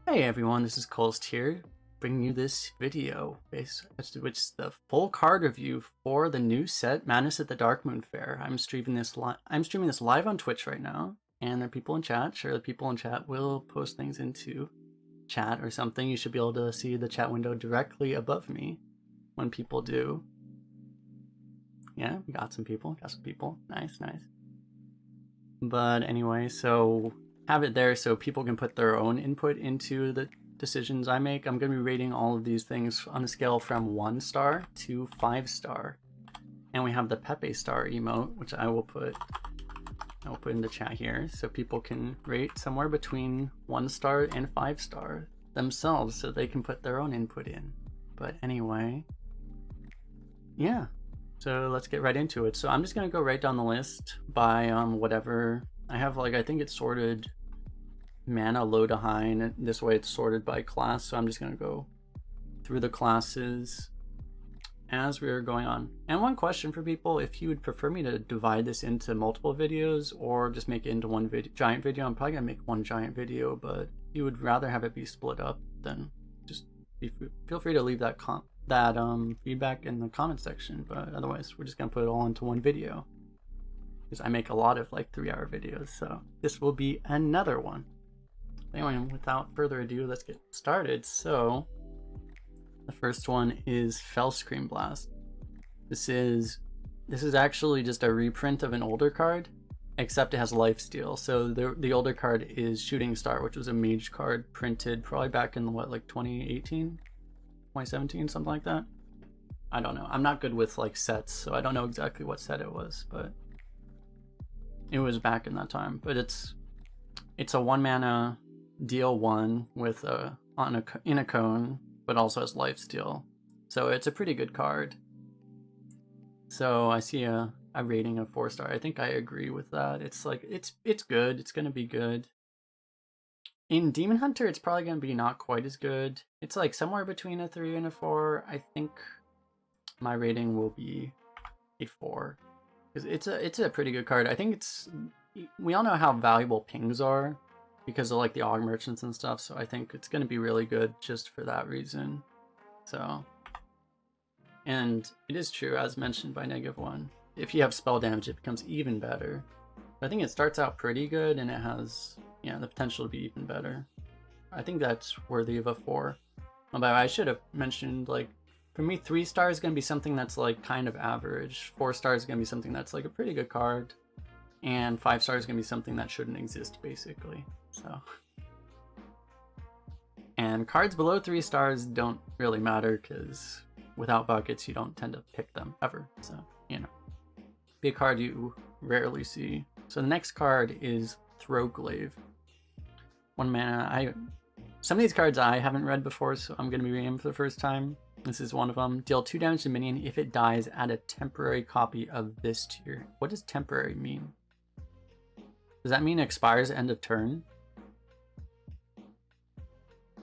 Hey everyone, this is Kolst here, bringing you this video, which is the full card review for the new set, Madness at the Darkmoon Faire. I'm streaming this live on Twitch right now, and there are people in chat. Sure, the people in chat will post things into chat or something. You should be able to see the chat window directly above me when people do. Yeah, we got some people. Nice. But anyway, so have it there so people can put their own input into the decisions I make. I'm going to be rating all of these things on a scale from 1 star to 5 star. And we have the Pepe star emote, which I will put in the chat here so people can rate somewhere between 1 star and 5 star themselves so they can put their own input in. But anyway, yeah. So let's get right into it. So I'm just going to go right down the list by whatever I have. Like, I think it's sorted mana low to high, and this way it's sorted by class. So I'm just going to go through the classes as we're going on. And one question for people, if you would prefer me to divide this into multiple videos or just make it into one giant video, I'm probably going to make one giant video, but if you would rather have it be split up, then just feel free to leave that feedback in the comment section. But otherwise, we're just gonna put it all into one video because I make a lot of like 3-hour videos, so this will be another one. Anyway, without further ado, let's get started. So the first one is Fellscream Blast. This is actually just a reprint of an older card, except it has lifesteal. So the older card is Shooting Star, which was a Mage card printed probably back in what, like 2018, 2017, something like that. I don't know. I'm not good with like sets, so I don't know exactly what set it was, but it was back in that time. But it's a 1 mana deal 1 with in a cone, but also has lifesteal. So it's a pretty good card. So I see a rating of 4 star. I think I agree with that. It's like it's good. It's gonna be good. In Demon Hunter, it's probably going to be not quite as good. It's like somewhere between a 3 and a 4. I think my rating will be a 4. Because it's a pretty good card. I think we all know how valuable pings are because of like the AUG merchants and stuff. So I think it's going to be really good just for that reason. So, and it is true, as mentioned by -1. If you have spell damage, it becomes even better. I think it starts out pretty good and it has the potential to be even better. I think that's worthy of a 4. But I should have mentioned, like, for me 3 stars is going to be something that's like kind of average, 4 stars is going to be something that's like a pretty good card, and 5 stars is going to be something that shouldn't exist basically. So, and cards below 3 stars don't really matter because without buckets you don't tend to pick them ever. So, be a card you rarely see. So the next card is Throglaive. 1 mana. Some of these cards I haven't read before, so I'm going to be reading them for the first time. This is one of them. Deal 2 damage to minion. If it dies, add a temporary copy of this tier. What does temporary mean? Does that mean expires end of turn?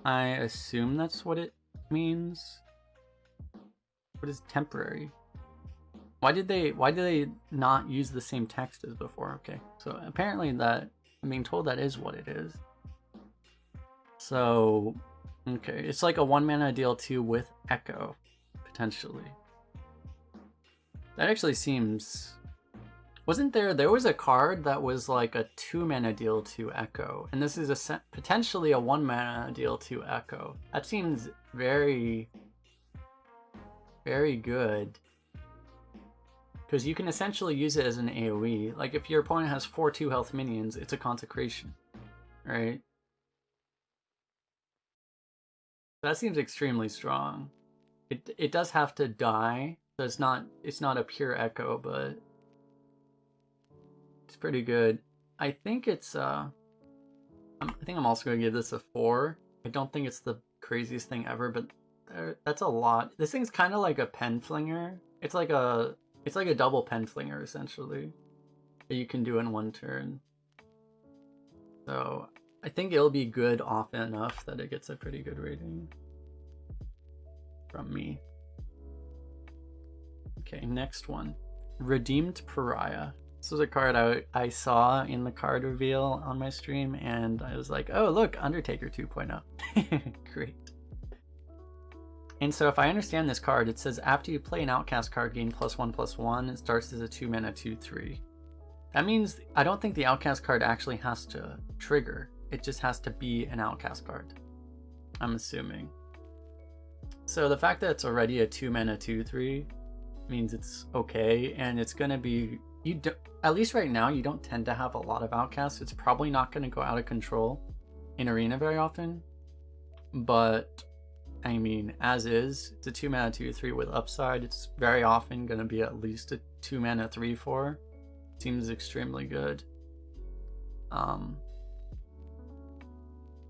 I assume that's what it means. What is temporary? Why did they not use the same text as before? Okay, so apparently I'm being told that is what it is. So, okay, it's like a 1 mana deal 2 with Echo, potentially. That actually seems... Wasn't there was a card that was like a 2 mana deal 2 Echo, and this is potentially a 1 mana deal 2 Echo. That seems very, very good. Because you can essentially use it as an AoE. Like if your opponent has 4 2 health minions, it's a Consecration, right? That seems extremely strong. It does have to die, so it's not a pure Echo, but it's pretty good. I think it's I think I'm also gonna give this a 4. I don't think it's the craziest thing ever, but that's a lot. This thing's kind of like a pen flinger. It's like a double pen flinger essentially that you can do in 1 turn. So I think it'll be good often enough that it gets a pretty good rating from me. Okay, next one. Redeemed Pariah. This was a card I saw in the card reveal on my stream, and I was like, oh look, Undertaker 2.0. Great. And so if I understand this card, it says after you play an Outcast card, gain +1/+1. It starts as a 2-mana 2/3. That means I don't think the Outcast card actually has to trigger. It just has to be an Outcast card, I'm assuming. So the fact that it's already a 2-mana 2/3 means it's okay, and it's gonna be, at least right now, you don't tend to have a lot of Outcasts. It's probably not gonna go out of control in Arena very often, but I mean, as is, it's a 2-mana 2/3 with upside. It's very often gonna be at least a 2-mana 3/4. Seems extremely good.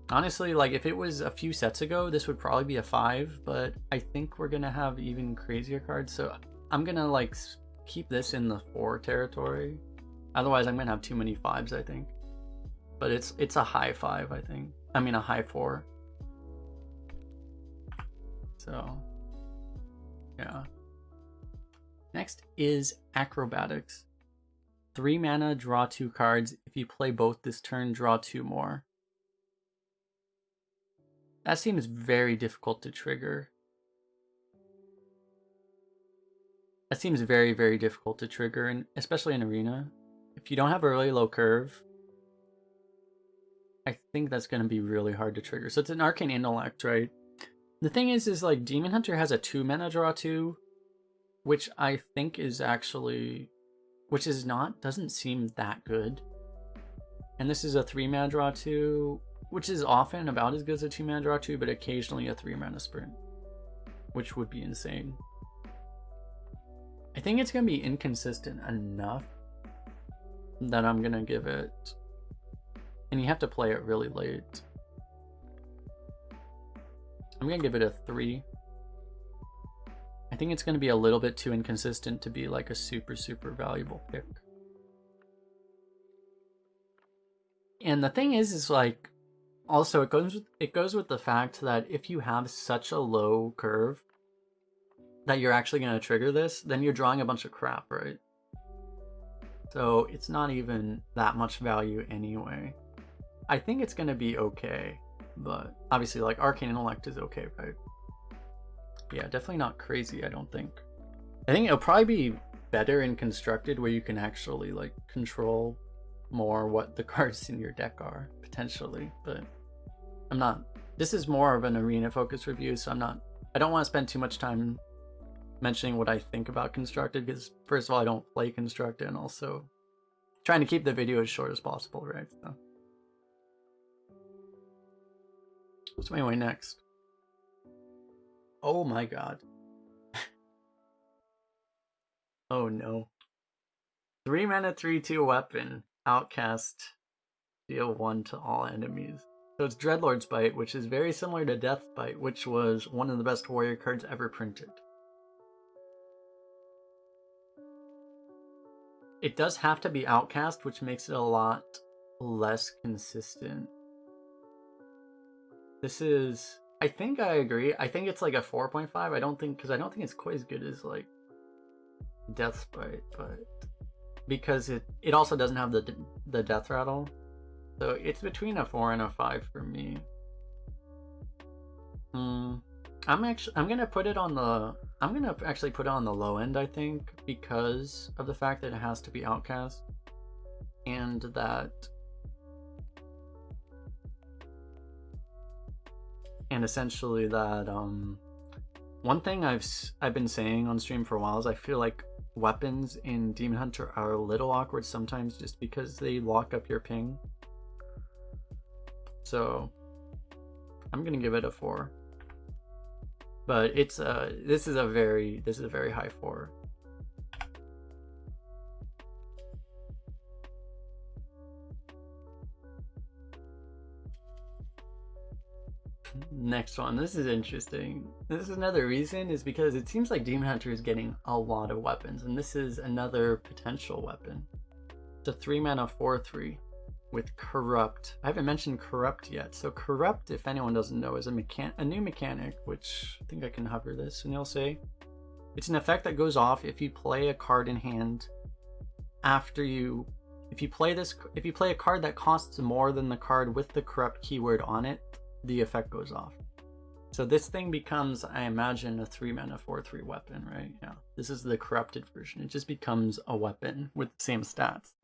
Honestly, like if it was a few sets ago, this would probably be a 5, but I think we're gonna have even crazier cards, so I'm gonna like keep this in the 4 territory. Otherwise I'm gonna have too many 5s, I think. But it's a high 5, I think. I mean a high 4. So yeah. Next is Acrobatics. 3 mana, draw 2 cards. If you play both this turn, draw 2 more. That seems very difficult to trigger. That seems very, very difficult to trigger, and especially in Arena. If you don't have a really low curve, I think that's going to be really hard to trigger. So it's an Arcane Intellect, right? The thing is like Demon Hunter has a 2 mana draw 2, which I think is actually, which is not, doesn't seem that good. And this is a 3 mana draw 2, which is often about as good as a 2 mana draw 2, but occasionally a 3 mana sprint, which would be insane. I think it's going to be inconsistent enough that I'm going to give it, and you have to play it really late. I'm going to give it a 3. I think it's going to be a little bit too inconsistent to be like a super, super valuable pick. And the thing is like, also it goes with the fact that if you have such a low curve that you're actually going to trigger this, then you're drawing a bunch of crap, right? So it's not even that much value anyway. I think it's going to be okay, but obviously like Arcane Intellect is okay, right? Yeah, definitely not crazy, I don't think. I think it'll probably be better in Constructed, where you can actually like control more what the cards in your deck are, potentially, but I'm not, this is more of an Arena focused review, so I don't want to spend too much time mentioning what I think about Constructed, because first of all, I don't play Constructed, and also trying to keep the video as short as possible, right? So what's my way next? Oh my god. Oh no. 3 mana 3/2 weapon. Outcast. Deal 1 to all enemies. So it's Dreadlord's Bite, which is very similar to Death Bite, which was one of the best warrior cards ever printed. It does have to be Outcast, which makes it a lot less consistent. This is, I think I agree. I think it's like a 4.5. I don't think it's quite as good as like Death Bite, but because it also doesn't have the Death Rattle. So it's between a 4 and a 5 for me. I'm gonna actually put it on the low end, I think, because of the fact that it has to be Outcast, and that, and essentially that one thing I've been saying on stream for a while is I feel like weapons in Demon Hunter are a little awkward sometimes, just because they lock up your ping. So I'm gonna give it a 4, but it's this is a very high 4. Next one, this is interesting. This is another reason, is because it seems like Demon Hunter is getting a lot of weapons, and this is another potential weapon. It's a 3 mana 4/3 with Corrupt. I haven't mentioned Corrupt yet. So Corrupt, if anyone doesn't know, is a new mechanic, which I think I can hover this and you'll see. It's an effect that goes off if you play a card in hand after you, if you play a card that costs more than the card with the corrupt keyword on it, the effect goes off. So this thing becomes, I imagine, a 3-mana 4/3 weapon, right? Yeah. This is the corrupted version. It just becomes a weapon with the same stats.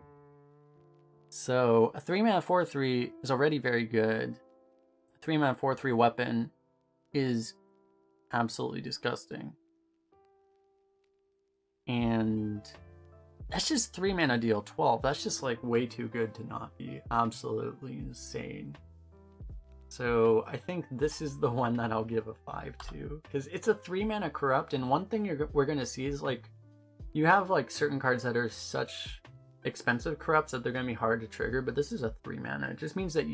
So a 3-mana 4/3 is already very good. A 3-mana 4/3 weapon is absolutely disgusting. And that's just 3-mana deal 12. That's just like way too good to not be absolutely insane. So I think this is the one that I'll give a 5 to, because it's a 3-mana corrupt, and one thing we're gonna see is like you have like certain cards that are such expensive corrupts that they're gonna be hard to trigger, but this is a 3-mana. It just means that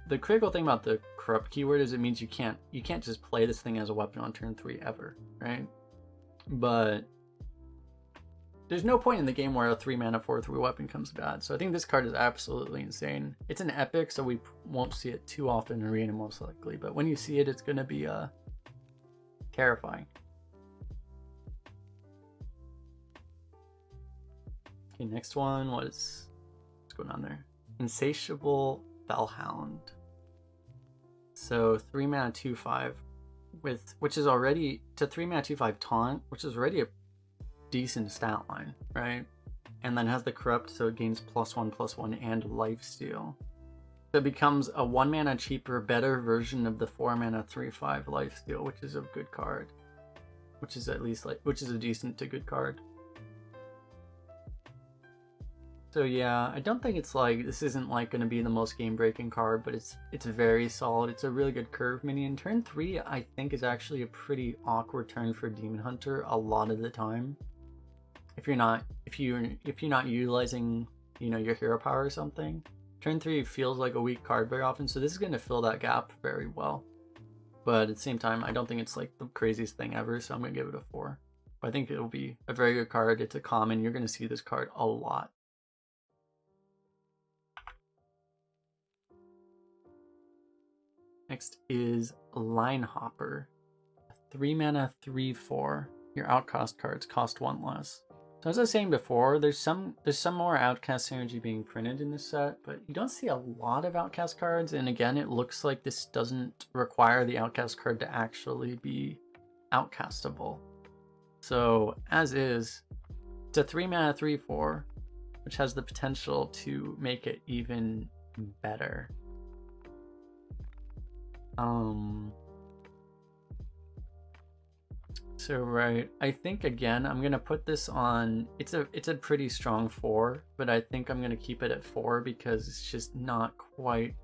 the critical thing about the corrupt keyword is it means you can't just play this thing as a weapon on turn 3 ever, right? But there's no point in the game where a 3-mana 4/3 weapon comes bad. So I think this card is absolutely insane. It's an epic, so we won't see it too often in Arena most likely. But when you see it, it's going to be terrifying. Okay, next one was, what's going on there? Insatiable Fellhound. So 3-mana 2/5 which is already, to 3-mana 2/5 taunt, which is already a decent stat line, right? And then has the corrupt, so it gains +1/+1 and lifesteal. So it becomes a 1-mana cheaper, better version of the 4-mana 3/5 lifesteal, which is a good card. Which is at least which is a decent to good card. So yeah, I don't think it's like, this isn't like going to be the most game-breaking card, but it's very solid. It's a really good curve minion. Turn 3, I think, is actually a pretty awkward turn for Demon Hunter a lot of the time. If you're not utilizing, your hero power or something, turn 3 feels like a weak card very often. So this is going to fill that gap very well. But at the same time, I don't think it's like the craziest thing ever, so I'm going to give it a 4. But I think it'll be a very good card. It's a common. You're going to see this card a lot. Next is Line Hopper. 3-mana 3/4. Your outcast cards cost 1 less. So as I was saying before, there's some more outcast synergy being printed in this set, but you don't see a lot of outcast cards. And again, it looks like this doesn't require the outcast card to actually be outcastable. So as is, it's a 3-mana 3/4, which has the potential to make it even better. So right, I think again I'm gonna put this on, it's a pretty strong 4, but I think I'm gonna keep it at 4 because it's just not quite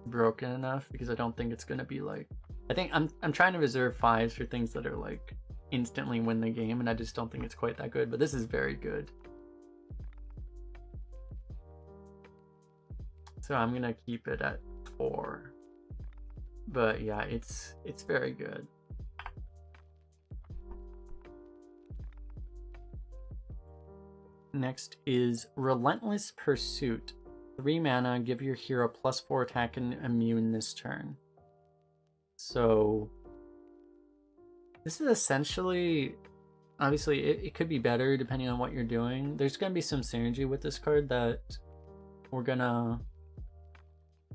broken enough, because I don't think it's gonna be like, I think I'm trying to reserve 5s for things that are like instantly win the game, and I just don't think it's quite that good, but this is very good. So I'm gonna keep it at 4. But yeah, it's very good. Next is Relentless Pursuit. 3 mana, give your hero +4 attack and immune this turn. So this is essentially, obviously it could be better depending on what you're doing. There's going to be some synergy with this card that we're gonna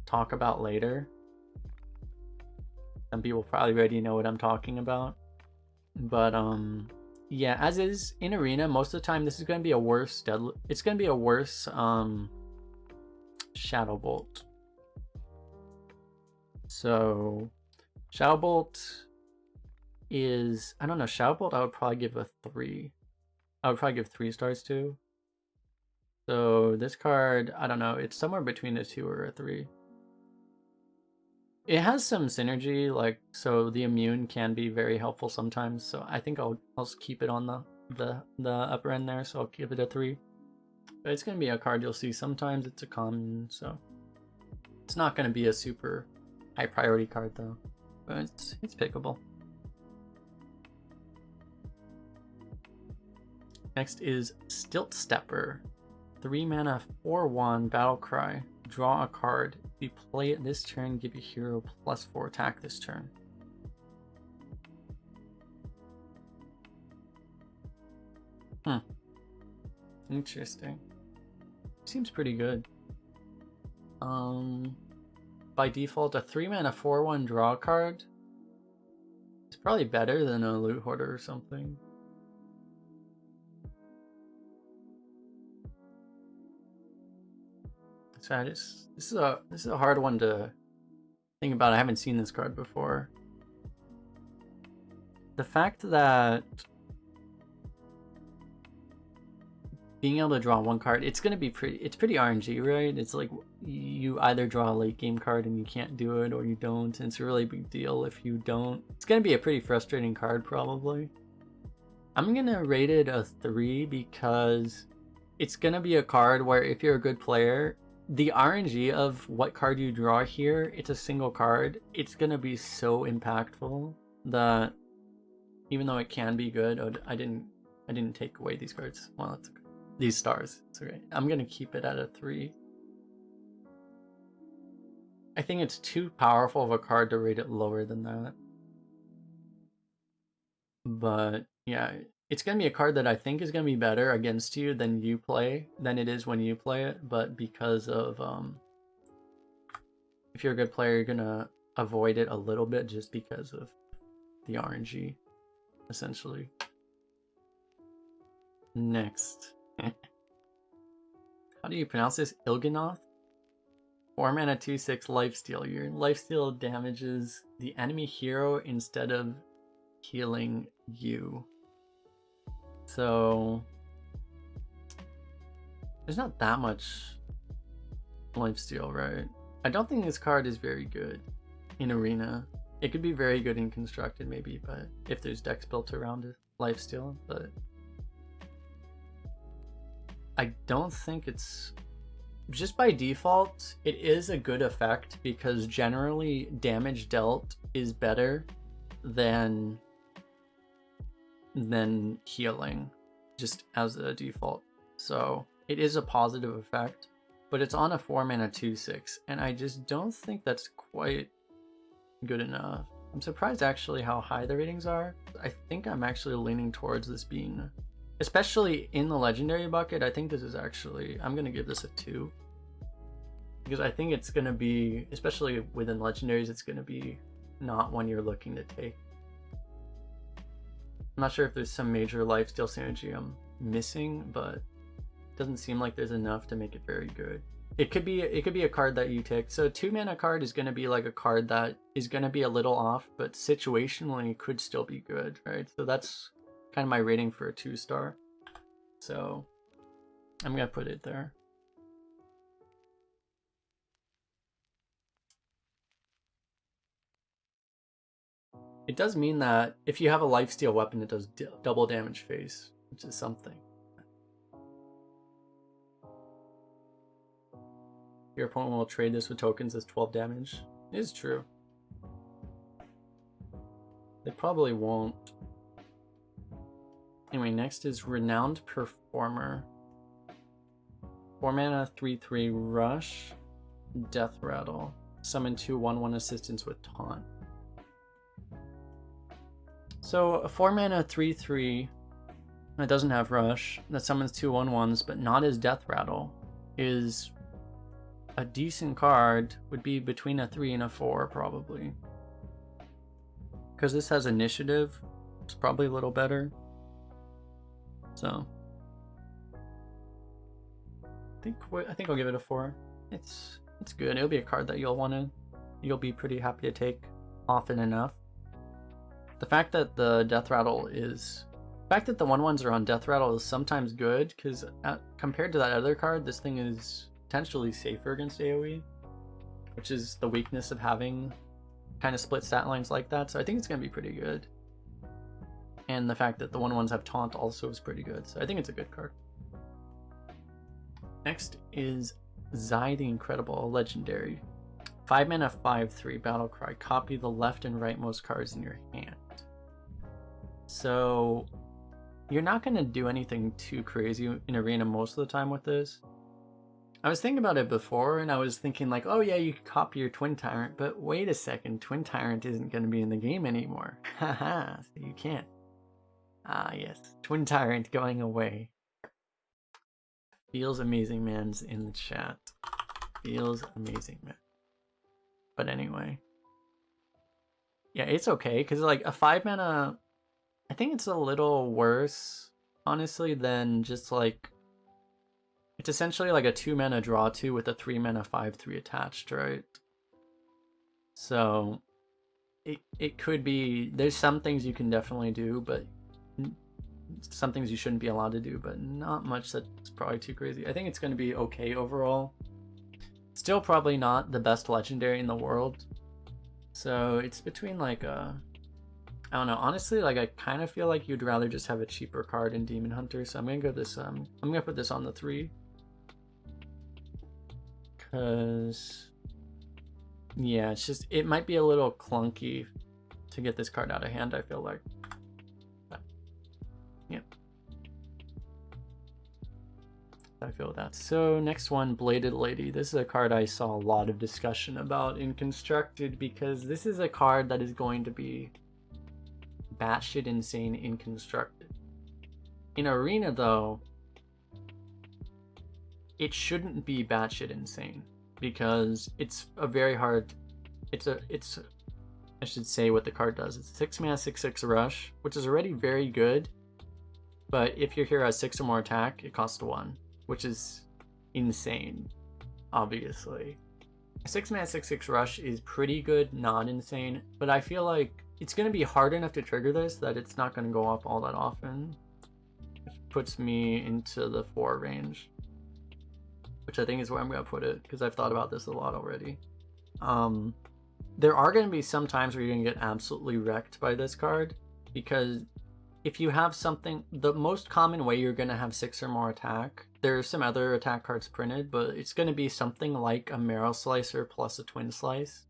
talk about later. Some people probably already know what I'm talking about. But yeah, as is in Arena, most of the time this is going to be a worse it's going to be a worse Shadow Bolt. So Shadow Bolt is, I don't know, Shadow Bolt I would probably give a 3. I would probably give 3 stars to. So this card, I don't know, it's somewhere between a 2 or a 3. It has some synergy, like, so the immune can be very helpful sometimes. So I think I'll keep it on the upper end there. So I'll give it a 3. But it's gonna be a card you'll see sometimes. It's a common, so it's not gonna be a super high priority card though. But it's pickable. Next is Stilt Stepper. 3 mana 4/1 battle cry. Draw a card. If you play it this turn, give your hero +4 attack this turn. Interesting. Seems pretty good. By default, a 3-mana 4/1 draw card is probably better than a Loot Hoarder or something. So this is a hard one to think about. I haven't seen this card before. The fact that being able to draw one card, it's pretty RNG, right? It's like you either draw a late game card and you can't do it, or you don't, and it's a really big deal if you don't. It's gonna be a pretty frustrating card, probably. I'm gonna rate it a 3 because it's gonna be a card where if you're a good player, the RNG of what card you draw here, it's a single card, it's gonna be so impactful that even though it can be good, I didn't take away these cards. Well, that's okay. These stars. It's okay. I'm gonna keep it at a 3. I think it's too powerful of a card to rate it lower than that. But yeah, it's gonna be a card that I think is gonna be better against you than it is when you play it. But because of if you're a good player, you're gonna avoid it a little bit just because of the RNG, essentially. Next. How do you pronounce this? Il'gynoth? 4-mana 2/6 lifesteal. Your lifesteal damages the enemy hero instead of healing you. So there's not that much lifesteal, right? I don't think this card is very good in Arena. It could be very good in Constructed maybe, but if there's decks built around it, lifesteal, but I don't think it's... Just by default, it is a good effect because generally damage dealt is better than healing, just as a default. So it is a positive effect, but it's on a 4-mana 2/6, and I just don't think that's quite good enough. I'm surprised actually how high the ratings are. I think I'm actually leaning towards this being... Especially in the legendary bucket, I think this is actually... I'm going to give this a 2. Because I think it's going to be, especially within legendaries, it's going to be not one you're looking to take. I'm not sure if there's some major lifesteal synergy I'm missing, but it doesn't seem like there's enough to make it very good. It could be a card that you take. So a 2-mana card is going to be like a card that is going to be a little off, but situationally could still be good, right? So that's kind of my rating for a 2-star. So I'm gonna put it there. It does mean that if you have a lifesteal weapon, it does double damage face, which is something. Your opponent will trade this with tokens as 12 damage. It is true. They probably won't. Anyway, next is Renowned Performer. 4-mana 3/3 rush, Death Rattle. Summon 2 1/1 assistants with taunt. So a 4-mana 3/3 that doesn't have rush, that summons 2 1/1s but not as Death Rattle, is a decent card. Would be between a 3 and a 4 probably. Because this has initiative, it's probably a little better. So I think I'll give it a 4. It's good. It'll be a card that you'll be pretty happy to take often enough. The fact that the Death Rattle is... The fact that the 1/1s are on Death Rattle is sometimes good, because compared to that other card, this thing is potentially safer against AoE, which is the weakness of having kind of split stat lines like that. So I think it's going to be pretty good. And the fact that the 1/1s have taunt also is pretty good. So I think it's a good card. Next is Zai the Incredible, legendary. 5-mana 5/3 battle cry. Copy the left and rightmost cards in your hand. So you're not going to do anything too crazy in Arena most of the time with this. I was thinking about it before, and I was thinking like, oh yeah, you could copy your Twin Tyrant, but wait a second, Twin Tyrant isn't going to be in the game anymore. Haha, so you can't. Ah yes, Twin Tyrant going away. Feels amazing man's in the chat. Feels amazing man. But anyway. Yeah, it's okay, because like a 5 mana, I think it's a little worse, honestly, than just like, it's essentially like a 2 mana draw 2 with a 3 mana 5/3 attached, right? So it could be, there's some things you can definitely do, but some things you shouldn't be allowed to do, but not much that's probably too crazy. I think it's going to be okay overall. Still probably not the best legendary in the world. So it's between like I don't know, honestly, like I kind of feel like you'd rather just have a cheaper card in Demon Hunter, so I'm gonna go this I'm gonna put this on the 3. Cause yeah, it's just, it might be a little clunky to get this card out of hand, I feel like. But, yeah. I feel that. So next one, Bladed Lady. This is a card I saw a lot of discussion about in Constructed, because this is a card that is going to be batshit insane in Constructed. In Arena though, it shouldn't be batshit insane, because it's a very hard, I should say what the card does. It's 6 mana 6/6 rush, which is already very good, but if your hero has 6 or more attack, it costs 1, which is insane, obviously. 6 mana 6/6 rush is pretty good, not insane, but I feel like it's going to be hard enough to trigger this that it's not going to go up all that often, which puts me into the 4 range, which I think is where I'm going to put it, because I've thought about this a lot already. There are going to be some times where you're going to get absolutely wrecked by this card, because if you have something, the most common way you're going to have 6 or more attack, there are some other attack cards printed, but it's going to be something like a Marrow Slicer plus a Twin Slice,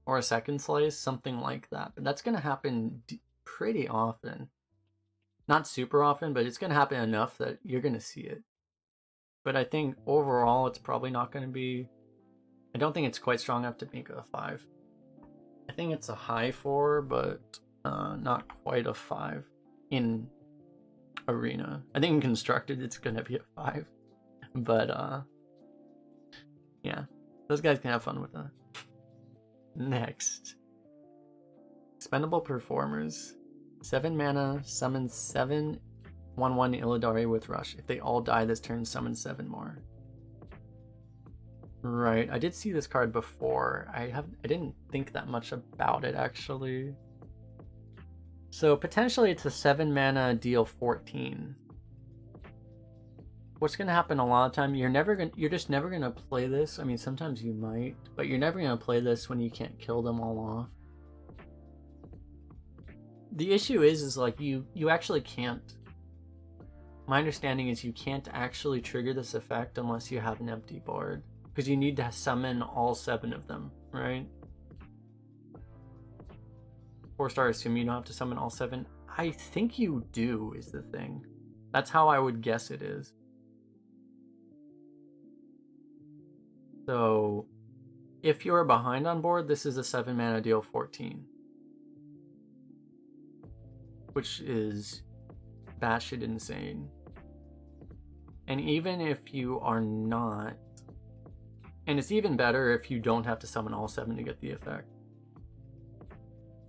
or a Second Slice, something like that. But that's going to happen pretty often. Not super often, but it's going to happen enough that you're going to see it. But I think overall it's probably not going to be, I don't think it's quite strong enough to make a 5. I think it's a high 4, but not quite a 5 in Arena. I think in Constructed it's going to be a 5. But yeah, those guys can have fun with that. Next, Expendable Performers. 7 mana, summon 7 1/1 Illidari with Rush. If they all die this turn, summon 7 more. Right, I did see this card before. I didn't think that much about it actually. So potentially it's a 7 mana deal 14. What's gonna happen a lot of time, you're just never gonna play this. I mean, sometimes you might, but you're never gonna play this when you can't kill them all off. The issue is like you actually can't. My understanding is you can't actually trigger this effect unless you have an empty board, because you need to summon all 7 of them, right? 4-star, assume you don't have to summon all 7. I think you do, is the thing. That's how I would guess it is. So if you're behind on board, this is a 7 mana deal 14, which is batshit insane. And even if you are not, and it's even better if you don't have to summon all 7 to get the effect.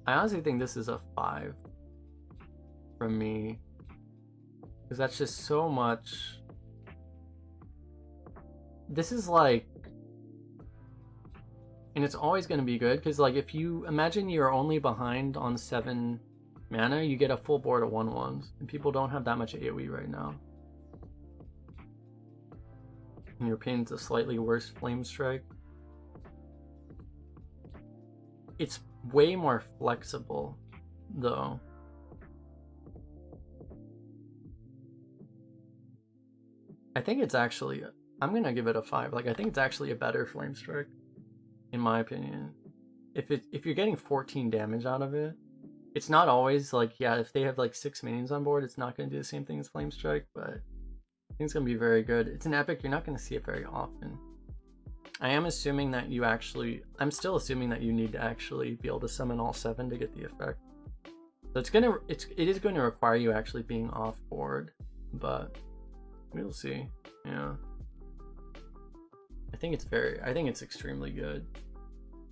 I honestly think this is a 5 from me, because that's just so much. This is like, and it's always going to be good, because like if you imagine you're only behind on 7 mana, you get a full board of 1/1s, and people don't have that much AoE right now. And you're pinned to slightly worse Flame Strike. It's way more flexible, though. I think it's actually, I'm gonna give it a 5. Like, I think it's actually a better Flame Strike, in my opinion. If you're getting 14 damage out of it, it's not always like, yeah, if they have like 6 minions on board, it's not gonna do the same thing as Flame Strike, but I think it's gonna be very good. It's an epic, you're not gonna see it very often. I am assuming that you actually, I'm still assuming that you need to actually be able to summon all 7 to get the effect. So it is going to require you actually being off board, but we'll see. Yeah. I think it's extremely good.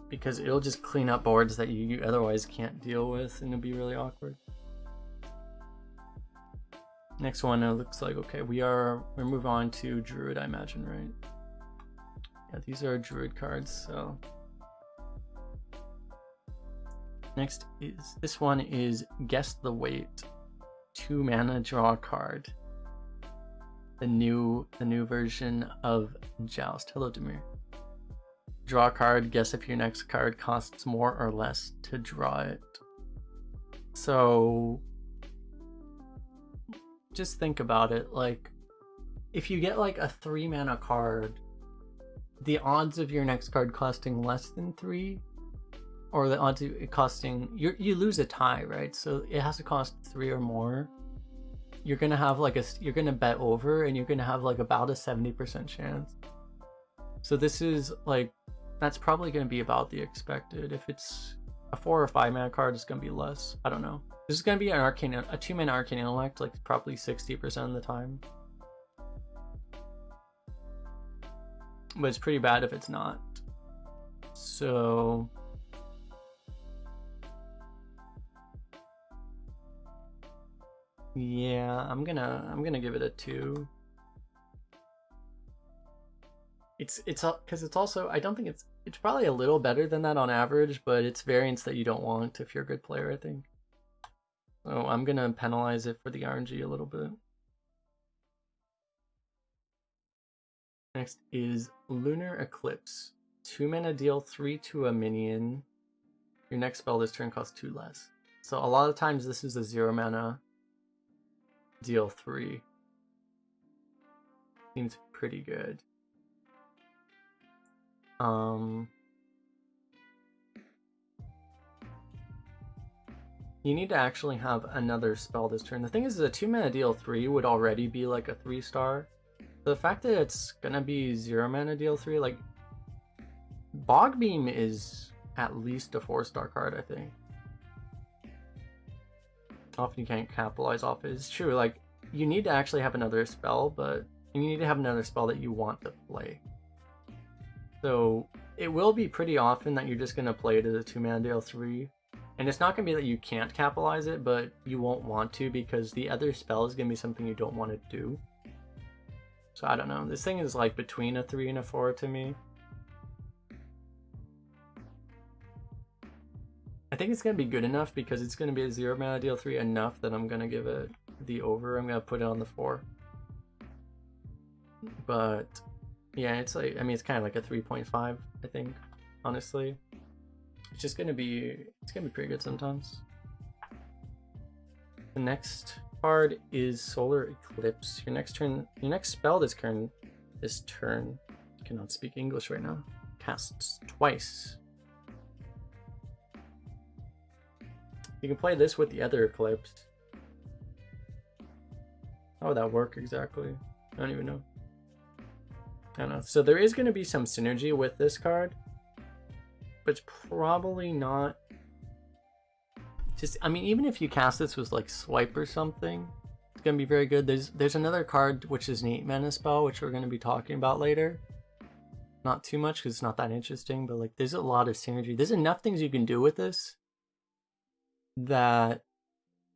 Because it'll just clean up boards that you otherwise can't deal with, and it'll be really awkward. Next one, it looks like, okay, we're moving on to Druid, I imagine, right? Yeah, these are Druid cards, so. Next is, this one is Guess the Weight. 2 mana, draw a card. The new version of Joust. Hello, Demir. Draw a card, guess if your next card costs more or less to draw it. So just think about it, like if you get like a 3 mana card, the odds of your next card costing less than 3, or the odds of it costing, you lose a tie, right? So it has to cost 3 or more. You're gonna have like you're gonna bet over, and you're gonna have like about a 70% chance. So this is like, that's probably going to be about the expected. If it's a 4 or 5 mana card, it's going to be less. I don't know. This is going to be a 2 mana Arcane Intellect, like probably 60% of the time. But it's pretty bad if it's not. So yeah, I'm gonna give it a 2. It's because it's also, I don't think it's probably a little better than that on average, but it's variance that you don't want if you're a good player, I think. So I'm gonna penalize it for the RNG a little bit. Next is Lunar Eclipse. 2 mana, deal 3 to a minion. Your next spell this turn costs 2 less. So a lot of times this is a 0 mana, deal 3. Seems pretty good. You need to actually have another spell this turn. The thing is, a 2 mana deal 3 would already be like a 3-star. The fact that it's gonna be 0 mana deal 3, like Bogbeam is at least a 4-star card, I think. Often you can't capitalize off it. It's true, like you need to actually have another spell, but you need to have another spell that you want to play. So it will be pretty often that you're just going to play it as a 2 mana deal 3. And it's not going to be that you can't capitalize it, but you won't want to because the other spell is going to be something you don't want to do. So I don't know. This thing is like between a 3 and a 4 to me. I think it's going to be good enough because it's going to be a 0 mana deal 3 enough that I'm going to give it the over. I'm going to put it on the 4. But yeah, it's like, I mean, it's kind of like a 3.5, I think, honestly. It's just gonna be, it's gonna be pretty good sometimes. The next card is Solar Eclipse. Your next spell this turn, I cannot speak English right now, casts twice. You can play this with the other Eclipse. How would that work exactly? I don't even know. I don't know. So there is going to be some synergy with this card, but it's probably not. Just, I mean, even if you cast this with like Swipe or something, it's going to be very good. There's another card which is an 8 mana spell, which we're going to be talking about later. Not too much because it's not that interesting, but like there's a lot of synergy. There's enough things you can do with this that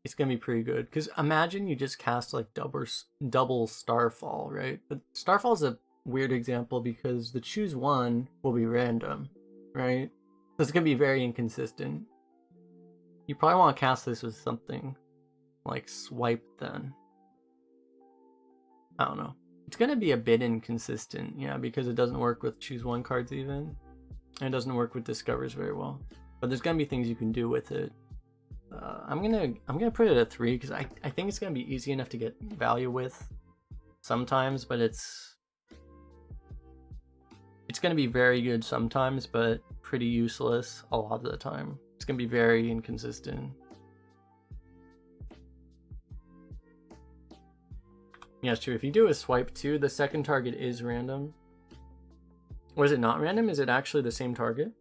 it's going to be pretty good. Because imagine you just cast like double Starfall, right? But Starfall is a weird example because the choose one will be random, right? So it's going to be very inconsistent. You probably want to cast this with something like Swipe then. I don't know. It's going to be a bit inconsistent, yeah, because it doesn't work with choose one cards even. And it doesn't work with Discovers very well. But there's going to be things you can do with it. I'm gonna put it at 3 because I think it's gonna be easy enough to get value with sometimes, but it's gonna be very good sometimes, but pretty useless a lot of the time. It's gonna be very inconsistent. Yeah, it's true. If you do a Swipe 2, the second target is random. Or is it not random? Is it actually the same target?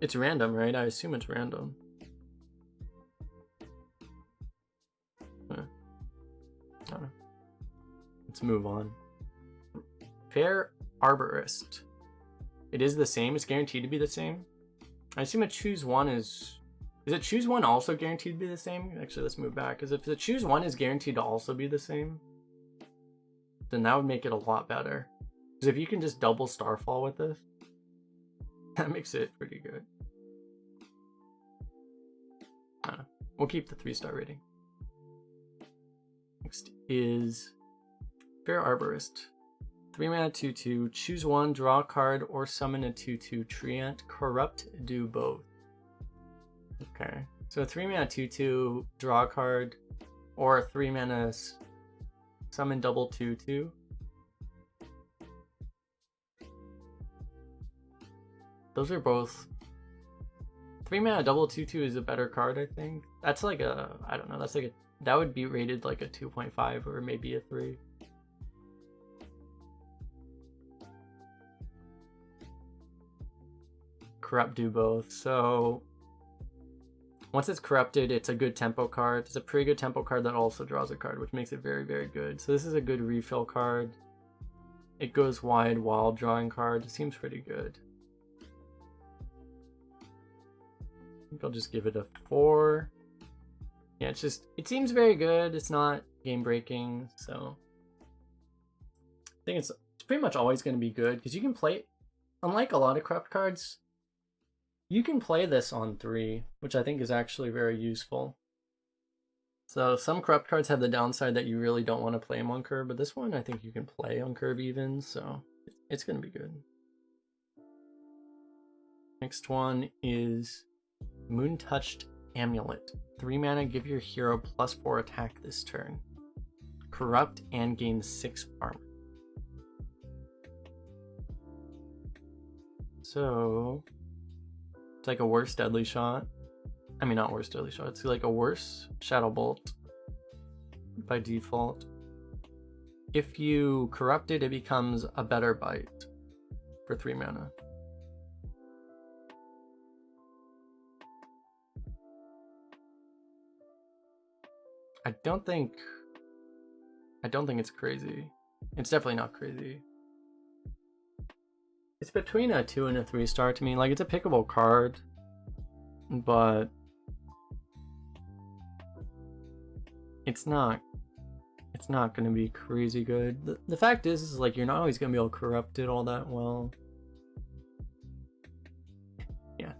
It's random, right? I assume it's random. Let's move on. Faire Arborist. It is the same. It's guaranteed to be the same. I assume a choose one is it choose one also guaranteed to be the same? Actually, let's move back. Because if the choose one is guaranteed to also be the same, then that would make it a lot better. Because if you can just double Starfall with this, that makes it pretty good. We'll keep the 3-star rating. Next is Fair Arborist. 3-mana 2/2, choose one, draw a card, or summon a 2/2 Treant. Corrupt, do both. Okay, so a 3-mana 2/2, draw a card, or a 3-mana summon double 2/2. Those are both. 3-mana double 2/2 is a better card, I think. That's like a, I don't know, that's like a, that would be rated like a 2.5 or maybe a 3. Corrupt, do both. So once it's corrupted, it's a good tempo card. It's a pretty good tempo card that also draws a card, which makes it very, very good. So this is a good refill card. It goes wide while drawing cards. It seems pretty good. I think I'll just give it a 4. Yeah, it's just, it seems very good. It's not game breaking, so I think it's pretty much always going to be good because you can play, unlike a lot of corrupt cards, you can play this on 3, which I think is actually very useful. So some corrupt cards have the downside that you really don't want to play them on curve, but this one I think you can play on curve even, so it's going to be good. Next one is Moon Touched Amulet. 3 mana, give your hero +4 attack this turn. Corrupt and gain 6 armor. So it's like a worse deadly shot. I mean, not worse deadly shot. It's like a worse Shadow Bolt by default. If you corrupt it, it becomes a better bite for 3 mana. I don't think it's crazy. It's definitely not crazy. It's between a 2 and a 3-star to me. Like, it's a pickable card, but it's not going to be crazy good. The fact is like you're not always going to be able to corrupt it all that well. Yeah,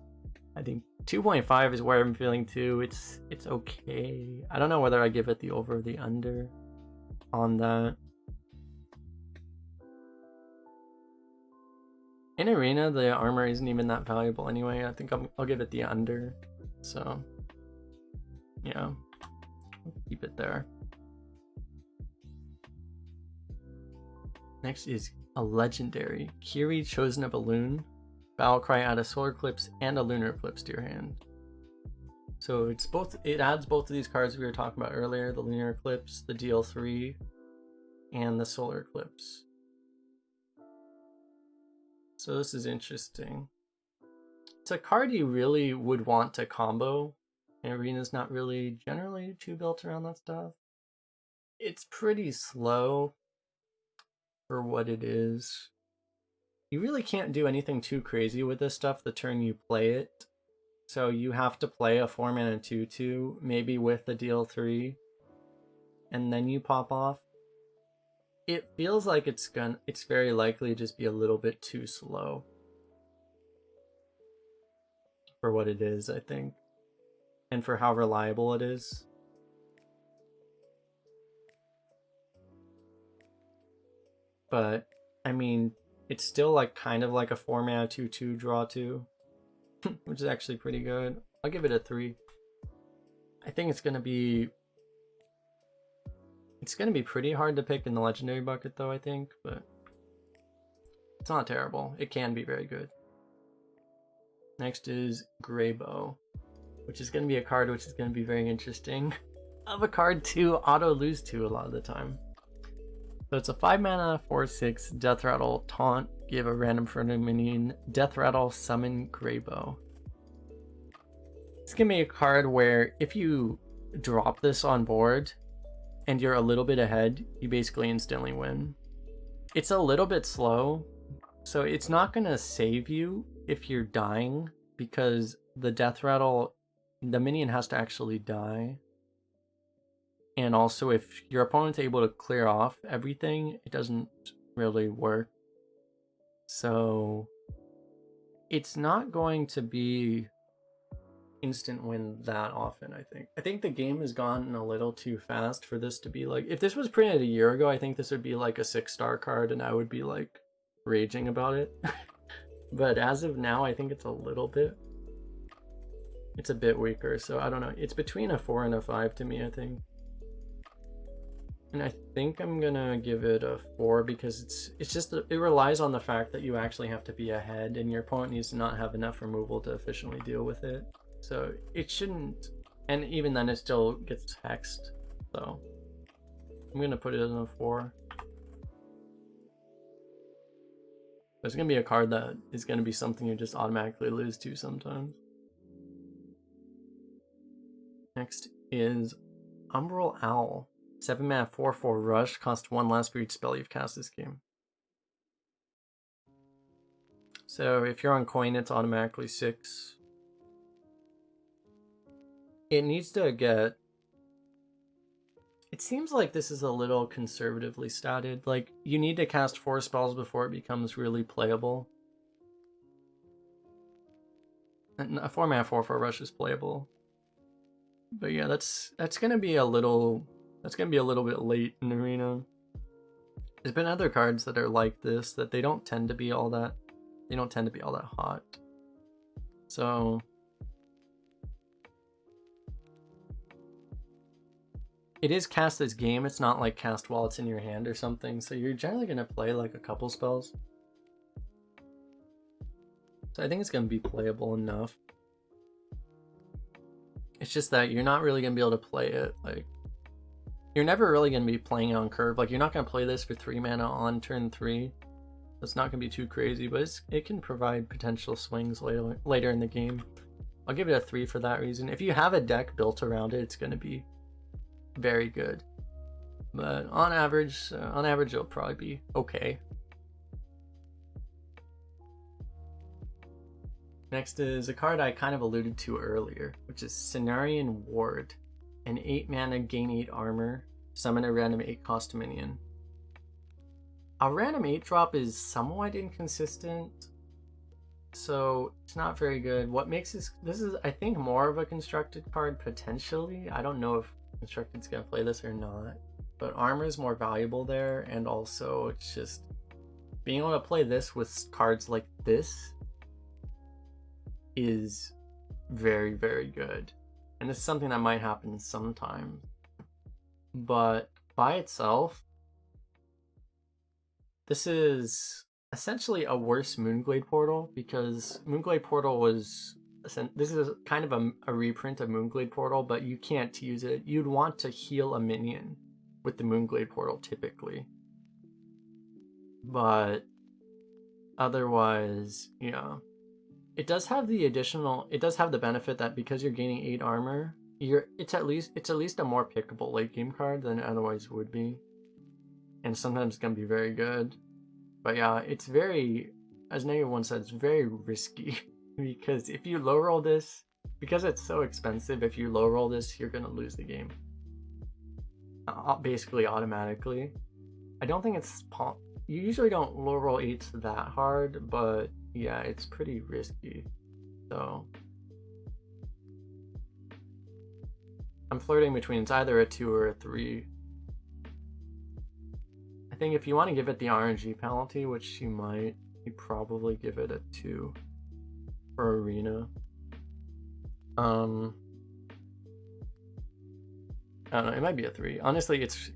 I think 2.5 is where I'm feeling too. It's okay. I don't know whether I give it the over or the under on that. In Arena, the armor isn't even that valuable anyway. I think I'll give it the under. So, yeah, keep it there. Next is a legendary. Kiri, Chosen of a Loon. Battlecry, add a Solar Eclipse and a Lunar Eclipse to your hand. So it's both. It adds both of these cards we were talking about earlier: the Lunar Eclipse, the DL3, and the Solar Eclipse. So this is interesting. It's a card you really would want to combo, and Arena's not really generally too built around that stuff. It's pretty slow for what it is. You really can't do anything too crazy with this stuff the turn you play it. So you have to play a 4-mana 2/2, maybe with the DL3, and then you pop off. It feels like it's very likely to just be a little bit too slow for what it is, I think, and for how reliable it is. But I mean, it's still like kind of like a 4-mana 2/2 draw 2, which is actually pretty good. I'll give it a 3. I think it's gonna be pretty hard to pick in the legendary bucket though, I think, but it's not terrible. It can be very good. Next is Greybow, which is going to be a card which is going to be very interesting. I have a card to auto lose to a lot of the time. So it's a 5-mana 4/6 Death Rattle taunt. Give a random friendly minion Death Rattle, summon Greybow. It's going to be a card where if you drop this on board and you're a little bit ahead, you basically instantly win. It's a little bit slow, So it's not gonna save you if you're dying, because the death rattle, the minion has to actually die. And also if your opponent's able to clear off everything, it doesn't really work. So it's not going to be instant win that often, I think. I think the game has gone a little too fast for this to be like, if this was printed a year ago, I think this would be like a 6-star card and I would be like raging about it. But as of now, I think it's a bit weaker, so I don't know. It's between a 4 and a 5 to me, I think. And I think I'm gonna give it a 4 because it relies on the fact that you actually have to be ahead and your opponent needs to not have enough removal to efficiently deal with it. So it shouldn't, and even then it still gets hexed. So I'm gonna put it in a 4. There's gonna be a card that is gonna be something you just automatically lose to sometimes. Next is Umbral Owl. 7 mana 4/4 rush, cost 1 less for each spell you've cast this game. So if you're on coin, it's automatically 6. It needs to get... It seems like this is a little conservatively statted. Like, you need to cast 4 spells before it becomes really playable. And a 4 mana 4/4 rush is playable. But yeah, that's gonna be a little... That's gonna be a little bit late in Arena. There's been other cards that are like this that they don't tend to be all that hot. So it is cast this game, it's not like cast while it's in your hand or something, so you're generally gonna play like a couple spells. So I think it's gonna be playable enough. It's just that you're not really gonna be able to play it like... You're never really going to be playing it on curve. Like, you're not going to play this for 3 mana on turn 3. It's not going to be too crazy, but it can provide potential swings later in the game. I'll give it a 3 for that reason. If you have a deck built around it, it's going to be very good. But on average, it'll probably be okay. Next is a card I kind of alluded to earlier, which is Cenarian Ward. An 8 mana, gain 8 armor, summon a random 8 cost minion. A random 8 drop is somewhat inconsistent, so it's not very good. What makes this is, I think, more of a constructed card potentially. I don't know if constructed's gonna play this or not, but armor is more valuable there, and also it's just being able to play this with cards like this is very, very good. And this is something that might happen sometimes. But by itself, this is essentially a worse Moonglade Portal, because Moonglade Portal was... This is kind of a reprint of Moonglade Portal, but you can't use it. You'd want to heal a minion with the Moonglade Portal typically. But otherwise, yeah. It does have the benefit that because you're gaining 8 armor, it's at least a more pickable late game card than it otherwise would be. And sometimes it's gonna be very good. But yeah, it's very, as Negative1 said, it's very risky. Because if you low roll this, because it's so expensive, if you low roll this, you're gonna lose the game. Basically automatically. I don't think it's... You usually don't low roll 8s that hard, but yeah, it's pretty risky. So I'm flirting between it's either a 2 or a 3. I think if you want to give it the RNG penalty, which you might, you probably give it a 2 for Arena. I don't know, it might be a 3. Honestly, it's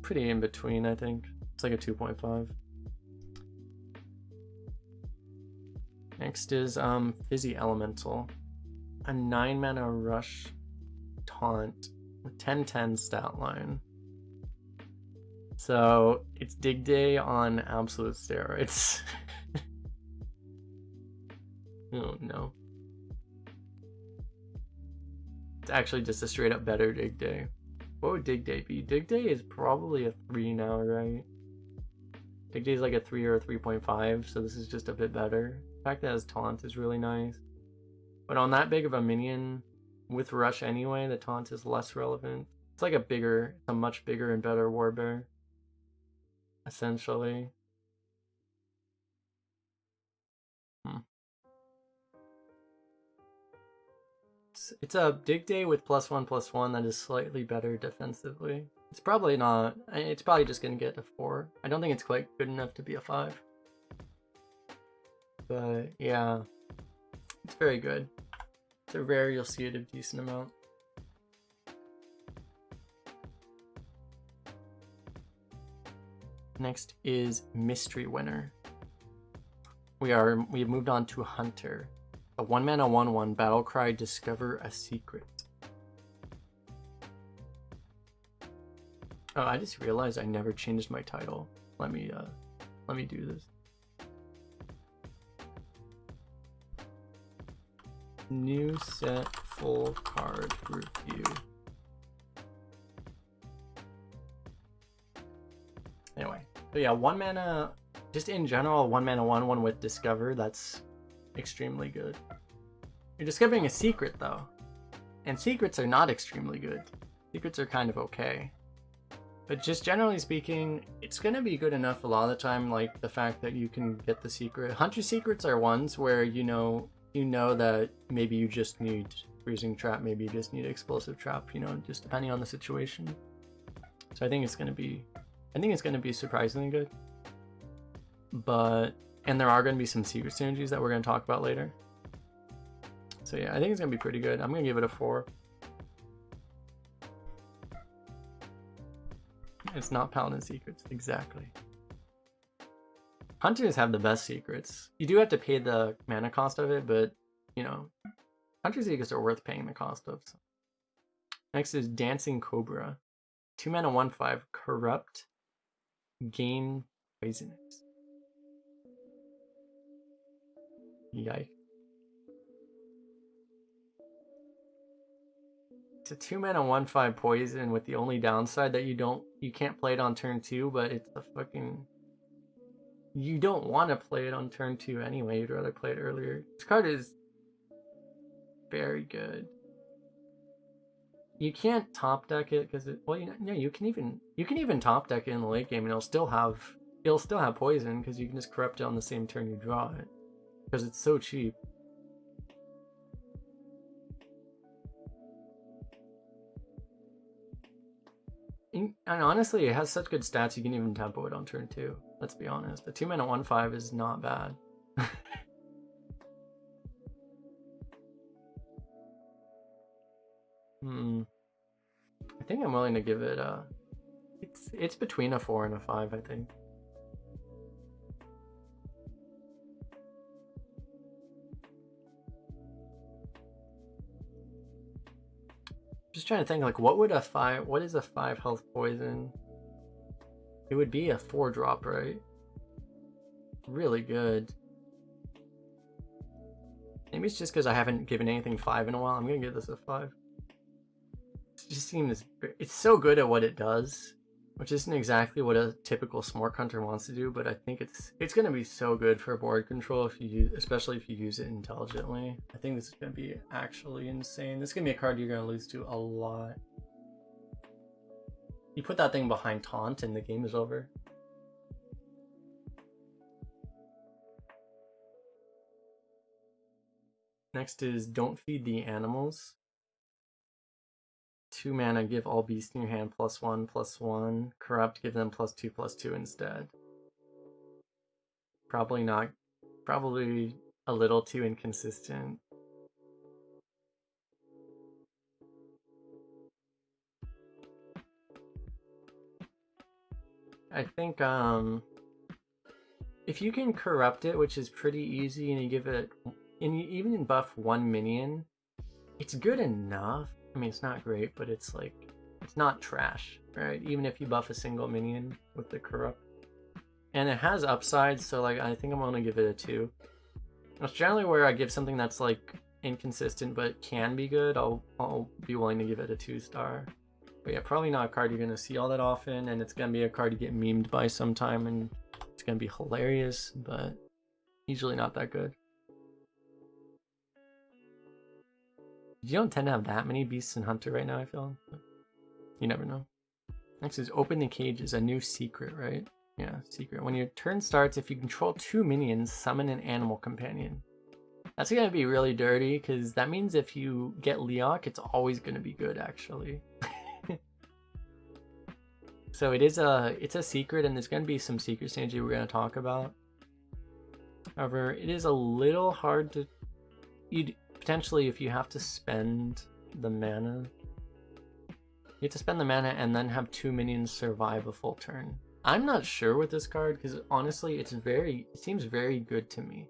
pretty in between, I think. It's like a 2.5. Next is Fizzy Elemental. A 9 mana rush taunt with 10/10 stat line. So it's Dig Day on absolute steroids. Oh no. It's actually just a straight up better Dig Day. What would Dig Day be? Dig Day is probably a 3 now, right? Dig Day's like a 3 or a 3.5, so this is just a bit better. The fact that it has Taunt is really nice. But on that big of a minion, with Rush anyway, the Taunt is less relevant. It's like a much bigger and better Warbear, essentially. It's a Dig Day with +1/+1 that is slightly better defensively. It's probably not. It's probably just going to get a 4. I don't think it's quite good enough to be a 5. But yeah, it's very good. It's a rare, you'll see it a decent amount. Next is Mystery Winner. We've moved on to Hunter. A 1-mana 1/1 battle cry, discover a secret. Oh, I just realized I never changed my title. Let me do this. New set full card review. Anyway, so yeah, 1-mana, just in general, 1-mana 1/1 with discover, that's extremely good. You're discovering a secret though, and secrets are not extremely good. Secrets are kind of okay, but just generally speaking, it's gonna be good enough a lot of the time. Like the fact that you can get the secret. Hunter secrets are ones where you know that maybe you just need freezing trap, maybe you just need explosive trap, just depending on the situation. So I think it's gonna be surprisingly good. And there are going to be some secret synergies that we're going to talk about later. So yeah, I think it's going to be pretty good. I'm going to give it a 4. It's not Paladin secrets, exactly. Hunters have the best secrets. You do have to pay the mana cost of it, but Hunter secrets are worth paying the cost of. So. Next is Dancing Cobra. 2-mana 1/5, corrupt, gain poisonous. Yikes. It's a 2-mana 1/5 poison with the only downside that you can't play it on turn 2, but it's a fucking... You don't want to play it on turn 2 anyway, you'd rather play it earlier. This card is very good. You can't top deck it because you can even top deck it in the late game and it'll still have poison because you can just corrupt it on the same turn you draw it. Because it's so cheap. And honestly, it has such good stats you can even tempo it on turn 2. Let's be honest. The 2-mana 1/5 is not bad. I think I'm willing to give it a... It's between a 4 and a 5, I think. Just trying to think, like, what is a 5 health poison? It would be a 4-drop, right? Really good. Maybe it's just because I haven't given anything 5 in a while. I'm gonna give this a 5. It just seems... It's so good at what it does, which isn't exactly what a typical Smork Hunter wants to do, but I think it's gonna be so good for board control especially if you use it intelligently. I think this is gonna be actually insane. This is gonna be a card you're gonna lose to a lot. You put that thing behind Taunt and the game is over. Next is Don't Feed the Animals. 2 mana, give all beasts in your hand +1/+1. Corrupt, give them +2/+2 instead. Probably a little too inconsistent. I think if you can corrupt it, which is pretty easy, and you give it, and you even buff 1 minion, it's good enough. I mean, it's not great, but it's like, it's not trash, right? Even if you buff a single minion with the corrupt. And it has upsides, so like, I think I'm gonna give it a 2. That's generally where I give something that's like inconsistent but can be good, I'll be willing to give it a 2-star. But yeah, probably not a card you're gonna see all that often, and it's gonna be a card you get memed by sometime, and It's gonna be hilarious, but usually not that good. You don't tend to have that many beasts in Hunter right now, I feel. But you never know. Next is open the cage is a new secret, right? Yeah, secret. When your turn starts, if you control 2 minions, summon an animal companion. That's gonna be really dirty, because that means if you get Leok, it's always gonna be good, actually. So it's a secret, and there's gonna be some secret synergy we're gonna talk about. However, it is a little hard to... Potentially, if you have to spend the mana, you have to spend the mana and then have 2 minions survive a full turn. I'm not sure with this card, because honestly, it seems very good to me.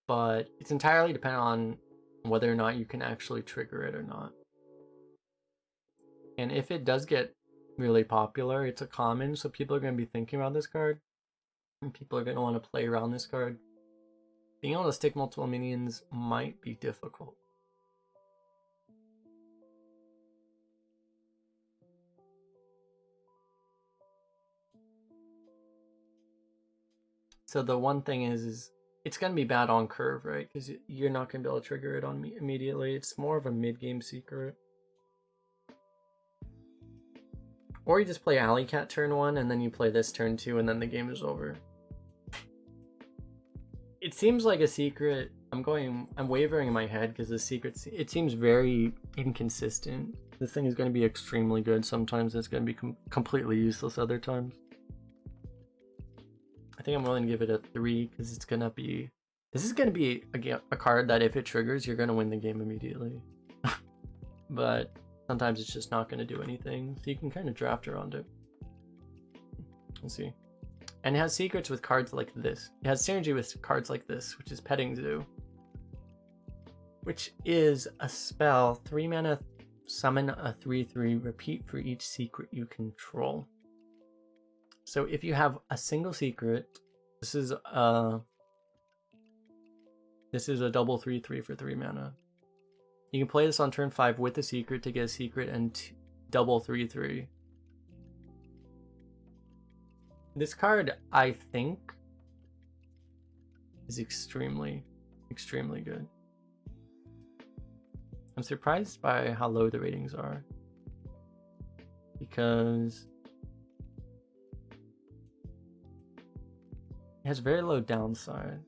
But it's entirely dependent on whether or not you can actually trigger it or not. And if it does get really popular, it's a common, so people are going to be thinking about this card. And people are going to want to play around this card. Being able to stick multiple minions might be difficult. So the one thing is it's going to be bad on curve, right? Because you're not going to be able to trigger it on me immediately. It's more of a mid-game secret. Or you just play Alley Cat turn 1, and then you play this turn 2, and then the game is over. It seems like a secret. I'm wavering in my head because the secret, it seems very inconsistent. This thing is going to be extremely good. Sometimes it's going to be completely useless other times. I think I'm willing to give it a 3 because it's going to be... This is going to be a card that if it triggers, you're going to win the game immediately. But sometimes it's just not going to do anything. So you can kind of draft around it. Let's see. And it has secrets with cards like this. It has synergy with cards like this, which is Petting Zoo. Which is a spell, 3 mana, summon a 3/3, repeat for each secret you control. So if you have a single secret, this is a double 3/3 for 3 mana. You can play this on turn 5 with a secret to get a secret and double 3/3. This card, I think, is extremely, extremely good. I'm surprised by how low the ratings are, because it has very low downside.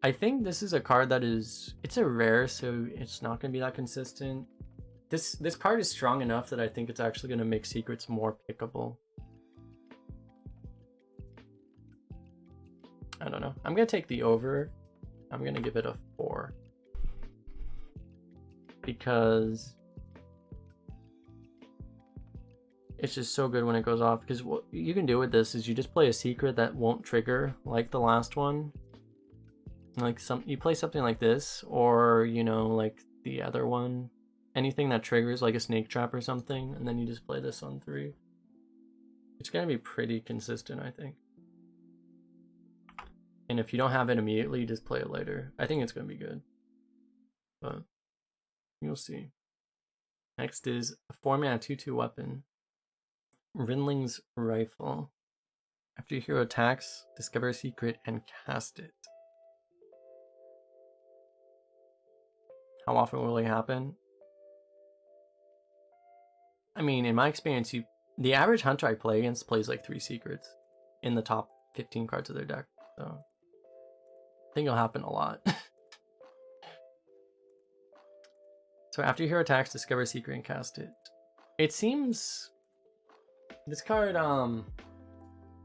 I think this is a card that it's a rare, so it's not going to be that consistent. This card is strong enough that I think it's actually going to make secrets more pickable. I don't know. I'm going to take the over. I'm going to give it a 4. Because it's just so good when it goes off. Because what you can do with this is you just play a secret that won't trigger like the last one. Like you play something like this, or you know, like the other one. Anything that triggers like a snake trap or something, and then you just play this on 3. It's going to be pretty consistent, I think. And if you don't have it immediately, you just play it later. I think it's going to be good. But you'll see. Next is a 4-mana 2/2 weapon. Rinling's Rifle. After your hero attacks, discover a secret and cast it. How often will it happen? I mean, in my experience, the average hunter I play against plays like 3 secrets in the top 15 cards of their deck. So I think it'll happen a lot. So after your hero attacks, discover a secret and cast it. It seems this card,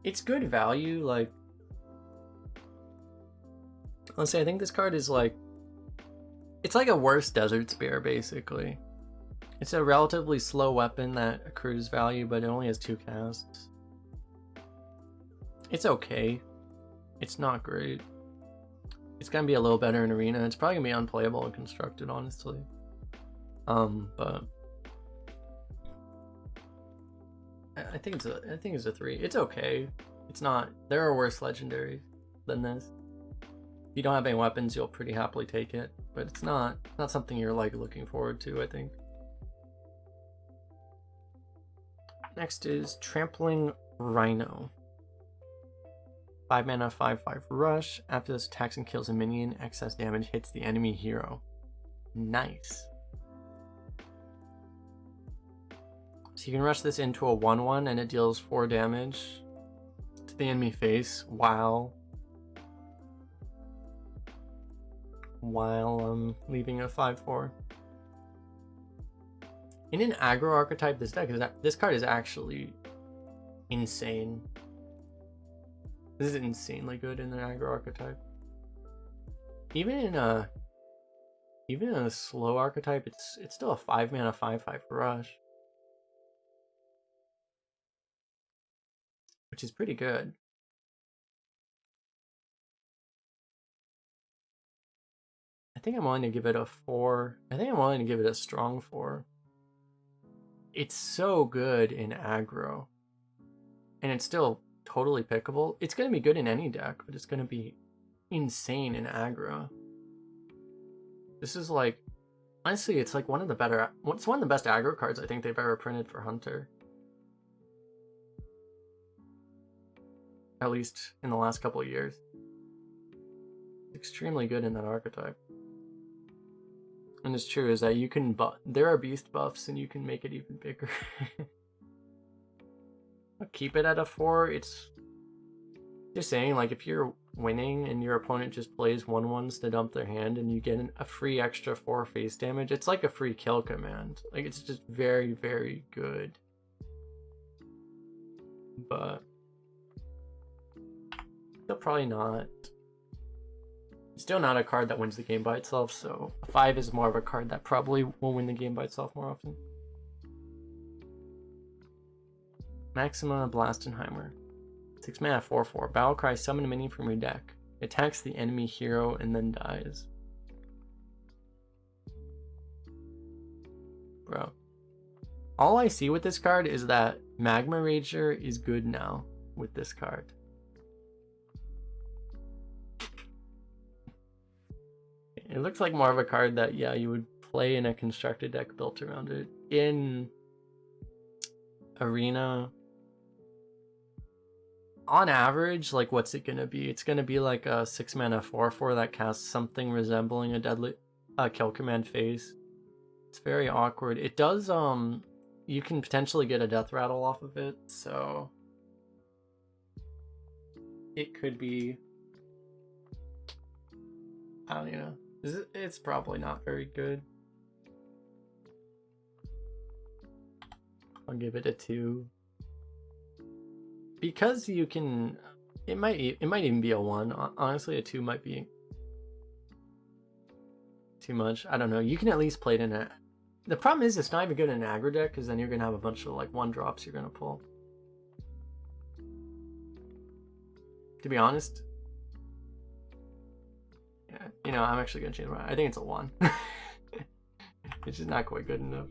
it's good value. Like, let's say I think this card is like, it's like a worse Desert Spear basically. It's a relatively slow weapon that accrues value, but it only has 2 casts. It's okay. It's not great. It's gonna be a little better in Arena. It's probably gonna be unplayable and constructed, honestly. But I think it's a 3. It's okay. It's not. There are worse legendaries than this. If you don't have any weapons, you'll pretty happily take it. But it's not something you're like looking forward to, I think. Next is Trampling Rhino. 5 mana, 5/5 rush. After this attacks and kills a minion, excess damage hits the enemy hero. Nice. So you can rush this into a 1/1 and it deals 4 damage to the enemy face while leaving a 5/4. In an aggro archetype, this card is actually insane. This is insanely good in an aggro archetype. Even in a slow archetype, it's still a 5 mana 5/5 rush, which is pretty good. I think I'm willing to give it a 4. I think I'm willing to give it a strong 4. It's so good in aggro. And it's still totally pickable. It's going to be good in any deck, but it's going to be insane in aggro. This is like, honestly, it's like one of the best aggro cards I think they've ever printed for Hunter. At least in the last couple of years. Extremely good in that archetype. And it's true is that you can there are beast buffs and you can make it even bigger. I'll keep it at a 4. It's just saying, like, if you're winning and your opponent just plays 1/1s to dump their hand and you get a free extra 4 face damage, it's like a free kill command. Like, it's just very, very good. But still probably not. Still not a card that wins the game by itself, so a 5 is more of a card that probably will win the game by itself more often. Maxima Blastenheimer. 6 mana 4/4. Battlecry, summon a minion from your deck. Attacks the enemy hero and then dies. Bro. All I see with this card is that Magma Rager is good now with this card. It looks like more of a card that, yeah, you would play in a constructed deck built around it. In Arena, on average, like, what's it gonna be? It's gonna be like a 6 mana 4/4 that casts something resembling a deadly kill command phase. It's very awkward. It does, you can potentially get a death rattle off of it, so it could be, I don't know. It's probably not very good. I'll give it a 2. Because you can, it might even be a 1. Honestly, a 2 might be too much. I don't know. You can at least play it in a... The problem is it's not even good in an aggro deck, because then you're going to have a bunch of, like, 1-drops you're going to pull. To be honest, yeah, you know, I'm actually going to change my... I think it's a 1. It's just not quite good enough.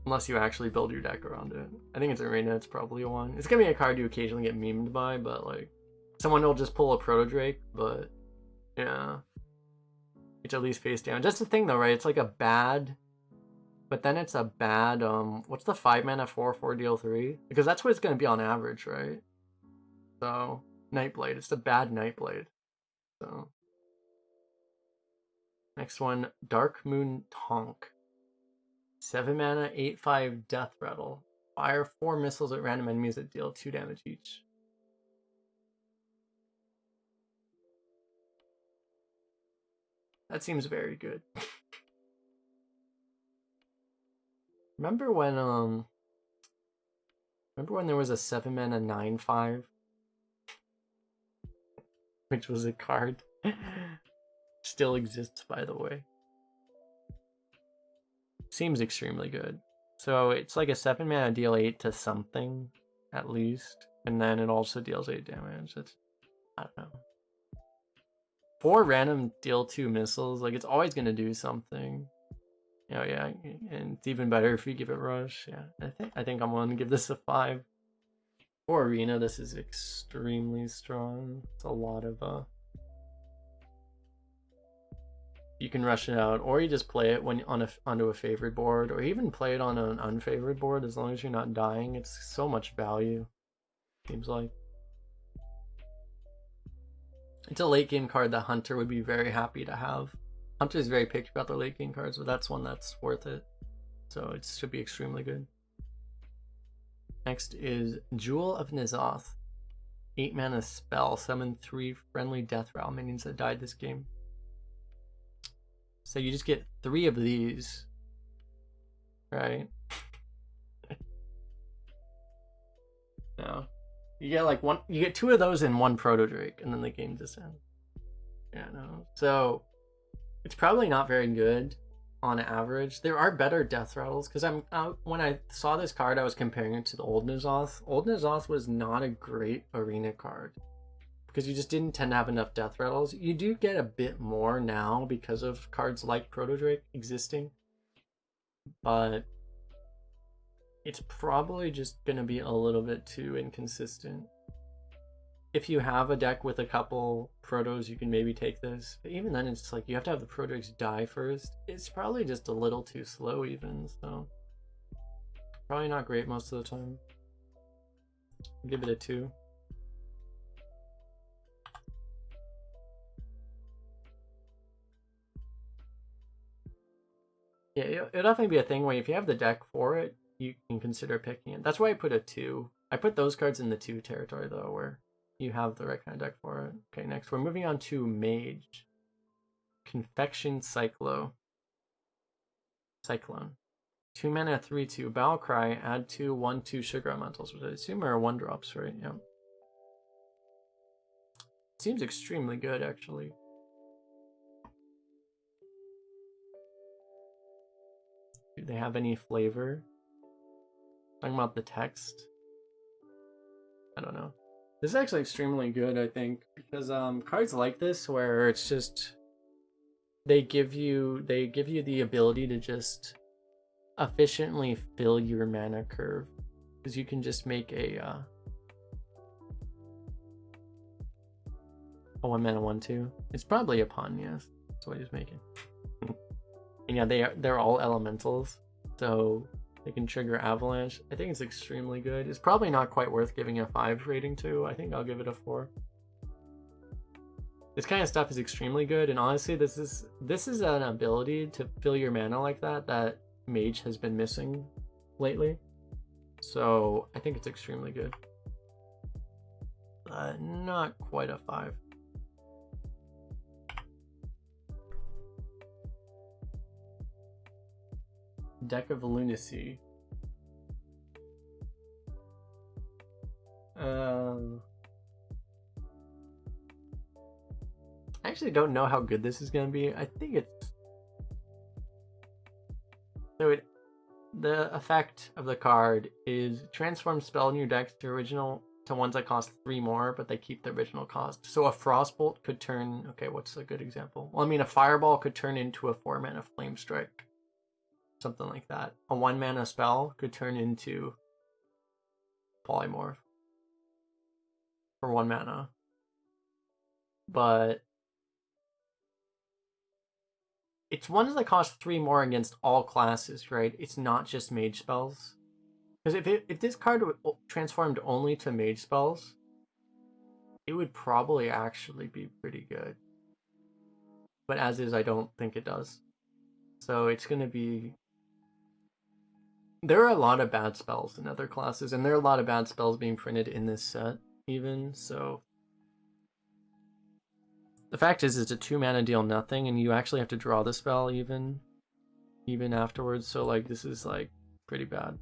Unless you actually build your deck around it. I think it's Arena, it's probably a 1. It's going to be a card you occasionally get memed by, but, like, someone will just pull a Proto Drake, but, yeah. It's at least face damage. That's the thing, though, right? It's like a bad... But then it's a bad, what's the 5 mana 4/4 deal 3? Because that's what it's going to be on average, right? So, Nightblade. It's a bad Nightblade. So. Next one, Darkmoon Tonk. 7 mana, 8/5 Death Rattle. Fire 4 missiles at random enemies that deal 2 damage each. That seems very good. Remember when there was a 7 mana 9/5? Which was a card. Still exists, by the way. Seems extremely good. So it's like a 7 mana deal 8 to something, at least. And then it also deals 8 damage. It's, I don't know. 4 random deal 2 missiles, like, it's always going to do something. Oh yeah, and it's even better if you give it rush. Yeah, I think I'm willing to give this a 5. For Arena, this is extremely strong. It's a lot of you can rush it out, or you just play it when onto a favored board, or even play it on an unfavored board. As long as you're not dying, it's so much value. Seems like. It's a late game card that Hunter would be very happy to have. Hunter is very picky about the late game cards, but that's one that's worth it. So it should be extremely good. Next is Jewel of N'Zoth. 8 mana spell. Summon 3 friendly Death Rattle minions that died this game. So you just get 3 of these. Right? No. You get like one, you get 2 of those in 1 Proto Drake, and then the game just ends. Yeah, no. So it's probably not very good on average. There are better Death Rattles, because when I saw this card, I was comparing it to the old N'Zoth. Old N'Zoth was not a great arena card, because you just didn't tend to have enough Death Rattles. You do get a bit more now because of cards like Proto Drake existing, but it's probably just going to be a little bit too inconsistent. If you have a deck with a couple Protos, you can maybe take this. But even then, it's like you have to have the Protos die first. It's probably just a little too slow even, so probably not great most of the time. I'll give it a 2. Yeah, it'll definitely be a thing where if you have the deck for it, you can consider picking it. That's why I put a 2. I put those cards in the 2 territory though, where you have the right kind of deck for it. Okay, next we're moving on to Mage. Confection Cyclone. 2 mana, 3/2. Battle Cry, add 2 1/2 sugar elementals, which I assume are 1-drops, right? Yeah. Seems extremely good, actually. Do they have any flavor? Talking about the text? I don't know. This is actually extremely good, I think, because cards like this where it's just they give you the ability to just efficiently fill your mana curve, because you can just make a 1 mana 1/2. It's probably a pawn, yes. That's what he's making. And yeah, they're all elementals, so they can trigger Avalanche. I think it's extremely good. It's probably not quite worth giving a 5 rating to. I think I'll give it a 4. This kind of stuff is extremely good, and honestly, this is an ability to fill your mana like that Mage has been missing lately. So I think it's extremely good. Not quite a 5. Deck of Lunacy. I actually don't know how good this is going to be. I think it's... So the effect of the card is transform spell in your deck to ones that cost 3 more, but they keep the original cost. So a Frostbolt could turn... Okay, what's a good example? Well, I mean, a Fireball could turn into a 4 mana Flame Strike. Something like that. A 1 mana spell could turn into Polymorph for 1 mana. But it's ones that cost 3 more against all classes, right? It's not just Mage spells. Because if this card transformed only to Mage spells, it would probably actually be pretty good. But as is, I don't think it does. So it's going to be... There are a lot of bad spells in other classes, and there are a lot of bad spells being printed in this set, even, so... The fact is, it's a 2 mana deal nothing, and you actually have to draw the spell even afterwards, so, like, this is, like, pretty bad.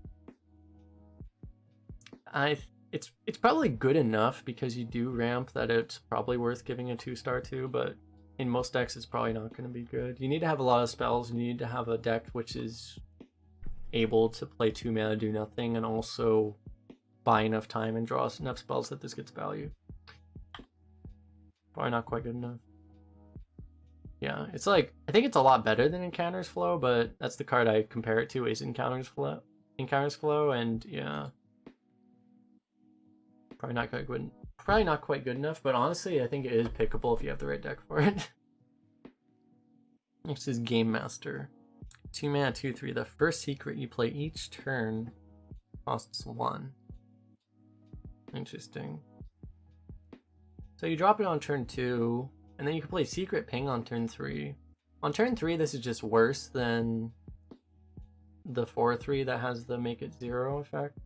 It's probably good enough, because you do ramp, that it's probably worth giving a 2-star to, but in most decks, it's probably not going to be good. You need to have a lot of spells, you need to have a deck which is able to play 2 mana do nothing and also buy enough time and draw enough spells that this gets value. Probably not quite good enough. Yeah, it's like, I think it's a lot better than Encounters Flow, but that's the card I compare it to, is Encounters Flow, and yeah, probably not quite good enough, but honestly I think it is pickable if you have the right deck for it. Next is Game Master. 2 mana, 2/3. The first secret you play each turn costs 1. Interesting. So you drop it on turn 2, and then you can play Secret Ping on turn 3. On turn 3, this is just worse than the 4/3 that has the make it 0 effect.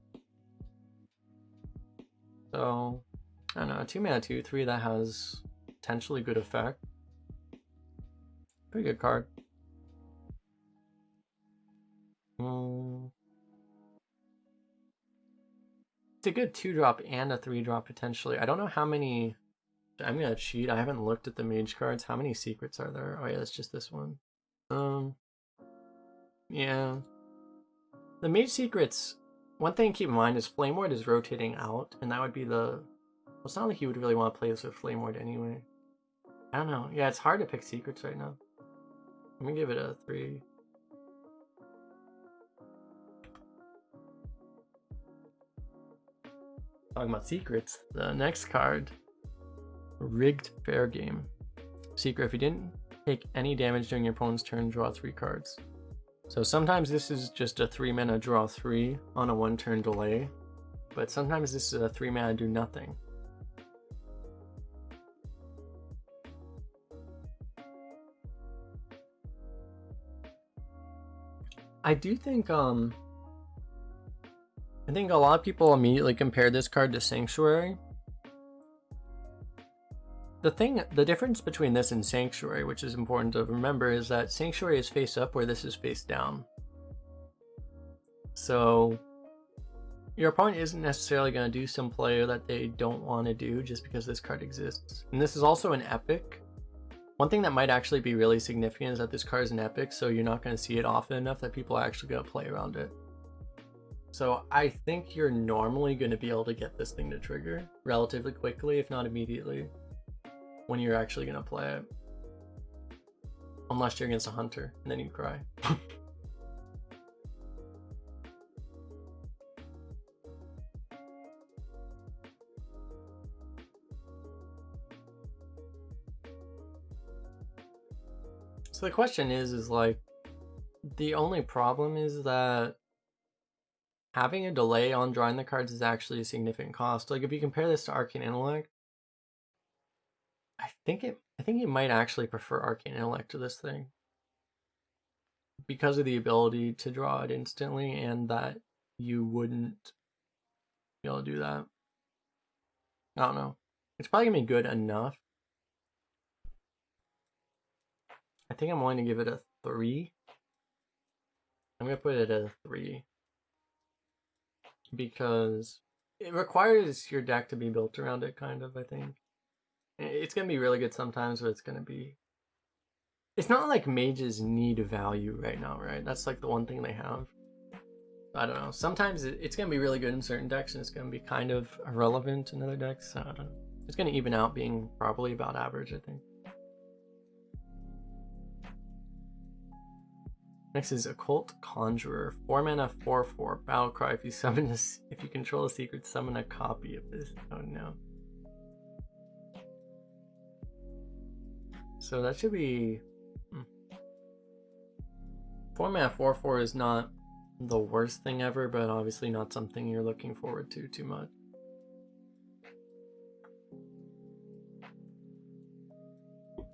So, I don't know, 2 mana 2/3 that has potentially good effect. Pretty good card. It's a good 2-drop and a 3-drop potentially. I don't know how many. I'm gonna cheat. I haven't looked at the mage cards. How many secrets are there? Oh yeah, it's just this one. Yeah. The mage secrets. One thing to keep in mind is Flame Ward is rotating out, and that would be the. Well, it's not like you would really want to play this with Flame Ward anyway. I don't know. Yeah, it's hard to pick secrets right now. I'm gonna give it a 3. Talking about secrets, the next card, Rigged Fair Game. Secret: if you didn't take any damage during your opponent's turn, draw 3 cards. So sometimes this is just a 3 mana draw 3 on a 1-turn delay, but sometimes this is a 3 mana do nothing. I do think I think a lot of people immediately compare this card to Sanctuary. The difference between this and Sanctuary, which is important to remember, is that Sanctuary is face up where this is face down. So your opponent isn't necessarily going to do some play that they don't want to do just because this card exists. And this is also an epic. One thing that might actually be really significant is that this card is an epic, so you're not going to see it often enough that people are actually going to play around it. So I think you're normally going to be able to get this thing to trigger relatively quickly, if not immediately, when you're actually going to play it. Unless you're against a hunter, and then you cry. So the question is like, the only problem is that having a delay on drawing the cards is actually a significant cost. Like if you compare this to Arcane Intellect, I think you might actually prefer Arcane Intellect to this thing because of the ability to draw it instantly, and that you wouldn't be able to do that. I don't know. It's probably gonna be good enough. I think I'm going to give it a 3. I'm gonna put it at a 3 because it requires your deck to be built around it, kind of. I think it's gonna be really good sometimes, but it's gonna be. It's not like mages need value right now, right? That's like the one thing they have. I don't know. Sometimes it's gonna be really good in certain decks, and it's gonna be kind of irrelevant in other decks. I don't know. It's gonna even out being probably about average, I think. Next is Occult Conjurer. 4 mana, 4/4. Battlecry. If you control a secret, summon a copy of this. Oh no. So that should be 4 mana, 4/4 is not the worst thing ever, but obviously not something you're looking forward to too much.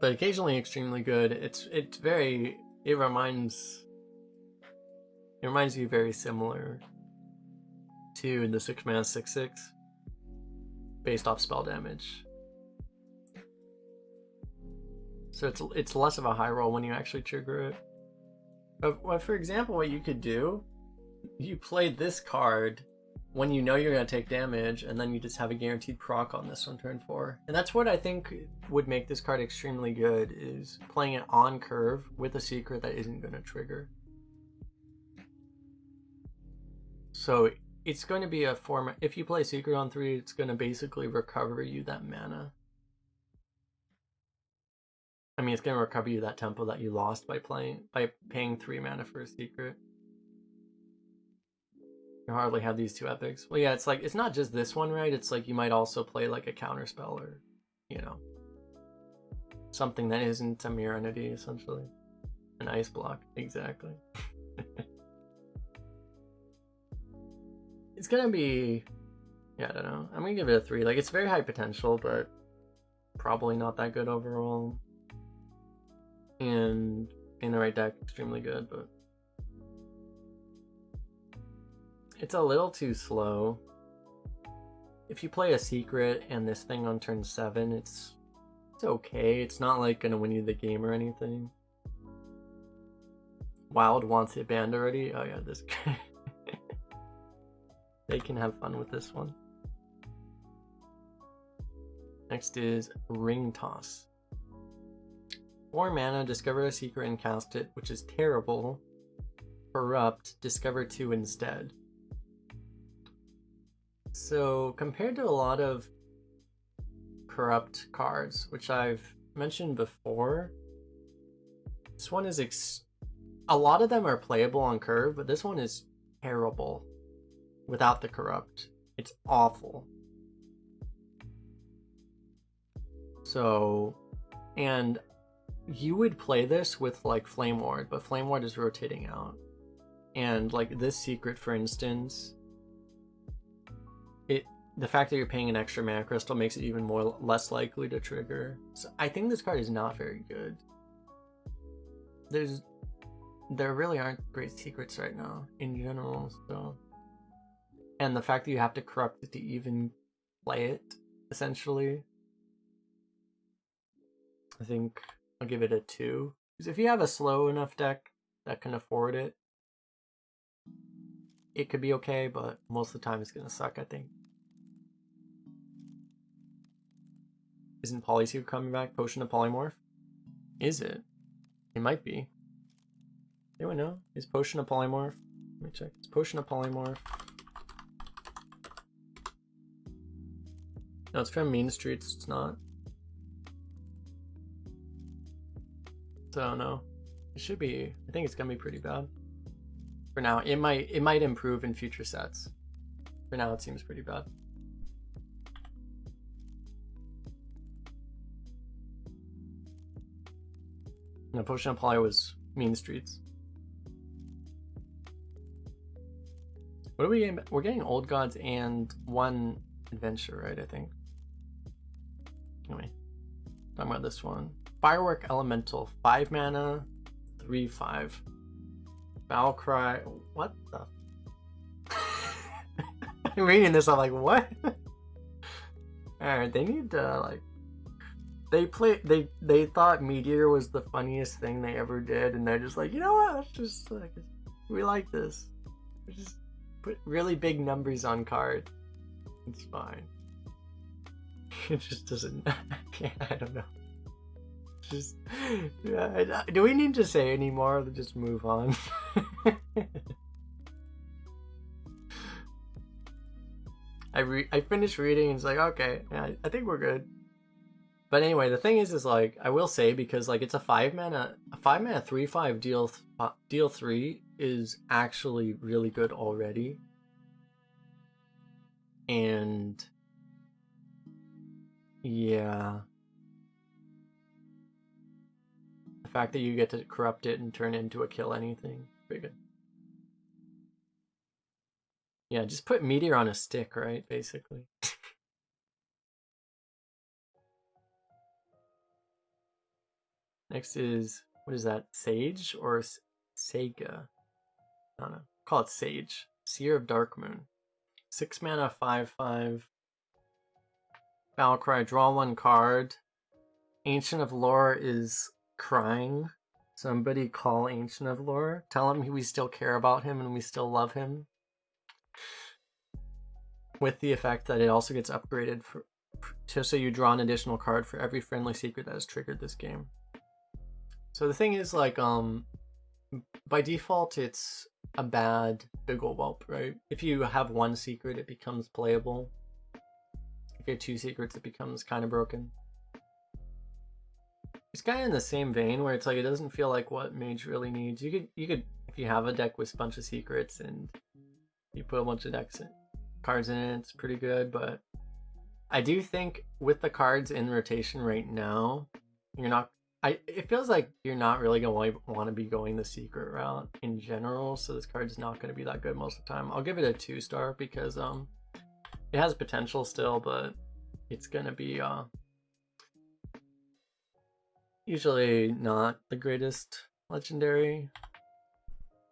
But occasionally extremely good. It reminds you very similar to the 6 mana 6/6 based off spell damage. So it's less of a high roll when you actually trigger it. But for example, what you could do, you play this card when you know you're going to take damage, and then you just have a guaranteed proc on this on turn 4. And that's what I think would make this card extremely good, is playing it on curve with a secret that isn't going to trigger. So it's going to be a format. If you play secret on 3, it's going to basically recover you that mana. I mean, it's going to recover you that tempo that you lost by paying 3 mana for a secret. You hardly have these 2 epics. Well, yeah, it's like, it's not just this one, right? It's like you might also play like a counter spell, or, you know, something that isn't a mirror entity, essentially. An ice block, exactly. It's gonna be, yeah, I don't know. I'm gonna give it a 3. Like, it's very high potential, but probably not that good overall. And in the right deck, extremely good, but it's a little too slow. If you play a secret and this thing on turn 7, it's okay. It's not like gonna win you the game or anything. Wild wants it banned already. Oh yeah, this guy. They can have fun with this one. Next is Ring Toss. 4 mana, discover a secret and cast it, which is terrible. Corrupt, discover 2 instead. So compared to a lot of corrupt cards, which I've mentioned before, this one is a lot of them are playable on curve, but this one is terrible without the corrupt. It's awful. So, and you would play this with like Flame Ward, but Flame Ward is rotating out. And like this secret, for instance, the fact that you're paying an extra mana crystal makes it even less likely to trigger. So I think this card is not very good. There really aren't great secrets right now in general, so. And the fact that you have to corrupt it to even play it, essentially, I think I'll give it a 2. Because if you have a slow enough deck that can afford it, it could be okay, but most of the time it's gonna suck, I think. Isn't Polysecret coming back? Potion of Polymorph? Is it? It might be. Anyone know? Is Potion of Polymorph? Let me check. It's Potion of Polymorph. No, it's from Mean Streets. It's not. So no, it should be. I think it's gonna be pretty bad. For now, it might improve in future sets. For now, it seems pretty bad. No, Potion of Poly was Mean Streets. What are we getting? We're getting Old Gods and 1 adventure, right? I think. Anyway, talking about this one. Firework Elemental, 5 mana, 3/5. Battle Cry. What the? I'm reading this. I'm like, what? All right, they need to like. They thought Meteor was the funniest thing they ever did, and they're just like, you know what? Let's just like, we like this. We just put really big numbers on cards. It's fine. It just doesn't. I don't know. Just do we need to say any more? Or just move on. I finished reading and it's like, okay, yeah, I think we're good. But anyway, the thing is like, I will say, because like it's a 5 mana 3/5 deal 3 is actually really good already. And yeah, the fact that you get to corrupt it and turn it into a kill anything, pretty good. Yeah, just put Meteor on a stick, right? Basically. Next is, what is that? Sage or Sega? I don't know. Call it Sage. Seer of Darkmoon. 6 mana, 5/5. Battlecry, draw 1 card. Ancient of Lore is crying. Somebody call Ancient of Lore. Tell him we still care about him and we still love him. With the effect that it also gets upgraded so you draw an additional card for every friendly secret that has triggered this game. So the thing is, like, by default, it's a bad big ol' whelp, right? If you have 1 secret, it becomes playable. If you have 2 secrets, it becomes kind of broken. It's kind of in the same vein where it's like, it doesn't feel like what Mage really needs. You could, if you have a deck with a bunch of secrets and you put a bunch of cards in it, it's pretty good. But I do think with the cards in rotation right now, you're not. It feels like you're not really going to want to be going the secret route in general, so this card's not going to be that good most of the time. I'll give it a 2-star because it has potential still, but it's going to be usually not the greatest legendary.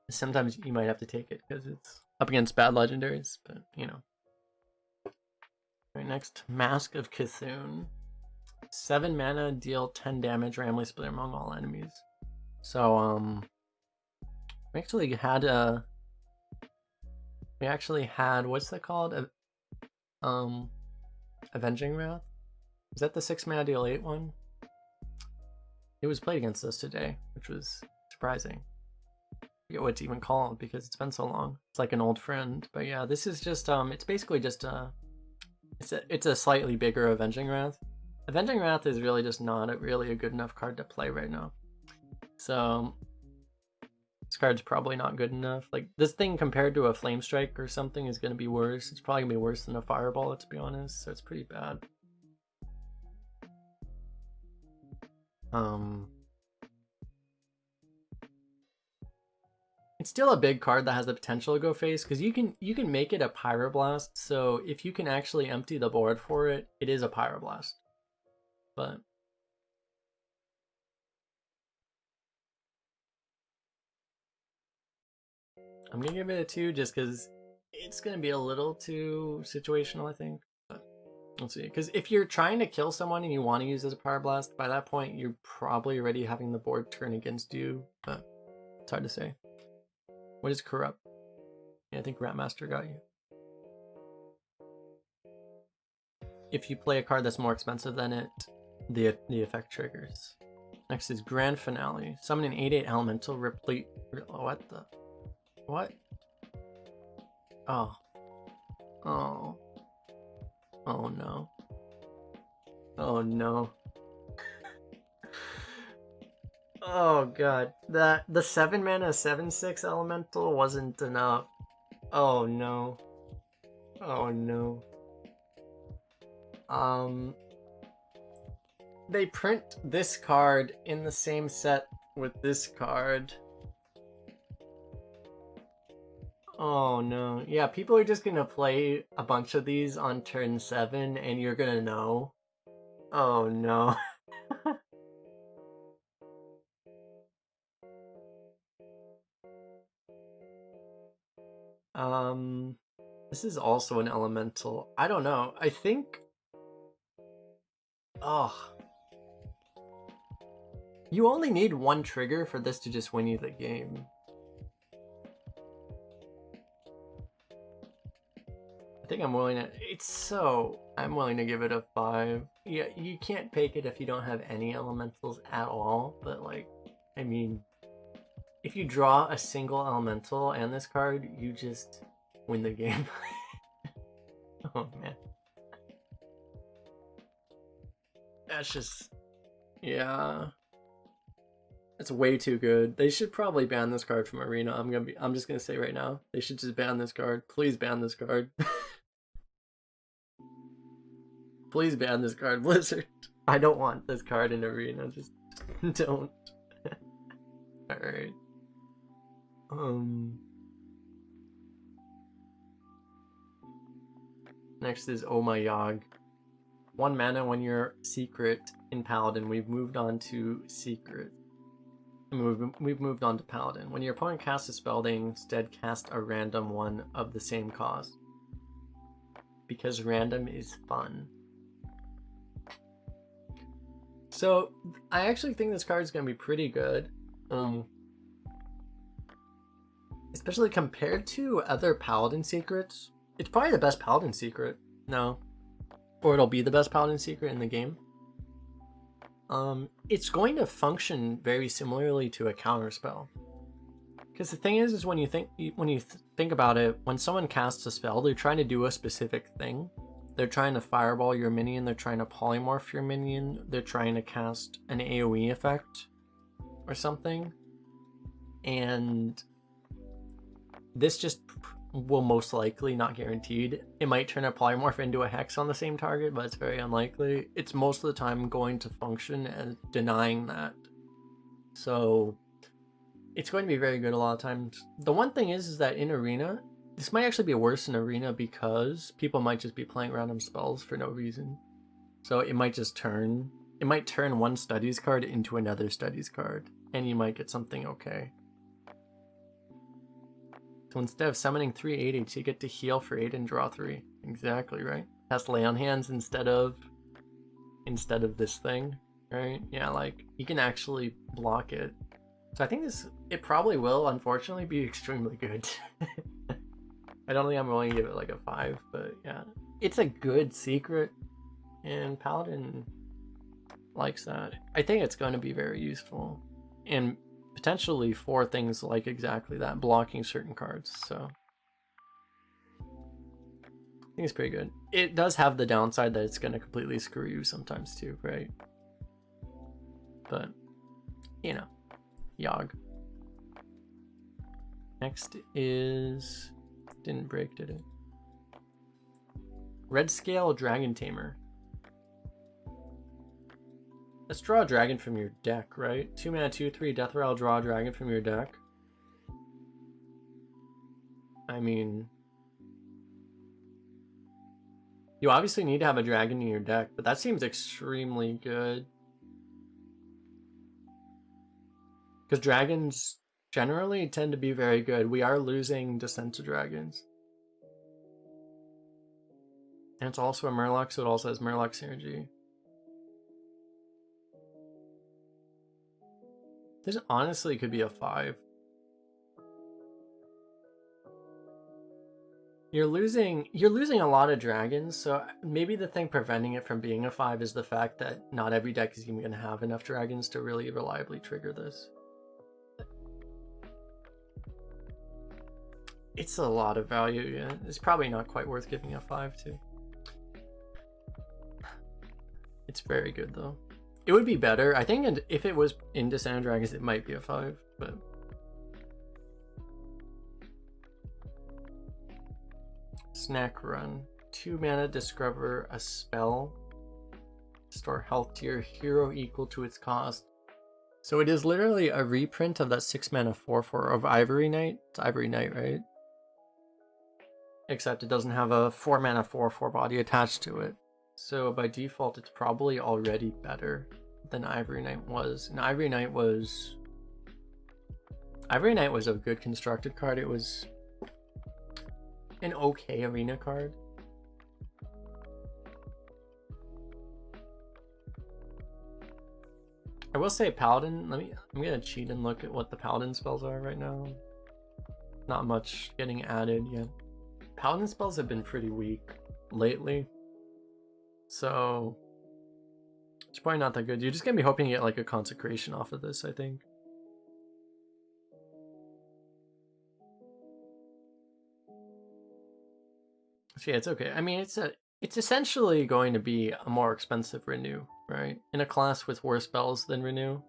Sometimes you might have to take it because it's up against bad legendaries, but you know. Alright, next, Mask of Cthulhu. 7 mana, deal 10 damage, randomly split among all enemies. So, we actually had what's that called? Avenging Wrath? Is that the 6 mana deal 8 one? It was played against us today, which was surprising. I forget what to even call it because it's been so long. It's like an old friend. But yeah, this is just it's basically just it's a slightly bigger Avenging Wrath. Avenging Wrath is really just not really a good enough card to play right now. So this card's probably not good enough. Like this thing compared to a Flame Strike or something is gonna be worse. It's probably gonna be worse than a Fireball, to be honest. So it's pretty bad. It's still a big card that has the potential to go face because you can make it a Pyroblast. So if you can actually empty the board for it, it is a Pyroblast. But I'm gonna give it a 2 just because it's gonna be a little too situational, I think. But let's see. Because if you're trying to kill someone and you want to use it as a Pyroblast, by that point you're probably already having the board turn against you. But it's hard to say. What is Corrupt? Yeah, I think Ratmaster got you. If you play a card that's more expensive than it, the effect triggers. Next is Grand Finale. Summon an 8/8 elemental, replete. What the? What? Oh. Oh. Oh no. Oh no. Oh god. The 7 mana 7/6 elemental wasn't enough. Oh no. Oh no. They print this card in the same set with this card. Oh no. Yeah, people are just gonna play a bunch of these on turn 7 and you're gonna know. Oh no. This is also an elemental. I don't know. I think... Oh. You only need one trigger for this to just win you the game. I think I'm willing to... I'm willing to give it a 5. Yeah, you can't take it if you don't have any elementals at all, but like, I mean, if you draw a single elemental and this card, you just win the game. Oh man. That's just... Yeah. It's way too good. They should probably ban this card from Arena. I'm just gonna say right now. They should just ban this card. Please ban this card. Please ban this card, Blizzard. I don't want this card in Arena. Just don't. Alright. Next is Oh My Yogg. 1 mana when you're secret in Paladin. We've moved on to secret. We've moved on to Paladin. When your opponent casts a spell, they instead cast a random one of the same cost. Because random is fun. So, I actually think this card is going to be pretty good. Especially compared to other Paladin secrets. It's probably the best Paladin secret. No. Or it'll be the best Paladin secret in the game. It's going to function very similarly to a counterspell. Because the thing is when you think about it, when someone casts a spell, they're trying to do a specific thing. They're trying to fireball your minion, they're trying to polymorph your minion, they're trying to cast an AoE effect or something. And this just will most likely, not guaranteed, it might turn a polymorph into a hex on the same target, but it's very unlikely. It's most of the time going to function as denying that. So it's going to be very good a lot of times. The one thing is that in Arena, this might actually be worse in Arena because people might just be playing random spells for no reason. So it might just turn it might turn one studies card into another studies card, and you might get something okay. So instead of summoning 3 8/8, you get to heal for 8 and draw 3. Exactly, right? Has lay on hands instead of this thing, right? Yeah, like you can actually block it. So I think it probably will, unfortunately, be extremely good. I don't think I'm willing to give it like a 5, but yeah. It's a good secret, and Paladin likes that. I think it's going to be very useful, and potentially for things like exactly that, blocking certain cards, so I think it's pretty good. It does have the downside that it's going to completely screw you sometimes too, right? But, you know, Yogg. Next is... didn't break, did it? Red Scale Dragon Tamer. Let's draw a dragon from your deck, right? 2 mana, 2/3, Death Rattle, draw a dragon from your deck. I mean... you obviously need to have a dragon in your deck, but that seems extremely good. Because dragons generally tend to be very good. We are losing Descent to Dragons. And it's also a Murloc, so it also has Murloc synergy. This honestly could be a 5. You're losing a lot of dragons, so maybe the thing preventing it from being a 5 is the fact that not every deck is even going to have enough dragons to really reliably trigger this. It's a lot of value, yeah. It's probably not quite worth giving a 5 to. It's very good though. It would be better. I think if it was in Descent of Dragons, it might be a 5, but... Snack Run. 2 mana, discover a spell. Store health to your hero equal to its cost. So it is literally a reprint of that 6 mana 4/4 of Ivory Knight. It's Ivory Knight, right? Except it doesn't have a 4 mana 4/4 body attached to it. So by default, it's probably already better than Ivory Knight was. And Ivory Knight was a good constructed card. It was an okay arena card. I will say Paladin, I'm gonna cheat and look at what the Paladin spells are right now. Not much getting added yet. Paladin spells have been pretty weak lately. So it's probably not that good. You're just gonna be hoping to get like a consecration off of this, I think. So yeah, it's okay. I mean, it's essentially going to be a more expensive Renew, right? In a class with worse spells than Renew.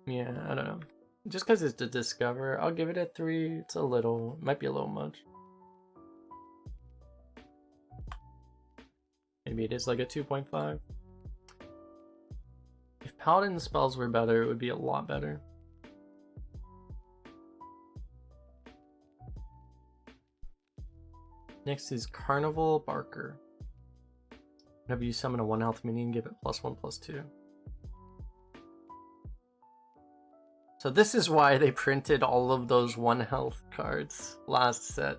Yeah, I don't know. Just because it's to discover, I'll give it a 3. It's might be a little much. Maybe it is like a 2.5. If Paladin spells were better, it would be a lot better. Next is Carnival Barker. Whenever you summon a 1 health minion, give it +1/+2. So this is why they printed all of those 1 health cards last set.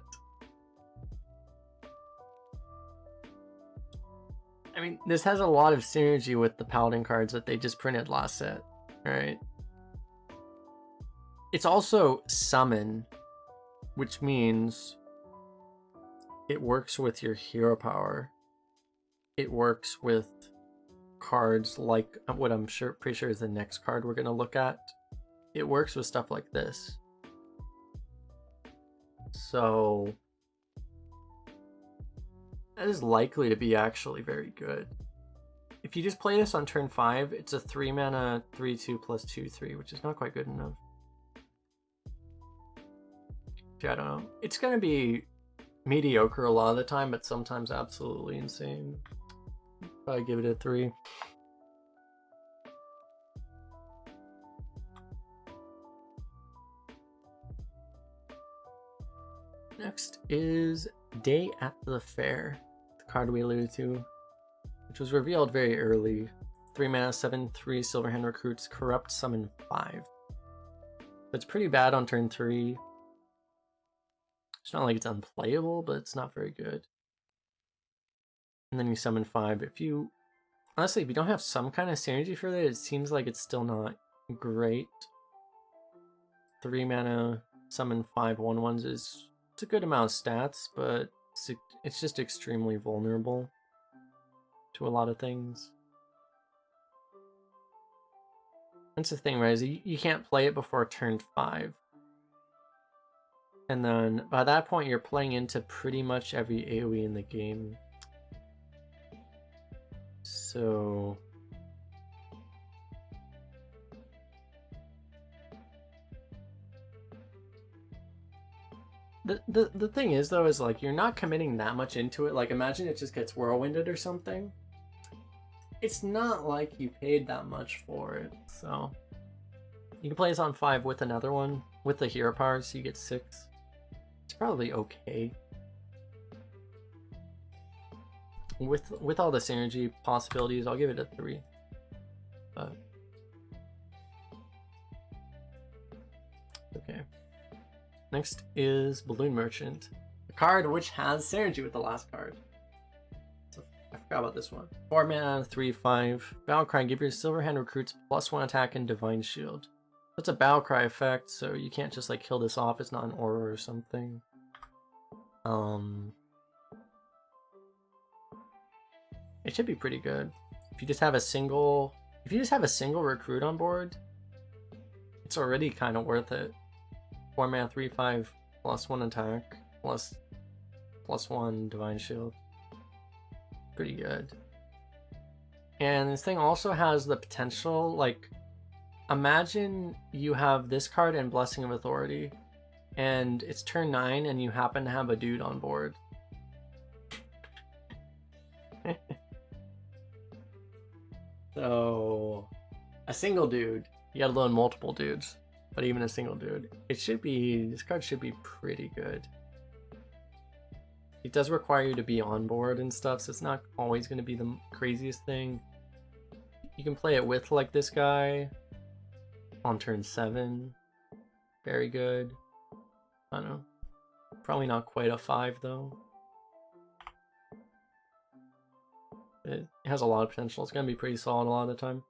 I mean, this has a lot of synergy with the Paladin cards that they just printed last set, right? It's also summon, which means it works with your hero power. It works with cards like what I'm pretty sure is the next card we're going to look at. It works with stuff like this. So that is likely to be actually very good. If you just play this on turn 5, it's a 3 mana 3/2 +2/3, which is not quite good enough. Yeah, I don't know. It's going to be mediocre a lot of the time, but sometimes absolutely insane. Probably give it a 3. Next is Day at the Fair, the card we alluded to, which was revealed very early. 3 mana, 7/3 Silverhand recruits, corrupt summon 5. It's pretty bad on turn 3. It's not like it's unplayable, but it's not very good. And then you summon 5. Honestly, if you don't have some kind of synergy for that, it seems like it's still not great. 3 mana, summon 5 1/1s it's a good amount of stats, but it's just extremely vulnerable to a lot of things. That's the thing, right? Is you can't play it before turn 5. And then by that point, you're playing into pretty much every AoE in the game. So the thing is, though, is like you're not committing that much into it. Like, imagine it just gets whirlwinded or something. It's not like you paid that much for it. So you can play this on 5 with another one with the hero power, so you get 6. It's probably okay. With all the synergy possibilities, I'll give it a 3. But okay. Next is Balloon Merchant, a card which has synergy with the last card. So I forgot about this one. 4 mana, 3/5. Battlecry, give your Silverhand recruits +1 attack and Divine Shield. That's a Battlecry effect, so you can't just like kill this off. It's not an aura or something. It should be pretty good. If you just have a single recruit on board, it's already kind of worth it. 4 mana, 3/5, +1 attack, +1 Divine Shield. Pretty good. And this thing also has the potential, like, imagine you have this card and Blessing of Authority, and it's turn 9 and you happen to have a dude on board. So, a single dude. You gotta load multiple dudes, but even a single dude. This card should be pretty good. It does require you to be on board and stuff, so it's not always gonna be the craziest thing. You can play it with, like, this guy on turn 7. Very good. I don't know. Probably not quite a 5, though. It has a lot of potential. It's going to be pretty solid a lot of the time.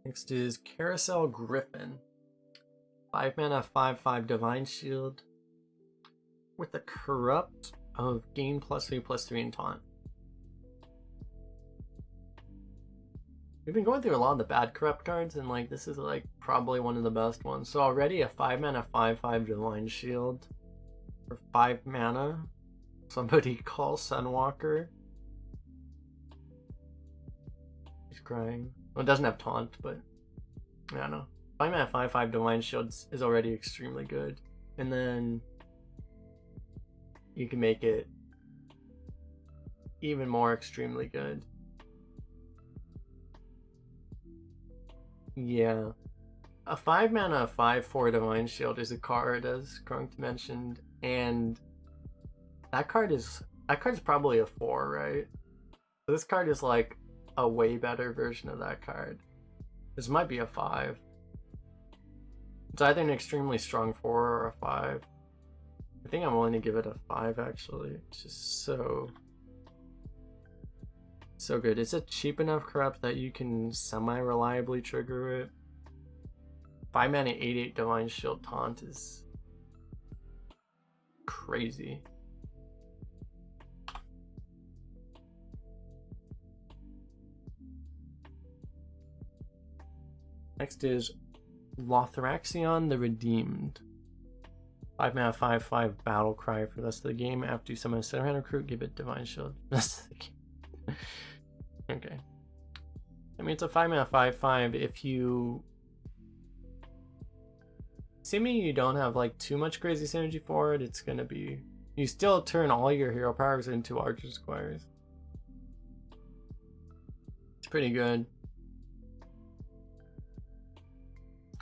Next is Carousel Griffin. 5 mana, 5/5 Divine Shield with the corrupt of gain +3/+3 and taunt. We've been going through a lot of the bad corrupt cards, and like this is like probably one of the best ones. So already a 5 mana 5/5 Divine Shield for 5 mana. Somebody call Sunwalker. He's crying. Well, it doesn't have taunt, but I don't know. 5 mana 5/5 Divine Shield is already extremely good, and then you can make it even more extremely good. Yeah. A 5 mana 5/4 Divine Shield is a card, as Krunk mentioned, and that card is probably a 4, right? So this card is like a way better version of that card. This might be a 5. It's either an extremely strong 4 or a 5. I think I'm willing to give it a 5 actually. It's just so good. It's a cheap enough corrupt that you can semi-reliably trigger it. 5 mana 8/8 Divine Shield taunt is crazy. Next is Lothraxion the Redeemed. 5 mana 5/5 Battle Cry for the rest of the game. After you summon a Silverhand recruit, give it Divine Shield. Rest of the game. Okay. I mean, it's a 5 mana 5/5 if you... Assuming you don't have like too much crazy synergy for it, it's gonna be... You still turn all your hero powers into Archer Squires. It's pretty good.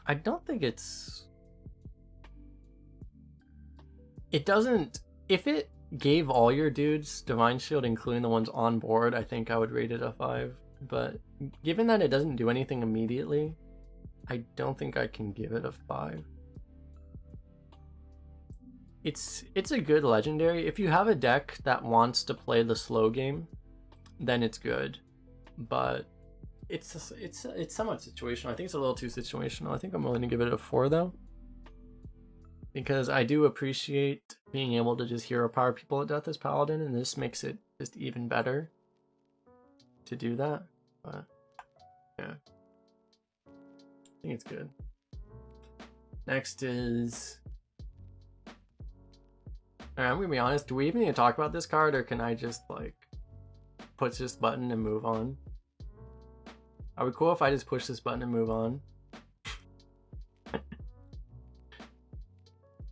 I don't think it's... It doesn't... If it gave all your dudes Divine Shield, including the ones on board, I think I would rate it a 5. But given that it doesn't do anything immediately, I don't think I can give it a 5. It's a good legendary. If you have a deck that wants to play the slow game, then it's good. But it's somewhat situational. I think it's a little too situational. I think I'm willing to give it a 4 though, because I do appreciate being able to just hero power people at death as Paladin, and this makes it just even better to do that. But yeah, I think it's good. Next is... Alright, I'm gonna be honest, do we even need to talk about this card, or can I just like push this button and move on? Are we cool if I just push this button and move on?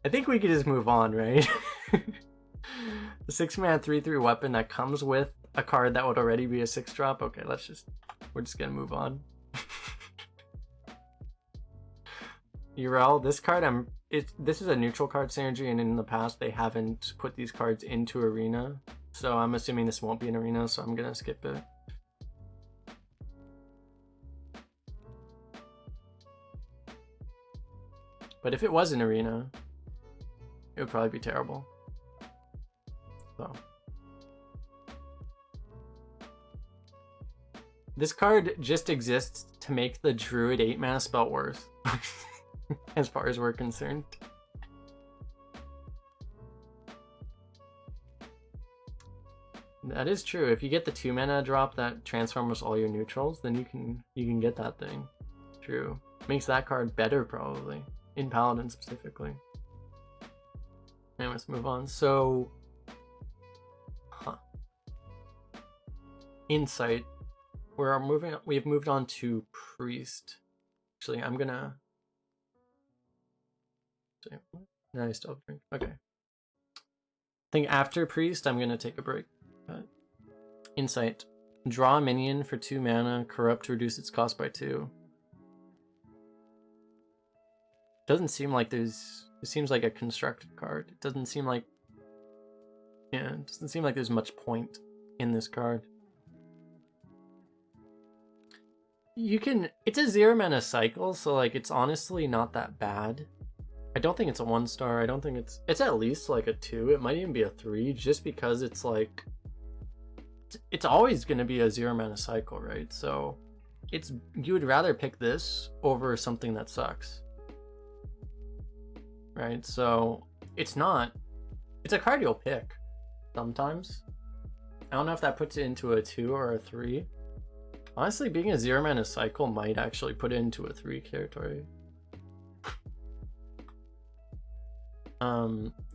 I think we could just move on, right? The 6-mana 3/3 weapon that comes with a card that would already be a 6-drop. Okay, we're just gonna move on. Urel, this card, this is a neutral card synergy, and in the past they haven't put these cards into arena, so I'm assuming this won't be an arena, so I'm gonna skip it. But if it was an arena, it would probably be terrible. So this card just exists to make the Druid 8-mana spell worse. As far as we're concerned. That is true. If you get the 2-mana drop that transforms all your neutrals, then you can get that thing. True. Makes that card better probably. In Paladin specifically. Anyways, move on. So Insight. We've moved on to Priest. Actually, I'm gonna... No, I still drink. Okay. I think after Priest, I'm gonna take a break. But Insight. Draw a minion for 2 mana, corrupt to reduce its cost by 2. Doesn't seem like there's... It seems like a constructed card. It doesn't seem like... Yeah, it doesn't seem like there's much point in this card. You can... It's a 0-mana cycle, so like it's honestly not that bad. I don't think it's a 1-star. I don't think it's... It's at least like a 2. It might even be a 3, just because it's like... It's always going to be a 0-mana cycle, right? So it's... You would rather pick this over something that sucks. Right? So it's not... It's a card you'll pick sometimes. I don't know if that puts it into a 2 or a 3. Honestly, being a 0-mana cycle might actually put it into a 3 territory.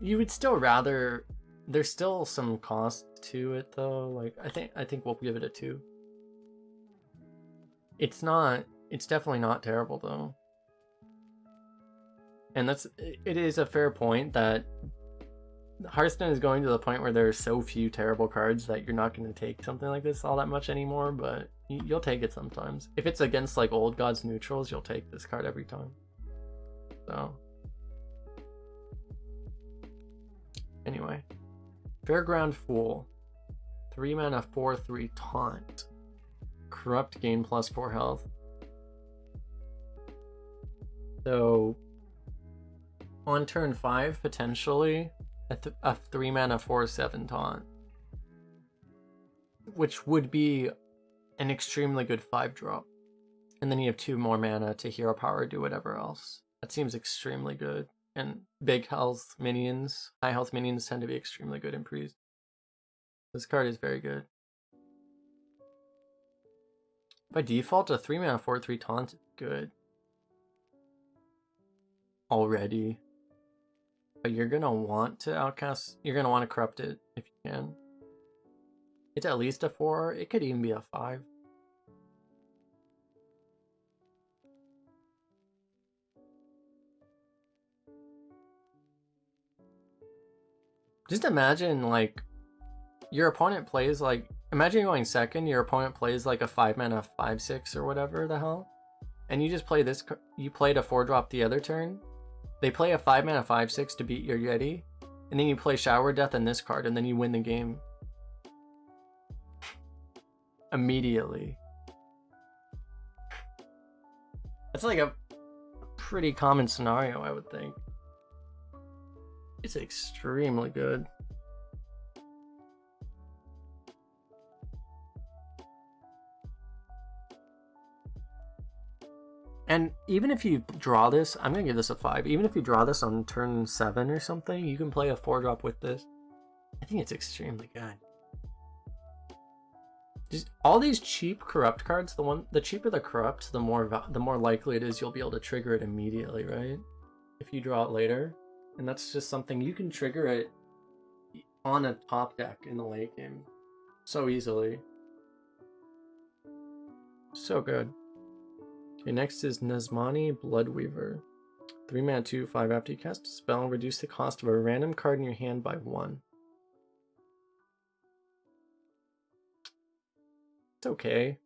You would still rather... There's still some cost to it though. Like I think we'll give it a 2. It's definitely not terrible though. And it is a fair point that Hearthstone is going to the point where there are so few terrible cards that you're not going to take something like this all that much anymore, but you'll take it sometimes. If it's against like Old Gods neutrals, you'll take this card every time. So anyway, Fairground Fool, 3 mana 4/3 taunt, corrupt, gain +4 health. So on turn 5, potentially a 3 mana 4/7 taunt, which would be an extremely good 5-drop, and then you have 2 more mana to hero power, do whatever else. That seems extremely good. And big health minions, high health minions tend to be extremely good in Priest. This card is very good. By default, a 3 mana 4/3 taunt is good already. But you're gonna want to outcast, you're gonna want to corrupt it if you can. It's at least a 4, it could even be a 5. Just imagine, like, your opponent plays, like, imagine you're going second, your opponent plays, like, a 5 mana 5/6 or whatever the hell. and you just play this, you played a 4-drop the other turn, they play a 5-mana 5/6 to beat your Yeti, and then you play Shower Death and this card, and then you win the game. Immediately. That's like a pretty common scenario, I would think. It's extremely good. And even if you draw this, I'm gonna give this a 5. Even if you draw this on turn 7 or something, you can play a 4-drop with this. I think it's extremely good. Just all these cheap corrupt cards, the cheaper the corrupt, the more likely it is you'll be able to trigger it immediately, right? If you draw it later. And that's just something you can trigger it on a top deck in the late game so easily. So good. Okay, next is Nazmani Bloodweaver. 3-mana 2/5. After you cast a spell, reduce the cost of a random card in your hand by 1. It's okay.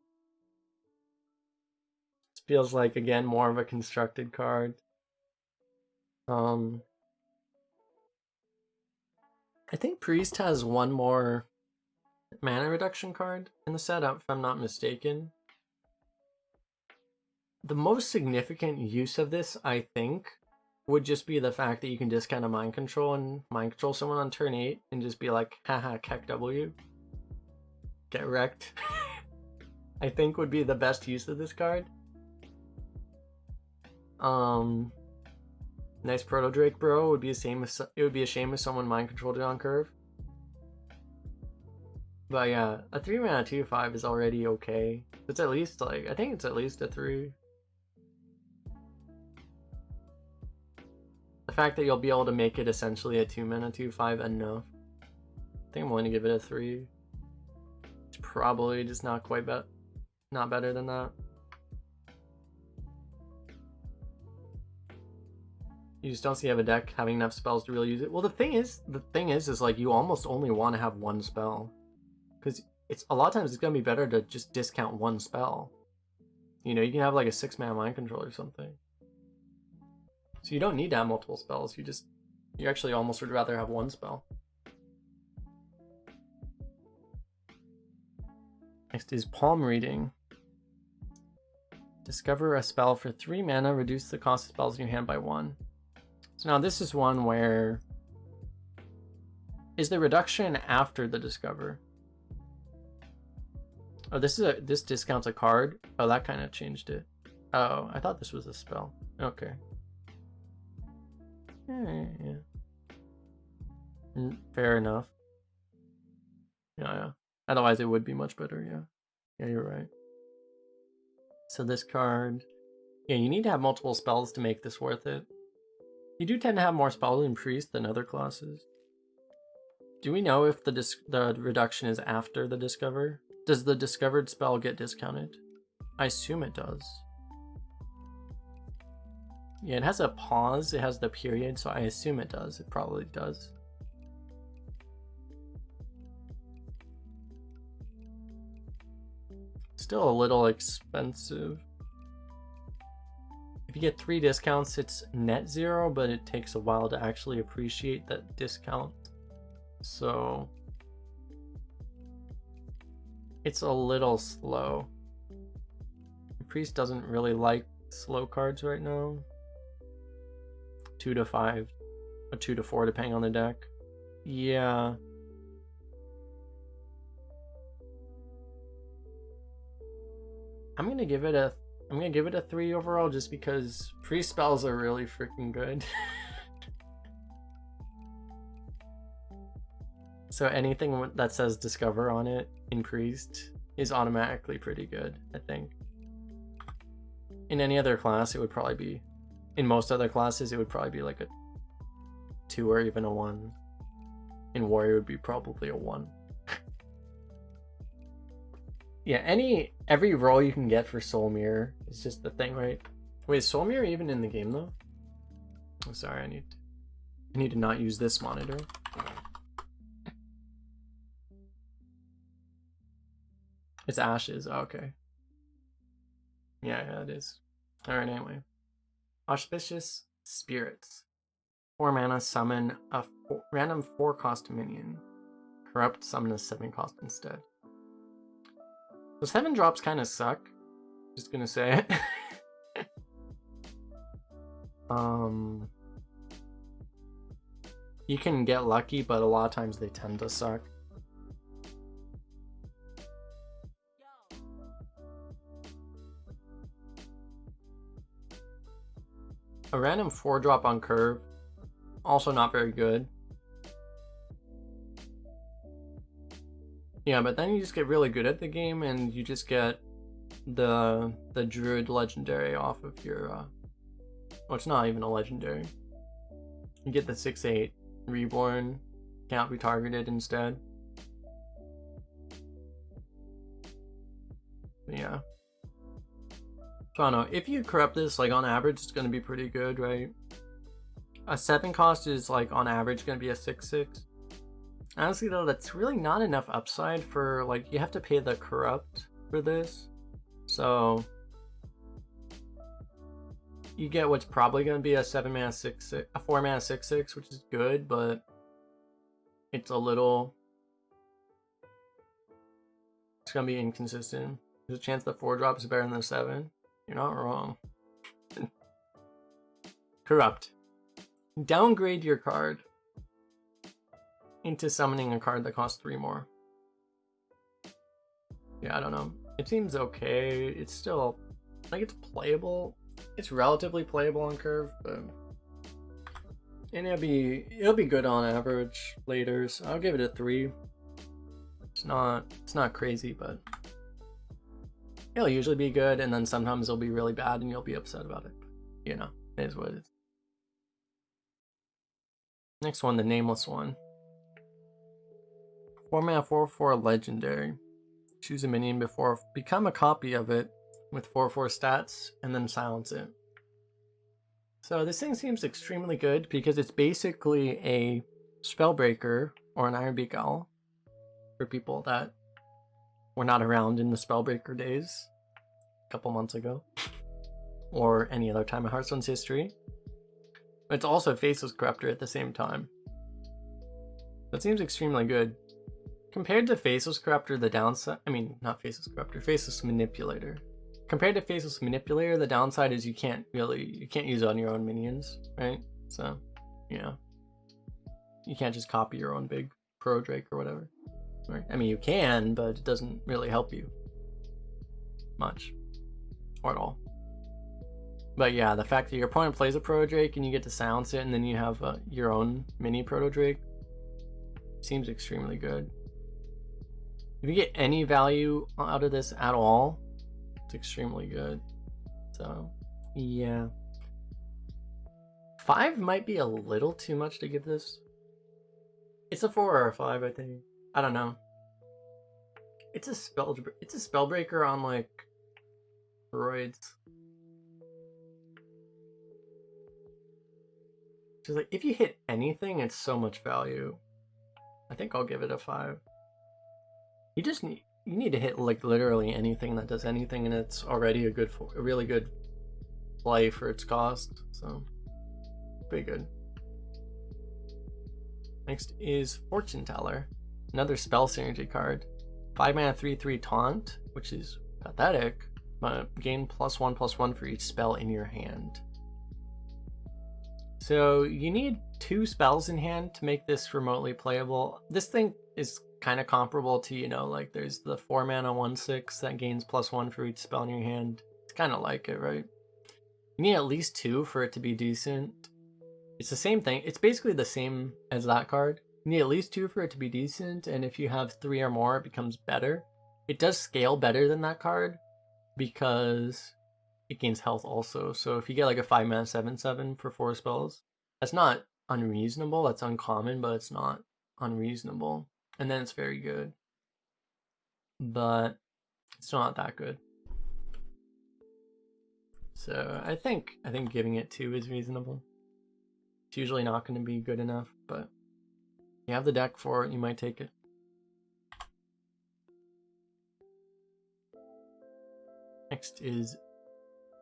This feels like, again, more of a constructed card. I think Priest has one more mana reduction card in the set, if I'm not mistaken. The most significant use of this, I think, would just be the fact that you can discount a mind control and mind control someone on turn 8 and just be like, haha, Keck W. Get wrecked. I think would be the best use of this card. Nice Proto Drake, bro. It would be a shame if someone mind controlled it on curve. But yeah, a 3-mana 2/5 is already okay. It's at least like, I think it's at least a 3. The fact that you'll be able to make it essentially a 2-mana 2/5 enough. I think I'm willing to give it a 3. It's probably just not quite not better than that. You just don't see have a deck having enough spells to really use it. Well, the thing is like you almost only want to have one spell, because it's a lot of times it's gonna be better to just discount one spell. You know, you can have like a 6-mana mind control or something. So you don't need to have multiple spells. You actually almost would rather have one spell. Next is Palm Reading. Discover a spell for 3 mana, reduce the cost of spells in your hand by 1. So now this is one where... Is the reduction after the discover? Oh, this discounts a card? Oh, that kind of changed it. Oh, I thought this was a spell. Okay. Yeah. Fair enough. Yeah. Otherwise it would be much better, yeah. Yeah, you're right. So this card... Yeah, you need to have multiple spells to make this worth it. You do tend to have more spells in Priest than other classes. Do we know if the reduction is after the Discover? Does the discovered spell get discounted? I assume it does. Yeah, it has a pause, it has the period, so I assume it does. It probably does. Still a little expensive. If you get 3 discounts, it's net 0, but it takes a while to actually appreciate that discount. So it's a little slow. The Priest doesn't really like slow cards right now. 2 to 5, or 2 to 4 depending on the deck. Yeah. I'm gonna give it a 3 overall, just because Priest spells are really freaking good. So anything that says Discover on it in Priest is automatically pretty good, I think. In any other class, it would probably be... In most other classes, it would probably be like a 2 or even a 1. In Warrior, it would be probably a 1. Yeah, every roll you can get for Soul Mirror is just the thing, right? Wait, is Soul Mirror even in the game though? Oh, sorry, I need to not use this monitor. It's Ashes. Oh, okay. Yeah, it is. Alright, anyway. Auspicious Spirits. 4 mana, summon a random 4 cost minion. Corrupt, summon a 7 cost instead. The 7 drops kind of suck. Just gonna say it. You can get lucky, but a lot of times they tend to suck. A random 4 drop on curve, also not very good. Yeah, but then you just get really good at the game and you just get the Druid legendary off of your well, it's not even a legendary. You get the 6/8 reborn, can't be targeted instead. Yeah. So I don't know, if you corrupt this, like on average it's gonna be pretty good, right? A 7 cost is like on average gonna be a 6/6. Honestly though, that's really not enough upside for, like, you have to pay the corrupt for this. So you get what's probably gonna be a 7 mana 6/6, a 4 mana 6/6, which is good, but it's a little, it's gonna be inconsistent. There's a chance the 4 drop is better than the 7. You're not wrong. Corrupt. Downgrade your card into summoning a card that costs 3 more. Yeah, I don't know. It seems okay. It's still, like, it's playable. It's relatively playable on curve, but and it'll be good on average later. So I'll give it a 3. It's not crazy, but it'll usually be good, and then sometimes it'll be really bad and you'll be upset about it. You know, it is what it is. Next one, the nameless one. 4 mana 4/4 legendary. Choose a minion before, become a copy of it with 4/4 stats, and then silence it. So this thing seems extremely good because it's basically a Spellbreaker or an Ironbeak Owl for people that were not around in the Spellbreaker days a couple months ago or any other time in Hearthstone's history. But it's also a Faceless Corruptor at the same time. That seems extremely good. Compared to Faceless Corruptor, the downside, I mean, not Faceless Corruptor, Faceless Manipulator. Compared to Faceless Manipulator, the downside is you can't use it on your own minions, right? So, you know, you can't just copy your own big Pro Drake or whatever. Right? I mean, you can, but it doesn't really help you much or at all. But yeah, the fact that your opponent plays a Proto Drake and you get to silence it, and then you have your own mini Proto Drake, seems extremely good. If you get any value out of this at all, it's extremely good. So yeah, 5 might be a little too much to give this. It's a 4 or a 5, I think. I don't know. It's a spellbreaker on, like, steroids. Just like, if you hit anything, it's so much value. I think I'll give it a 5. You need to hit, like, literally anything that does anything, and it's already a really good play for its cost. So pretty good. Next is Fortune Teller, another spell synergy card. 5 mana 3/3 taunt, which is pathetic, but gain +1/+1 for each spell in your hand. So you need 2 spells in hand to make this remotely playable. This thing is kind of comparable to, you know, like there's the 4 mana 1/6 that gains +1 for each spell in your hand. It's kind of like it, right? You need at least 2 for it to be decent. It's the same thing. It's basically the same as that card. You need at least 2 for it to be decent, and if you have 3 or more, it becomes better. It does scale better than that card because it gains health also. So if you get like a 5 mana 7/7 for 4 spells, that's not unreasonable. That's uncommon, but it's not unreasonable. And then it's very good. But it's not that good. So I think giving it 2 is reasonable. It's usually not going to be good enough, but if you have the deck for it, you might take it. Next is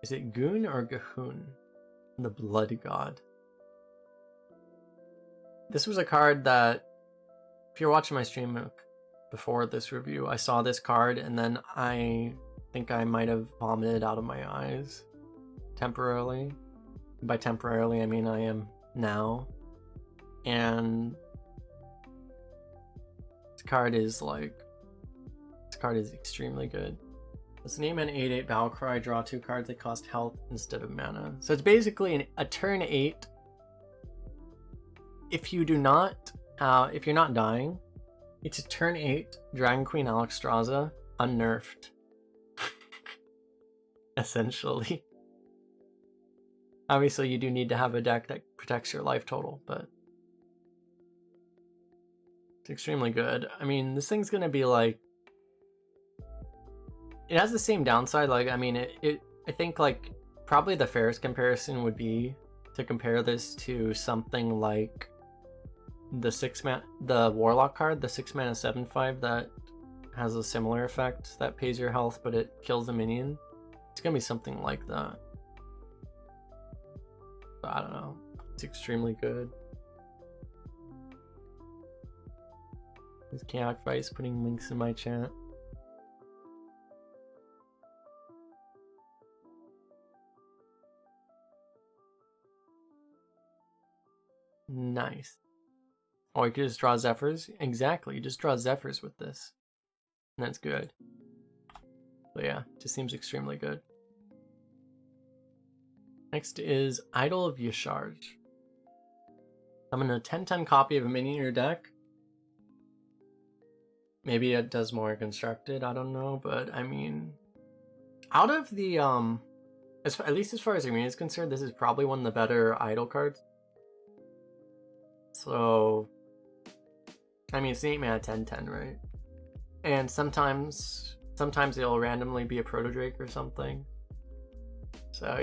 Is it Goon or Gahoon? The Blood God. This was a card that, if you're watching my stream before this review, I saw this card and then I think I might have vomited out of my eyes temporarily. By temporarily, I mean I am now. And this card is extremely good. Let's name an 8/8 battle cry, draw 2 cards that cost health instead of mana. So it's basically a turn 8. If you're not dying, it's a turn 8 Dragon Queen Alexstrasza unnerfed. Essentially. Obviously you do need to have a deck that protects your life total, but it's extremely good. I mean, this thing's gonna be like, it has the same downside. Like, I mean, I think like probably the fairest comparison would be to compare this to something like the Warlock card, the 6-mana 7/5 that has a similar effect that pays your health but it kills a minion. It's gonna be something like that. But I don't know. It's extremely good. This Chaotic Vice putting links in my chat. Nice. Or you could just draw Zephyrs. Exactly, you just draw Zephyrs with this. And that's good. But yeah, just seems extremely good. Next is Idol of Yasharj. I'm in a 10/10 copy of a minion in your deck. Maybe it does more constructed, I don't know, but I mean, out of the at least as far as Arena is concerned, this is probably one of the better idol cards. So I mean, it's an 8-mana 10/10, right? And sometimes it'll randomly be a Proto Drake or something. So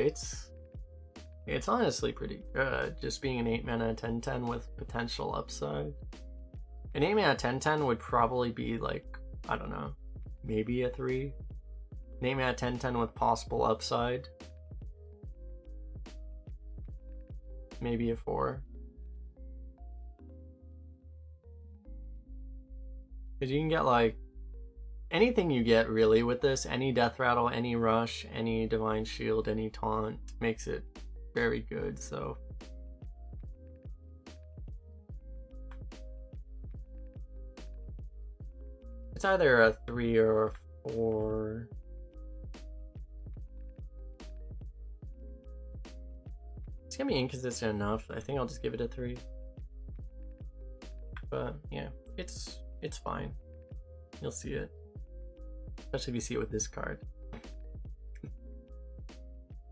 it's honestly pretty good, just being an 8-mana 10/10 with potential upside. An 8-mana 10/10 would probably be like, I don't know, maybe a 3. An 8-mana 10/10 with possible upside. Maybe a 4. Because you can get like anything you get really with this, any Death Rattle, any Rush, any Divine Shield, any Taunt makes it very good, so. It's either a 3 or a 4. It's gonna be inconsistent enough. I think I'll just give it a 3. But yeah, it's fine. You'll see it. Especially if you see it with this card.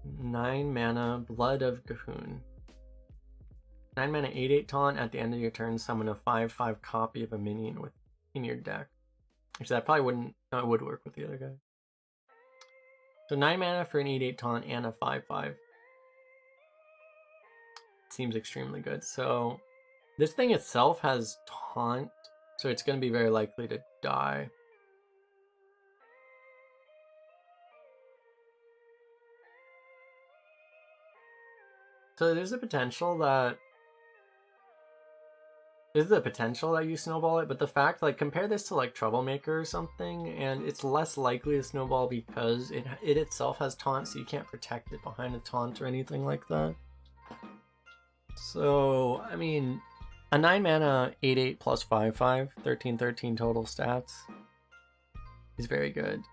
9 mana Blood of Gahoon. 9 mana 8/8 taunt. At the end of your turn, summon a 5/5 copy of a minion in your deck. Actually, that probably wouldn't. No, it would work with the other guy. So 9 mana for an 8/8 taunt and a 5/5. Seems extremely good. So this thing itself has taunt, so it's going to be very likely to die. So there's a potential that you snowball it, but the fact, like, compare this to like Troublemaker or something, and it's less likely to snowball because it itself has taunt, so you can't protect it behind a taunt or anything like that. So I mean, a 9 mana 8/8 plus 5/5, 13/13 total stats is very good.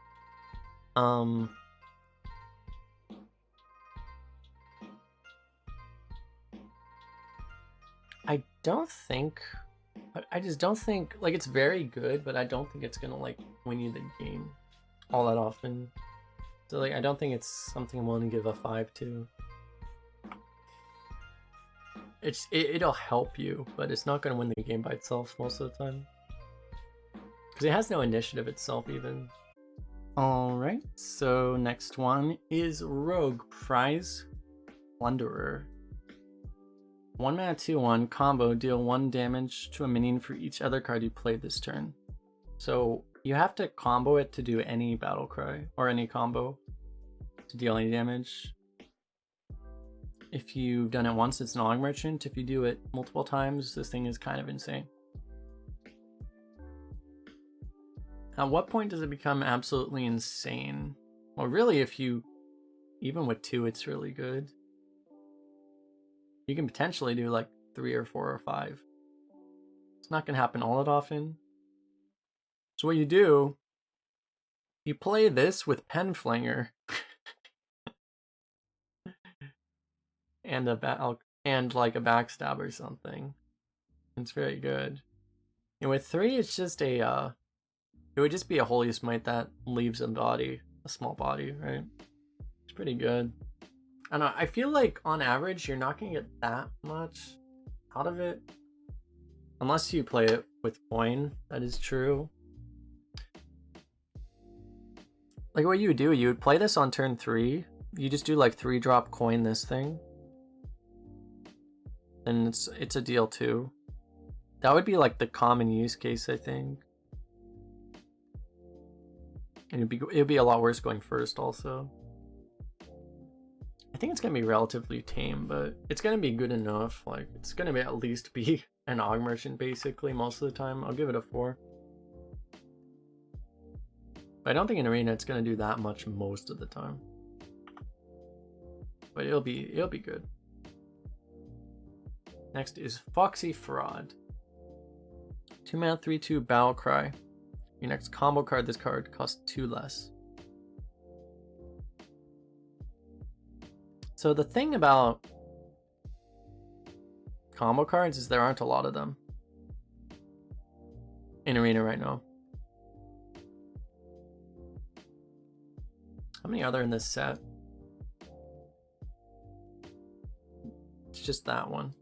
I just don't think, like, it's very good, but I don't think it's gonna like win you the game all that often. So like, I don't think it's something I'm willing to give a 5 to. It'll help you, but it's not gonna win the game by itself most of the time. Because it has no initiative itself even. Alright, so next one is Rogue Prize Plunderer. 1 mana 2/1 combo, deal 1 damage to a minion for each other card you played this turn. So you have to combo it to do any battle cry or any combo. to deal any damage. If you've done it once, it's an Aug Merchant. If you do it multiple times, this thing is kind of insane. At what point does it become absolutely insane? Well, really, if you, even with 2, it's really good. You can potentially do like 3 or 4 or 5. It's not going to happen all that often. So what you do, you play this with Pen Flinger and like a backstab or something. It's very good. And with 3, it's just a it would just be a Holy Smite that leaves a small body, right? It's pretty good. I don't know, I feel like on average you're not gonna get that much out of it. Unless you play it with coin, that is true. Like what you would do, you would play this on turn 3. You just do like 3-drop coin this thing. And it's a deal too. That would be like the common use case, I think. And it'd be a lot worse going first also. I think it's gonna be relatively tame, but it's gonna be good enough. Like it's gonna be at least be an Aug Merchant basically most of the time. I'll give it a 4. But I don't think in Arena it's gonna do that much most of the time. But it'll be good. Next is Foxy Fraud. 2 mana 3/2 Battle Cry. Your next combo card, this card costs 2 less. So the thing about combo cards is there aren't a lot of them in Arena right now. How many are there in this set? It's just that one.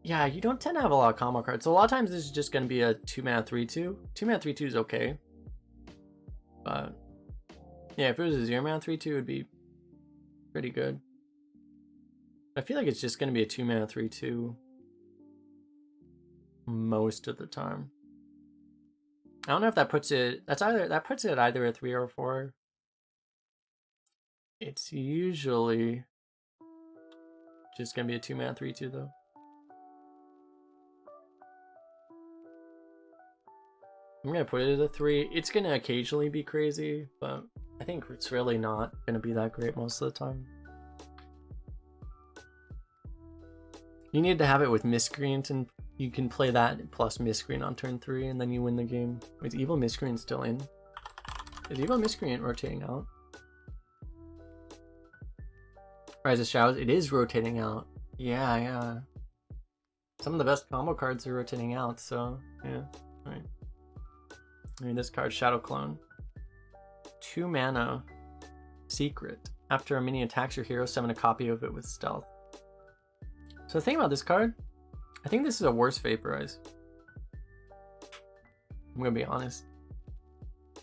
Yeah, you don't tend to have a lot of combo cards. So a lot of times this is just going to be a 2 mana 3/2. 2 mana 3/2 is okay. But yeah, if it was a 0 mana 3/2, it would be pretty good. I feel like it's just going to be a 2 mana 3/2 most of the time. I don't know if that puts it, that puts it at either a 3 or a 4. It's usually just going to be a 2 mana 3/2 though. I'm gonna put it at a 3. It's gonna occasionally be crazy, but I think it's really not gonna be that great most of the time. You need to have it with miscreant, and you can play that plus miscreant on turn 3, and then you win the game. Is Evil Miscreant still in? Is Evil Miscreant rotating out? Rise of Shadows, it is rotating out. Yeah. Some of the best combo cards are rotating out, so yeah, alright. I mean, this card, Shadow Clone. 2 mana, Secret. After a minion attacks your hero, summon a copy of it with stealth. So the thing about this card, I think this is a worse Vaporize. I'm gonna be honest.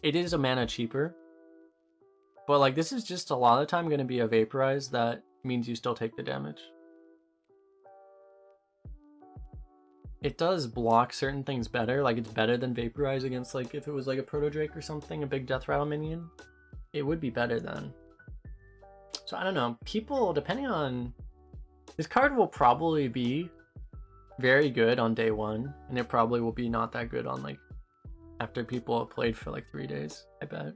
It is a mana cheaper, but like this is just a lot of the time gonna be a Vaporize that means you still take the damage. It does block certain things better, like it's better than Vaporize against, like, if it was like a Proto Drake or something, a big Death Rattle minion. It would be better then. So I don't know, people, depending on... This card will probably be very good on day 1, and it probably will be not that good on, like, after people have played for like 3 days, I bet.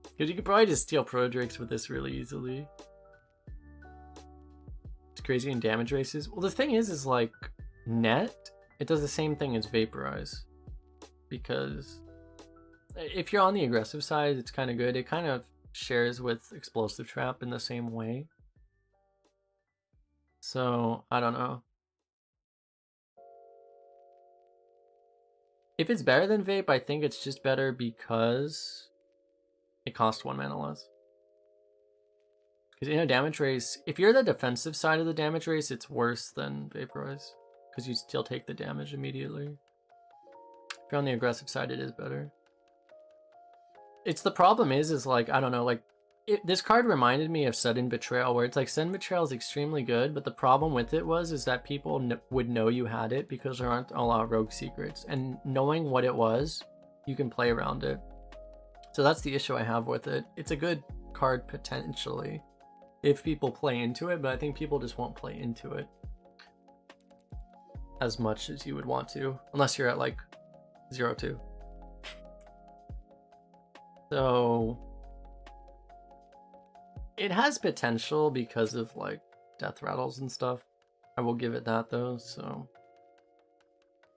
Because you could probably just steal Proto Drakes with this really easily. Crazy in damage races. Well, the thing is like net, it does the same thing as Vaporize, because if you're on the aggressive side, it's kind of good. It kind of shares with Explosive Trap in the same way. So I don't know if it's better than Vape. I think it's just better because it costs 1 mana less. Because in a damage race, if you're the defensive side of the damage race, it's worse than Vaporize, because you still take the damage immediately. If you're on the aggressive side, it is better. It's the problem is like, I don't know, like, this card reminded me of Sudden Betrayal, where it's like Sudden Betrayal is extremely good, but the problem with it is that people would know you had it because there aren't a lot of rogue secrets, and knowing what it was, you can play around it. So that's the issue I have with it. It's a good card potentially if people play into it, but I think people just won't play into it as much as you would want to, unless you're at like 0-2. So it has potential because of like death rattles and stuff. I will give it that though, so.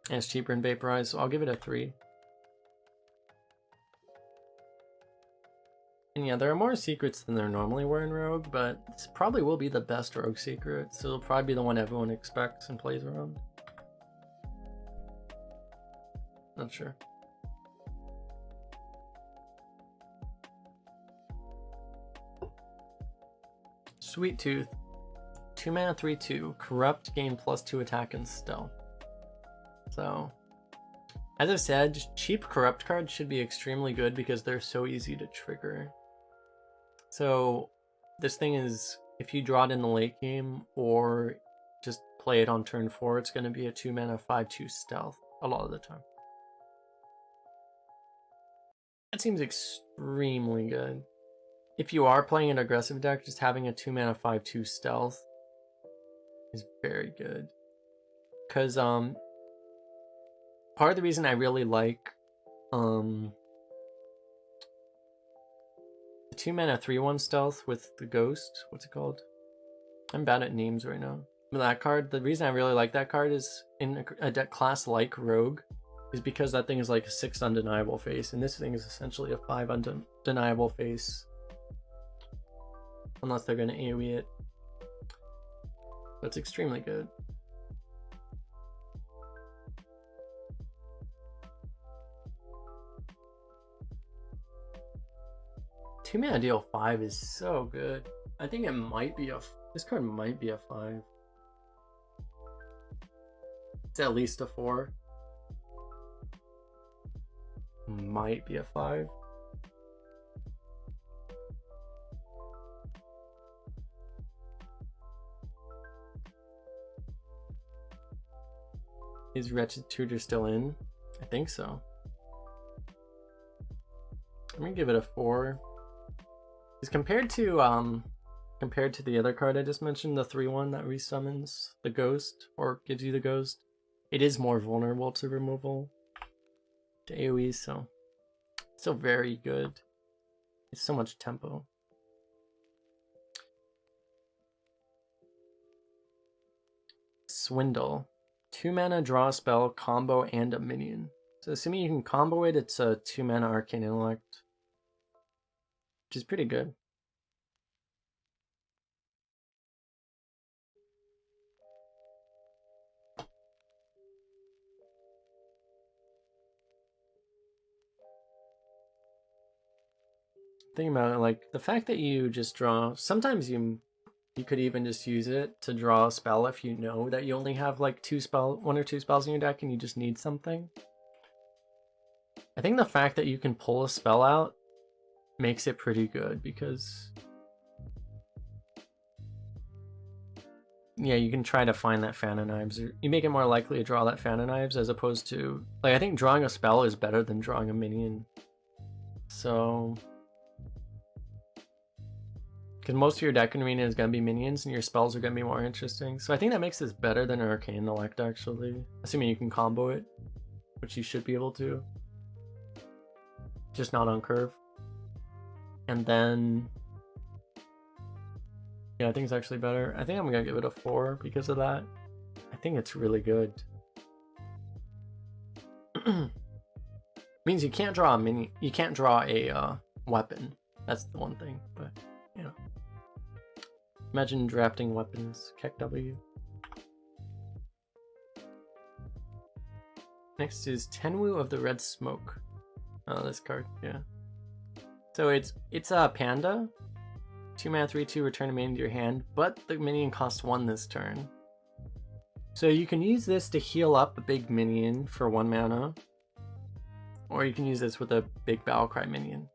And it's cheaper in Vaporize, so I'll give it a 3. And yeah, there are more secrets than there normally were in Rogue, but this probably will be the best Rogue secret, so it'll probably be the one everyone expects and plays around. Not sure. Sweet Tooth. 2 mana, 3/2. Corrupt, gain +2 attack and stealth. So, as I've said, cheap Corrupt cards should be extremely good because they're so easy to trigger. So, this thing is, if you draw it in the late game or just play it on turn 4, it's going to be a 2 mana, 5/2 stealth a lot of the time. That seems extremely good. If you are playing an aggressive deck, just having a 2 mana, 5/2 stealth is very good. Because part of the reason I really like the 2 mana 3/1 stealth with the ghost, what's it called? I'm bad at names right now. But that card, the reason I really like that card is in a deck class like Rogue, is because that thing is like a 6 undeniable face, and this thing is essentially a 5 undeniable face. Unless they're going to AoE it. But it's extremely good. Two mana deal 5 is so good. I think it might be this card might be a 5. It's at least a 4. Might be a 5. Is Wretched Tutor still in? I think so. I'm gonna give it a 4. Because compared to the other card I just mentioned, the 3/1 that resummons the ghost or gives you the ghost, it is more vulnerable to removal, to AoE, so still very good. It's so much tempo. Swindle. 2 mana, draw a spell, combo, and a minion. So assuming you can combo it, it's a 2 mana Arcane Intellect, which is pretty good. Think about it, like the fact that you just draw, sometimes you could even just use it to draw a spell if you know that you only have like 1 or 2 spells in your deck and you just need something. I think the fact that you can pull a spell out makes it pretty good because yeah, you can try to find that Fan of Knives, or you make it more likely to draw that Fan of Knives as opposed to, like, I think drawing a spell is better than drawing a minion. So because most of your deck arena is going to be minions and your spells are going to be more interesting. So I think that makes this better than an Arcane Intellect, actually. Assuming you can combo it, which you should be able to. Just not on curve. And then yeah, I think it's actually better. I think I'm going to give it a 4 because of that. I think it's really good. Means you can't draw a you can't draw a weapon. That's the one thing, but you know. Imagine drafting weapons, Keck W. Next is Tenwu of the Red Smoke. Oh, this card, yeah. So it's a panda. 2 mana, 3/2, return a minion to your hand, but the minion costs 1 this turn. So you can use this to heal up a big minion for 1 mana, or you can use this with a big Battlecry minion.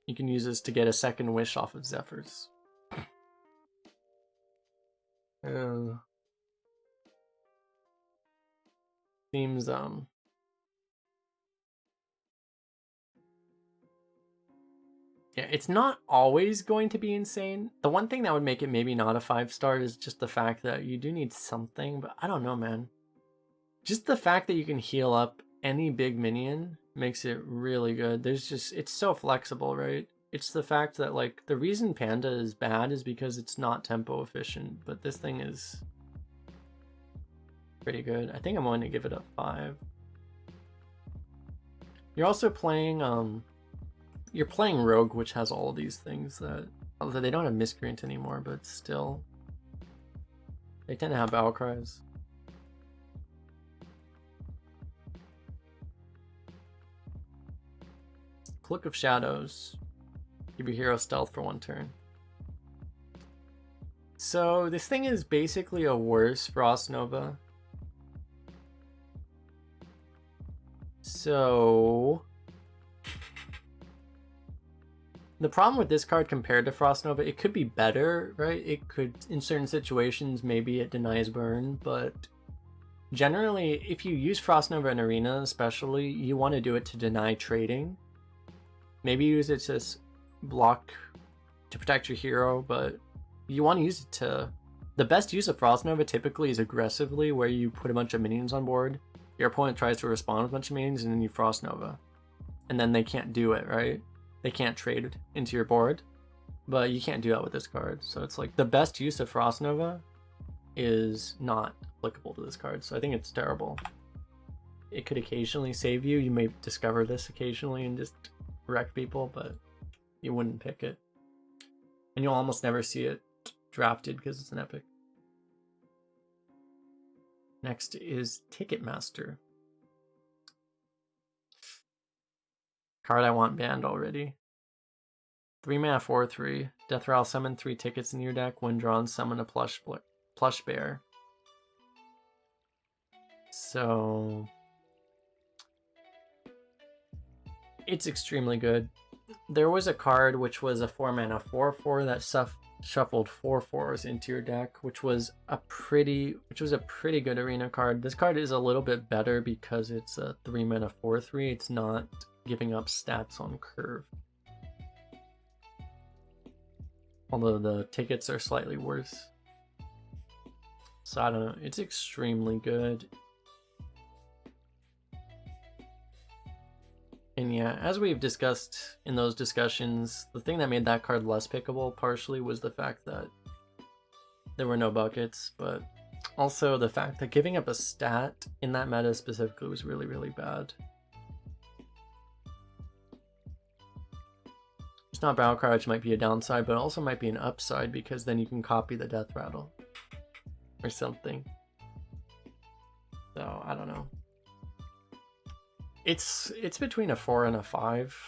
You can use this to get a second wish off of Zephyrs. Seems Yeah, it's not always going to be insane. The one thing that would make it maybe not a 5-star is just the fact that you do need something, but I don't know, man. Just the fact that you can heal up any big minion makes it really good. It's so flexible, right? It's the fact that, like, the reason Panda is bad is because it's not tempo efficient, but this thing is pretty good. I think I'm going to give it a 5. You're also playing, you're playing Rogue, which has all of these things that, although they don't have Miscreant anymore, but still, they tend to have battle cries. Cloak of Shadows. Give your hero stealth for 1 turn. So this thing is basically a worse Frost Nova. So the problem with this card compared to Frost Nova, it could be better, right? It could, in certain situations, maybe it denies burn, but generally, if you use Frost Nova in Arena especially, you want to do it to deny trading. Maybe use it to block to protect your hero, but you want to use it to... The best use of Frost Nova typically is aggressively, where you put a bunch of minions on board, your opponent tries to respond with a bunch of minions, and then you Frost Nova. And then they can't do it, right? They can't trade into your board, but you can't do that with this card. So it's like the best use of Frost Nova is not applicable to this card, so I think it's terrible. It could occasionally save you. You may discover this occasionally and just wreck people, but you wouldn't pick it. And you'll almost never see it drafted because it's an epic. Next is Ticketmaster. Card I want banned already. 3 mana 4/3. Death Rattle, summon 3 tickets in your deck. When drawn, summon a plush bear. So it's extremely good. There was a card which was a 4 mana 4/4 that shuffled 4/4s into your deck, which was a pretty good arena card. This card is a little bit better because it's a 3 mana 4/3. It's not giving up stats on curve. Although the tickets are slightly worse. So I don't know, it's extremely good. And yeah, as we've discussed in those discussions, the thing that made that card less pickable partially was the fact that there were no buckets, but also the fact that giving up a stat in that meta specifically was really, really bad. It's not battle cry, which might be a downside, but it also might be an upside because then you can copy the Death Rattle or something. So I don't know. It's between a 4 and a 5.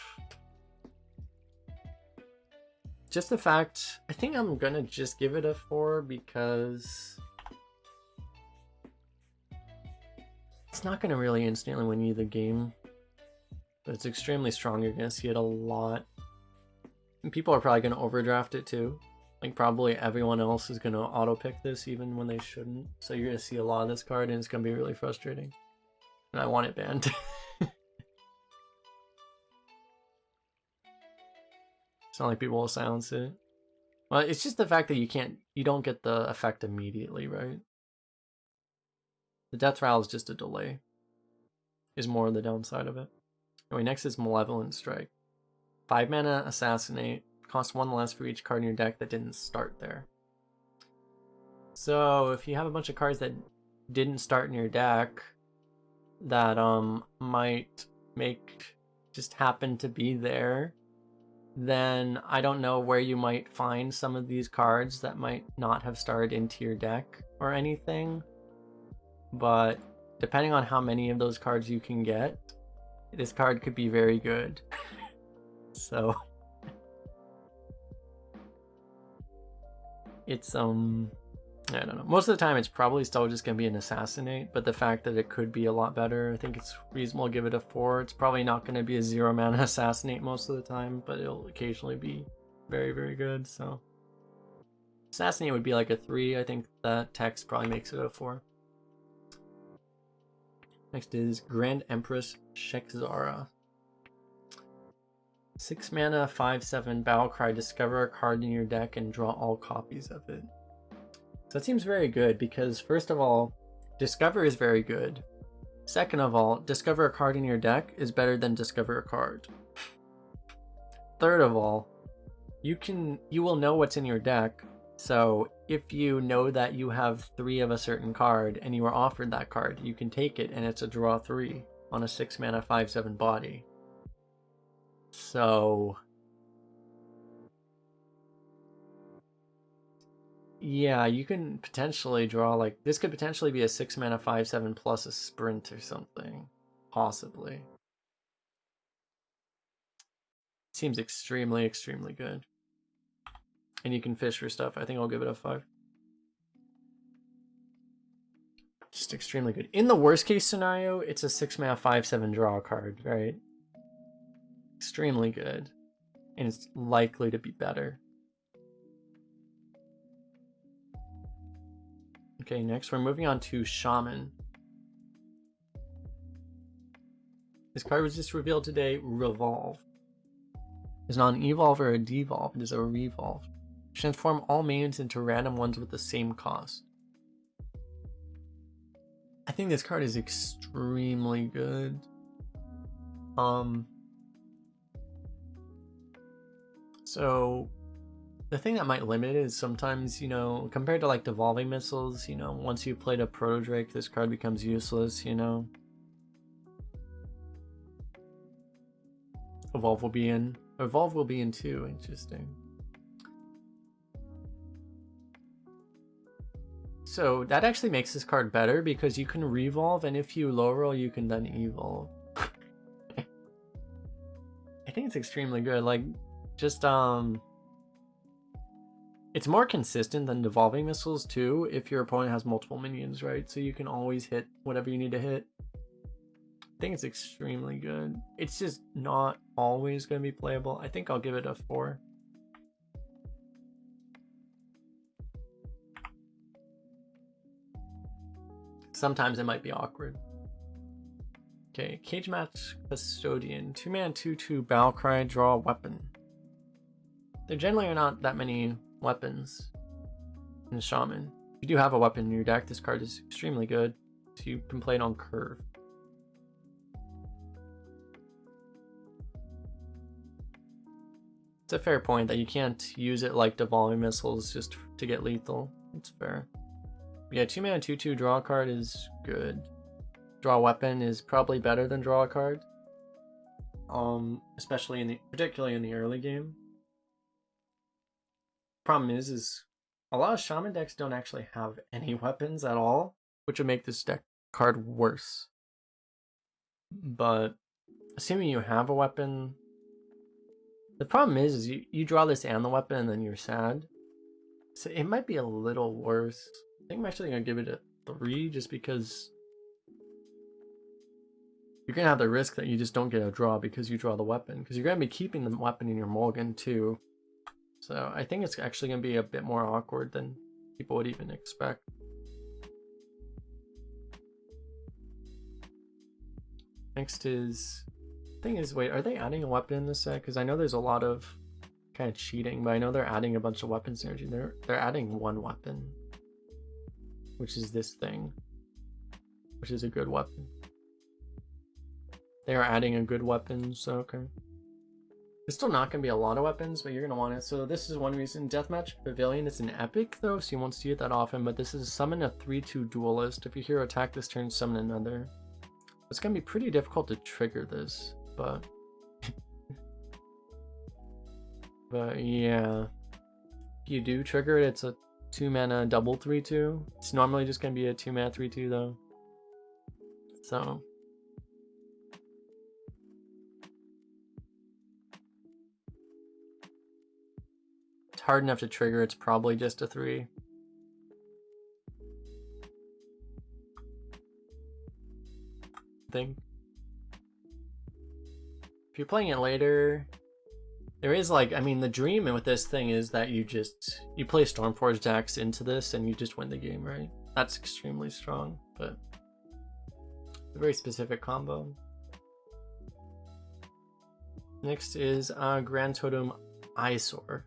Just the fact, I think I'm gonna just give it a 4 because it's not gonna really instantly win you the game, but it's extremely strong. You're gonna see it a lot. And people are probably gonna overdraft it too. Like probably everyone else is gonna auto pick this even when they shouldn't. So you're gonna see a lot of this card and it's gonna be really frustrating. And I want it banned. It's not like people will silence it. Well, it's just the fact that you don't get the effect immediately, right? The Death Rattle is just a delay. Is more the downside of it. Anyway, next is Malevolent Strike. 5 mana, Assassinate. Cost 1 less for each card in your deck that didn't start there. So if you have a bunch of cards that didn't start in your deck that might just happen to be there, then I don't know where you might find some of these cards that might not have started into your deck or anything. But depending on how many of those cards you can get, this card could be very good. So it's I don't know. Most of the time it's probably still just going to be an Assassinate, but the fact that it could be a lot better, I think it's reasonable to give it a 4. It's probably not going to be a 0 mana Assassinate most of the time, but it'll occasionally be very, very good. So Assassinate would be like a 3. I think that text probably makes it a 4. Next is Grand Empress Shek'Zara. 6 mana, 5/7 Battle Cry. Discover a card in your deck and draw all copies of it. So that seems very good because, first of all, Discover is very good. Second of all, discover a card in your deck is better than discover a card. Third of all, you will know what's in your deck. So if you know that you have 3 of a certain card and you are offered that card, you can take it and it's a draw 3 on a 6 mana 5/7 body. So yeah, you can potentially draw, like, this could potentially be a 6 mana 5/7 plus a sprint or something. Possibly. Seems extremely, extremely good. And you can fish for stuff. I think I'll give it a 5. Just extremely good. In the worst case scenario, it's a 6 mana 5/7 draw card, right? Extremely good. And it's likely to be better. Okay, next we're moving on to Shaman. This card was just revealed today, Revolve. It's not an evolve or a devolve, it is a revolve. Transform all mains into random ones with the same cost. I think this card is extremely good. So the thing that might limit it is sometimes, you know, compared to like devolving missiles, you know, once you've played a Proto Drake, this card becomes useless, you know. Evolve will be in 2. Interesting. So that actually makes this card better because you can revolve, and if you low roll, you can then evolve. I think it's extremely good. Like, just it's more consistent than devolving missiles too if your opponent has multiple minions, right? So you can always hit whatever you need to hit. I think it's extremely good. It's just not always going to be playable. I think I'll give it a 4. Sometimes it might be awkward. Okay, Cage Match Custodian. 2 mana 2/2 Battle Cry, draw a weapon. There generally are not that many weapons in Shaman. If you do have a weapon in your deck, this card is extremely good. So you can play it on curve. It's a fair point that you can't use it like devolving missiles just to get lethal. It's fair. Yeah, 2 mana 2/2 draw a card is good. Draw a weapon is probably better than draw a card. Especially particularly in the early game. Problem is a lot of Shaman decks don't actually have any weapons at all, which would make this deck card worse. But assuming you have a weapon, the problem is you draw this and the weapon and then you're sad. So it might be a little worse. I think I'm actually gonna give it a 3 just because you're gonna have the risk that you just don't get a draw because you draw the weapon, because you're gonna be keeping the weapon in your mulligan too. So I think it's actually gonna be a bit more awkward than people would even expect. Next is, thing is, wait, are they adding a weapon in this set? Because I know there's a lot of kind of cheating, but I know they're adding a bunch of weapon synergy. They're adding one weapon, which is this thing, which is a good weapon. They are adding a good weapon, so okay. There's still not going to be a lot of weapons, but you're going to want it. So this is one reason. Deathmatch Pavilion is an epic, though, so you won't see it that often, but this is summon a 3/2 duelist. If your hero attack this turn, summon another. It's going to be pretty difficult to trigger this, but... but yeah. If you do trigger it, it's a 2 mana double 3/2. It's normally just going to be a 2 mana 3/2, though. So... hard enough to trigger, it's probably just a 3. Thing. If you're playing it later, there is like, I mean, the dream with this thing is that you play Stormforge decks into this and you just win the game, right? That's extremely strong, but it's a very specific combo. Next is Grand Totem Eyesore.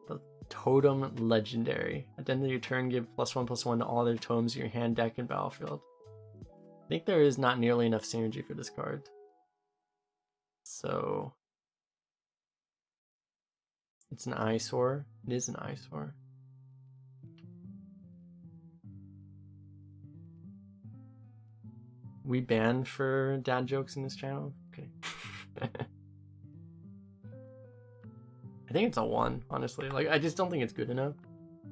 The Totem Legendary. At the end of your turn, give +1/+1 to all other totems in your hand, deck, and battlefield. I think there is not nearly enough synergy for this card. So it's an eyesore. It is an eyesore. We banned for dad jokes in this channel? Okay. I think it's a 1, honestly. Like, I just don't think it's good enough.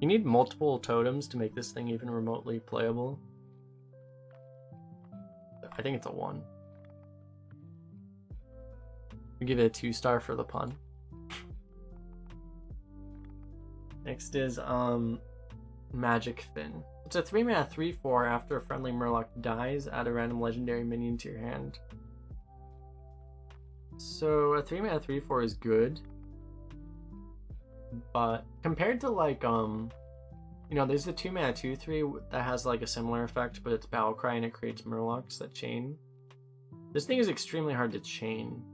You need multiple totems to make this thing even remotely playable. I think it's a 1. We give it a 2-star for the pun. Next is Magic Fin. It's a 3-mana 3/4. After a friendly Murloc dies, add a random legendary minion to your hand. So a 3-mana 3/4 is good, but compared to like you know, there's the 2-mana 2/3 that has like a similar effect, but it's Battlecry and it creates Murlocs that chain. This thing is extremely hard to chain,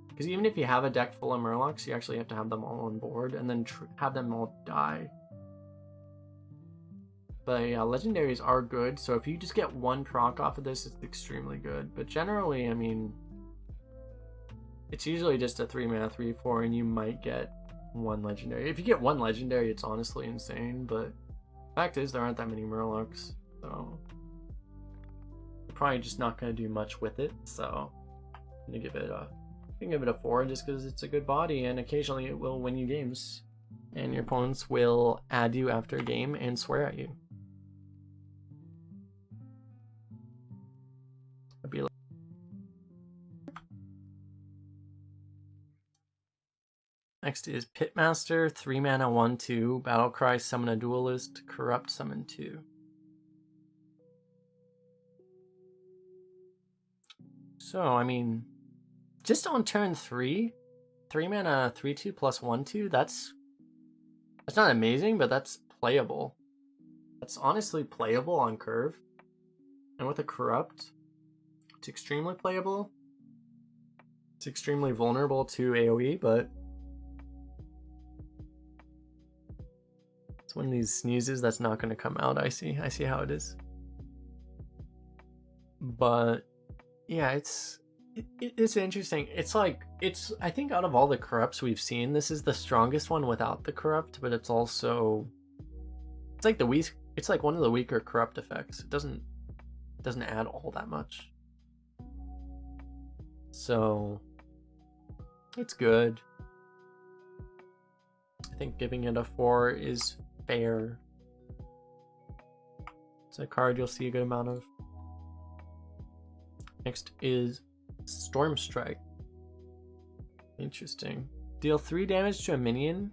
because even if you have a deck full of Murlocs, you actually have to have them all on board and then have them all die. But yeah, legendaries are good, so if you just get 1 proc off of this, it's extremely good. But generally, I mean, it's usually just a 3-mana 3/4, and you might get 1 legendary. If you get 1 legendary, it's honestly insane, but the fact is there aren't that many Murlocs, so you're probably just not going to do much with it. So I'm going to give it a 4 just because it's a good body, and occasionally it will win you games. And your opponents will add you after a game and swear at you. Next is Pitmaster, 3-mana 1/2, Battlecry, summon a duelist, corrupt, summon 2. So, I mean, just on turn 3, 3-mana 3/2 plus 1/2, that's not amazing, but that's playable. That's honestly playable on curve. And with a corrupt, it's extremely playable. It's extremely vulnerable to AoE, but one of these sneezes that's not going to come out. I see how it is. But yeah, it's interesting. It's like, I think out of all the corrupts we've seen, this is the strongest one without the corrupt, but it's also, it's like one of the weaker corrupt effects. It doesn't add all that much. So it's good. I think giving it a 4 is fair. It's a card you'll see a good amount of. Next is Storm Strike. Interesting. Deal 3 damage to a minion.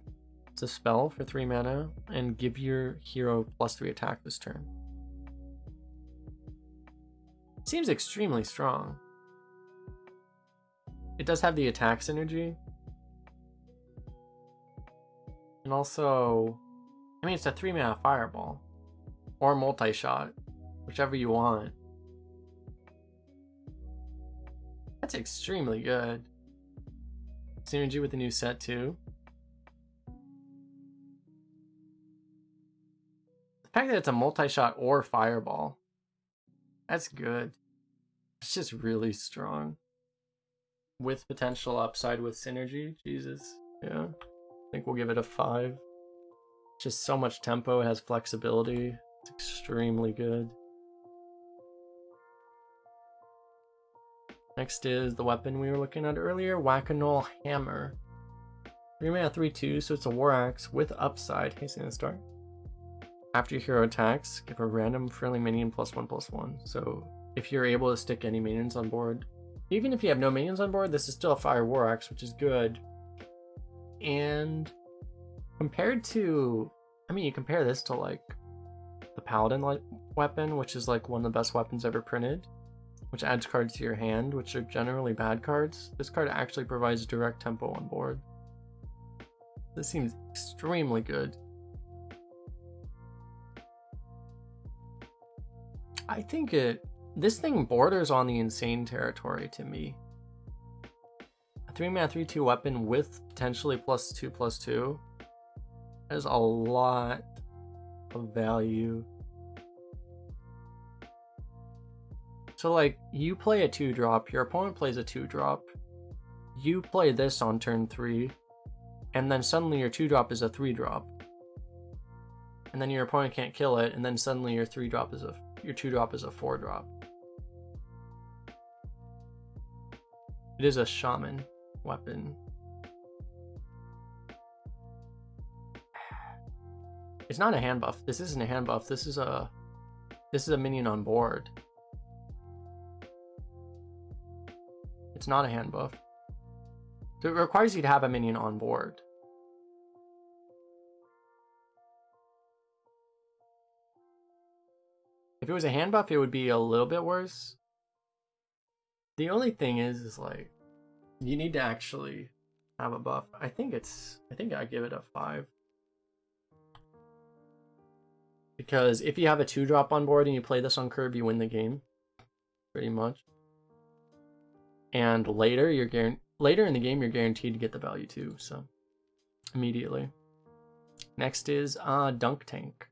It's a spell for 3 mana, and give your hero +3 attack this turn. Seems extremely strong. It does have the attack synergy. And also, I mean, it's a 3-mana fireball. Or multi-shot. Whichever you want. That's extremely good. Synergy with the new set too. The fact that it's a multi-shot or fireball. That's good. It's just really strong. With potential upside with synergy. Jesus. Yeah. I think we'll give it a 5. Just so much tempo, it has flexibility. It's extremely good. Next is the weapon we were looking at earlier, Whack-a-Mole Hammer. 3-mana 3/2, so it's a war axe with upside. Hasten to start. After your hero attacks, give a random friendly minion +1/+1. So if you're able to stick any minions on board, even if you have no minions on board, this is still a fire war axe, which is good. And compared to, I mean, you compare this to like the Paladin weapon, which is like one of the best weapons ever printed, which adds cards to your hand, which are generally bad cards. This card actually provides direct tempo on board. This seems extremely good. I think this thing borders on the insane territory to me. A 3 mana 3/2 weapon with potentially +2/+2 is a lot of value. So like you play a 2-drop, your opponent plays a 2-drop, you play this on turn 3, and then suddenly your 2-drop is a 3-drop. And then your opponent can't kill it, and then suddenly your 3-drop is your 2-drop is a 4-drop. It is a Shaman weapon. It's not a hand buff. This isn't a hand buff. This is a minion on board. It's not a hand buff. So it requires you to have a minion on board. If it was a hand buff, it would be a little bit worse. The only thing is like, you need to actually have a buff. I think I give it a 5. Because if you have a 2-drop on board and you play this on curve, you win the game. Pretty much. And later in the game, you're guaranteed to get the value too, so immediately. Next is Dunk Tank.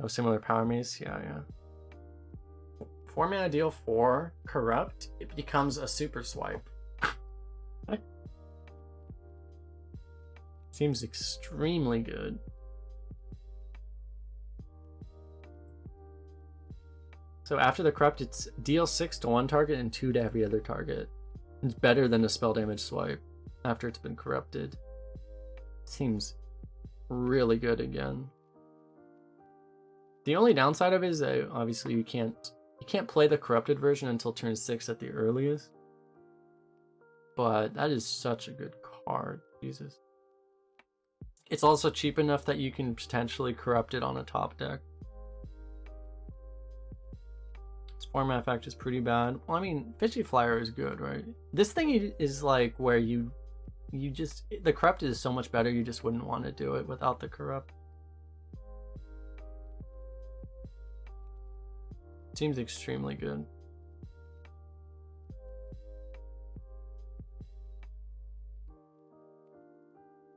Oh, similar power mace, yeah. 4 mana deal 4 corrupt, it becomes a super swipe. Seems extremely good. So after the corrupt, it's deal 6 to one target and 2 to every other target. It's better than a spell damage swipe after it's been corrupted. Seems really good again. The only downside of it is that obviously you can't play the corrupted version until turn 6 at the earliest. But that is such a good card, Jesus. It's also cheap enough that you can potentially corrupt it on a top deck. Its format effect is pretty bad. Well, I mean, Fishy Flyer is good, right? This thing is like where you just, the corrupt is so much better, you just wouldn't want to do it without the corrupt. Seems extremely good.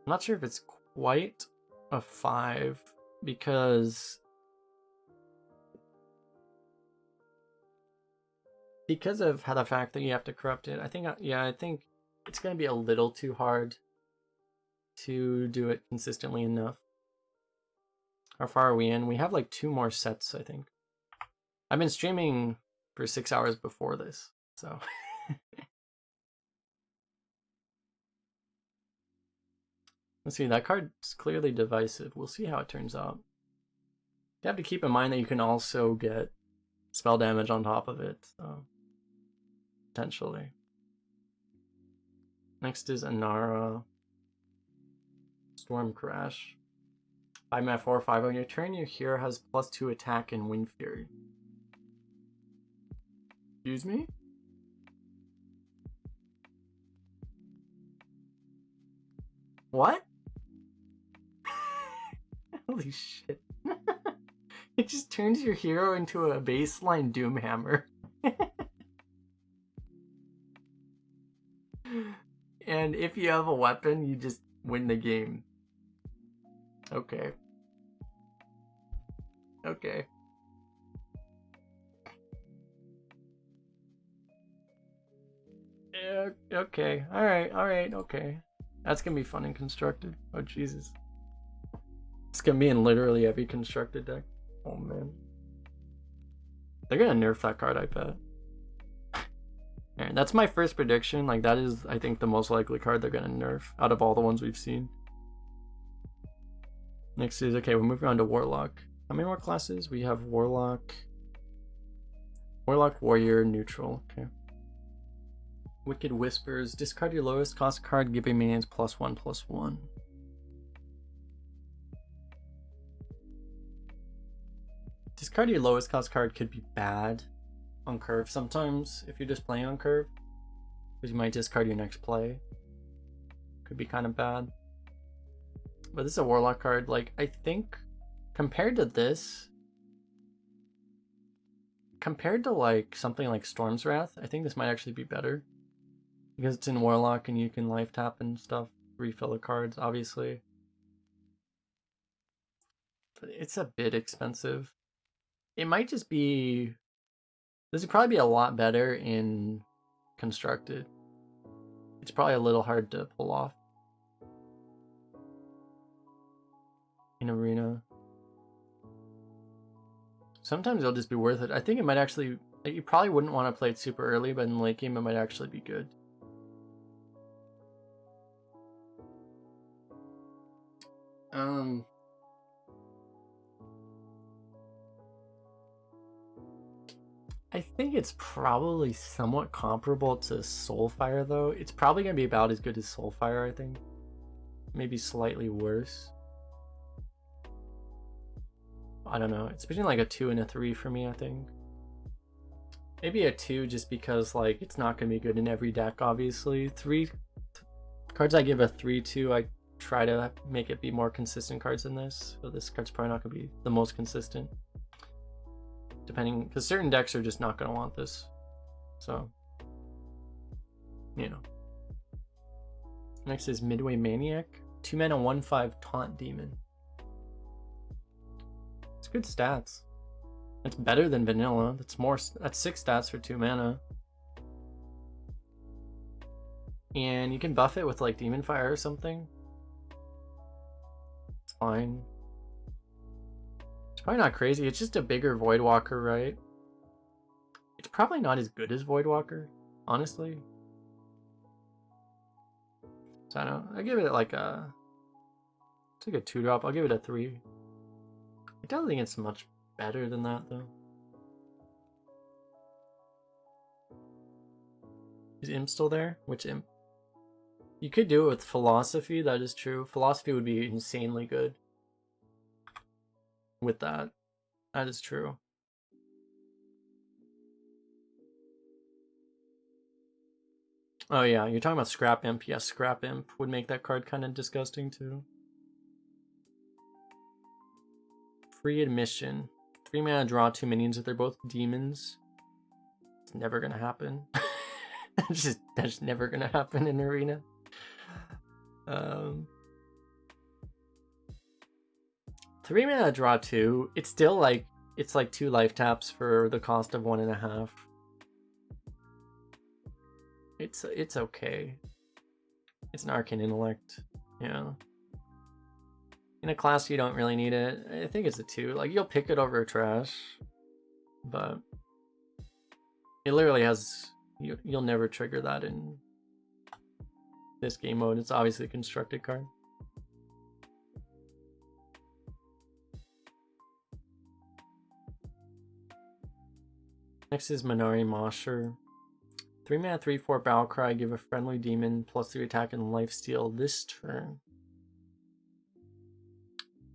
I'm not sure if it's quite a 5 because of how the fact that you have to corrupt it. I think it's going to be a little too hard to do it consistently enough. How far are we in? We have like 2 more sets, I think. I've been streaming for 6 hours before this, so. Let's see, that card's clearly divisive. We'll see how it turns out. You have to keep in mind that you can also get spell damage on top of it, so potentially. Next is Anara. Storm Crash. 5 mana 4/5. On your turn, your hero has +2 attack and Wind Fury. Excuse me? What? Holy shit. It just turns your hero into a baseline Doomhammer. And if you have a weapon, you just win the game. Okay. Okay. Okay. Alright, okay. That's gonna be fun and constructed. Oh, Jesus. It's gonna be in literally every constructed deck. Oh, man. They're gonna nerf that card, I bet. Alright, that's my first prediction. Like, that is, I think, the most likely card they're gonna nerf out of all the ones we've seen. Next is, okay, we're moving on to Warlock. How many more classes? We have Warlock, Warrior, Neutral. Okay. Wicked Whispers. Discard your lowest cost card, give your minions +1/+1. Discard your lowest cost card could be bad on curve sometimes if you're just playing on curve, because you might discard your next play. Could be kind of bad. But this is a Warlock card. Like, I think compared to this, compared to like something like Storm's Wrath, I think this might actually be better. Because it's in Warlock and you can life tap and stuff, refill the cards, obviously. But it's a bit expensive. It might just be... This would probably be a lot better in Constructed. It's probably a little hard to pull off in Arena. Sometimes it'll just be worth it. I think it might actually... Like, you probably wouldn't want to play it super early, but in late game it might actually be good. I think it's probably somewhat comparable to Soulfire, though. It's probably going to be about as good as Soulfire, I think. Maybe slightly worse. I don't know. It's between like a 2 and a 3 for me, I think. Maybe a 2 just because like it's not going to be good in every deck, obviously. 3 cards I give a 3 to, I try to make it be more consistent cards than this. So this card's probably not going to be the most consistent. Depending, because certain decks are just not going to want this. So, you know. Next is Midway Maniac. 2 mana, 1/5 Taunt Demon. It's good stats. It's better than vanilla. That's 6 stats for 2 mana. And you can buff it with like Demon Fire or something. It's fine. It's probably not crazy. It's just a bigger Voidwalker, right? It's probably not as good as Voidwalker, honestly. So I don't know. I give it like a... It's like a 2-drop. I'll give it a 3. I don't think it's much better than that, though. Is Imp still there? Which Imp? You could do it with Philosophy, that is true. Philosophy would be insanely good with that. That is true. Oh yeah, you're talking about Scrap Imp. Yes, Scrap Imp would make that card kind of disgusting too. Free Admission. 3 mana, draw 2 minions if they're both demons. It's never gonna happen. That's never gonna happen in Arena. 3 mana, draw 2. It's still like, it's like 2 life taps for the cost of 1.5. It's okay. It's an Arcane Intellect, yeah. In a class you don't really need it. I think it's a 2. Like, you'll pick it over trash, but it literally has... You'll never trigger that in this game mode. It's obviously a constructed card. Next is Minari Mosher. 3 mana, 3/4 Battlecry. Give a friendly demon +3 attack and lifesteal this turn.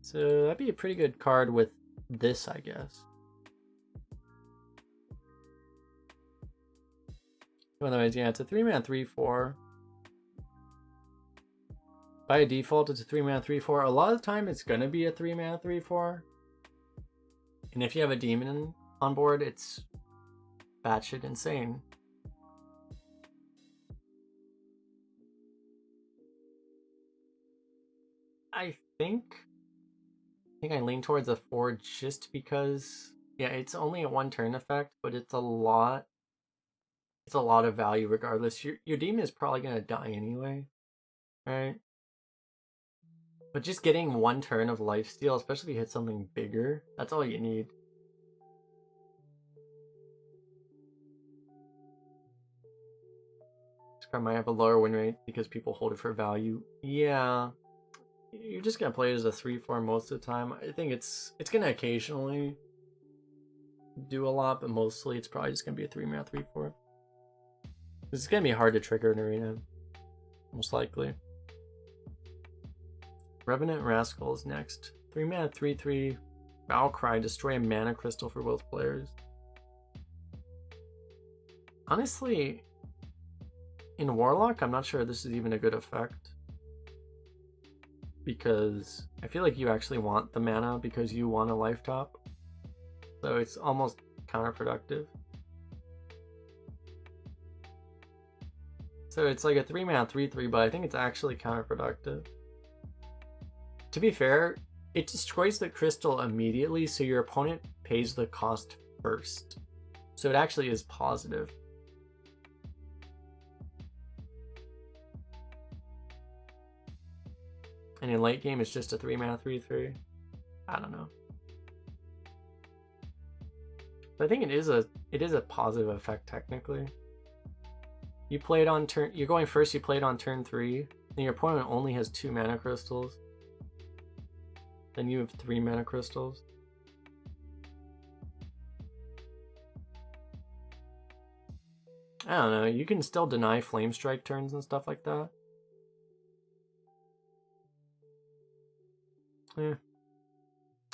So that'd be a pretty good card with this, I guess. Otherwise, yeah, it's a 3 mana, 3/4. By default, it's a 3 mana, 3/4. A lot of the time, it's gonna be a 3 mana, 3/4. And if you have a demon on board, it's batshit insane. I think I lean towards a 4 just because, yeah, it's only a 1 turn effect, but it's a lot. It's a lot of value regardless. Your demon is probably gonna die anyway, right? But just getting 1 turn of lifesteal, especially if you hit something bigger, that's all you need. This card might have a lower win rate because people hold it for value. Yeah. You're just gonna play it as a 3/4 most of the time. I think it's gonna occasionally do a lot, but mostly it's probably just gonna be a 3 mana, 3/4. It's gonna be hard to trigger in Arena, most likely. Revenant Rascal is next. 3 mana, 3/3 Battlecry. Destroy a mana crystal for both players. Honestly, in Warlock, I'm not sure this is even a good effect. Because I feel like you actually want the mana because you want a life top. So it's almost counterproductive. So it's like a 3-mana 3/3, but I think it's actually counterproductive. To be fair, it destroys the crystal immediately, so your opponent pays the cost first. So it actually is positive. And in late game, it's just a 3-mana 3/3. I don't know. But I think it is a positive effect technically. You play it on turn. You're going first. You play it on turn 3, and your opponent only has 2 mana crystals. Then you have 3 mana crystals. I don't know. You can still deny flame strike turns and stuff like that. Yeah.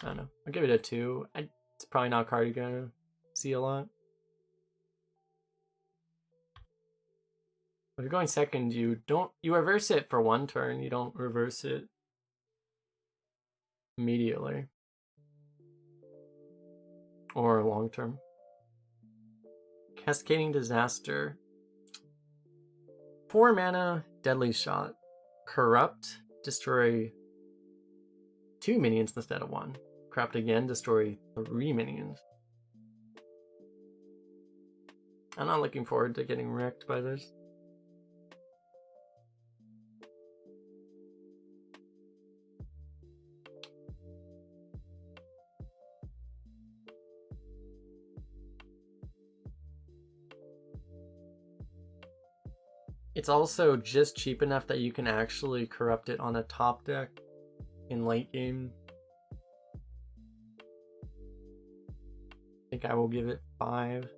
I don't know. I'll give it a 2. It's probably not a card you're gonna see a lot. If you're going second, you reverse it for 1 turn. You don't reverse it immediately or long term. Cascading Disaster. 4 mana, Deadly Shot. Corrupt, destroy 2 minions instead of 1. Corrupt again, destroy 3 minions. I'm not looking forward to getting wrecked by this. It's also just cheap enough that you can actually corrupt it on a top deck in late game. I think I will give it 5.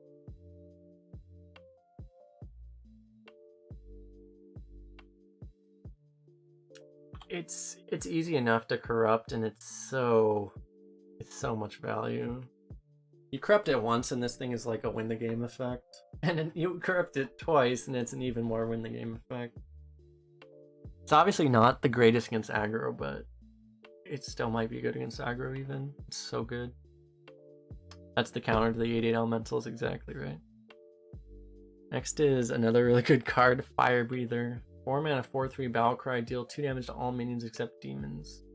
It's easy enough to corrupt, and it's so much value. You corrupt it once and this thing is like a win the game effect. And then you corrupt it twice and it's an even more win the game effect. It's obviously not the greatest against aggro, but it still might be good against aggro even. It's so good. That's the counter to the 8/8 elementals, exactly right. Next is another really good card, Fire Breather. 4 mana 4/3 Battle Cry, deal 2 damage to all minions except demons.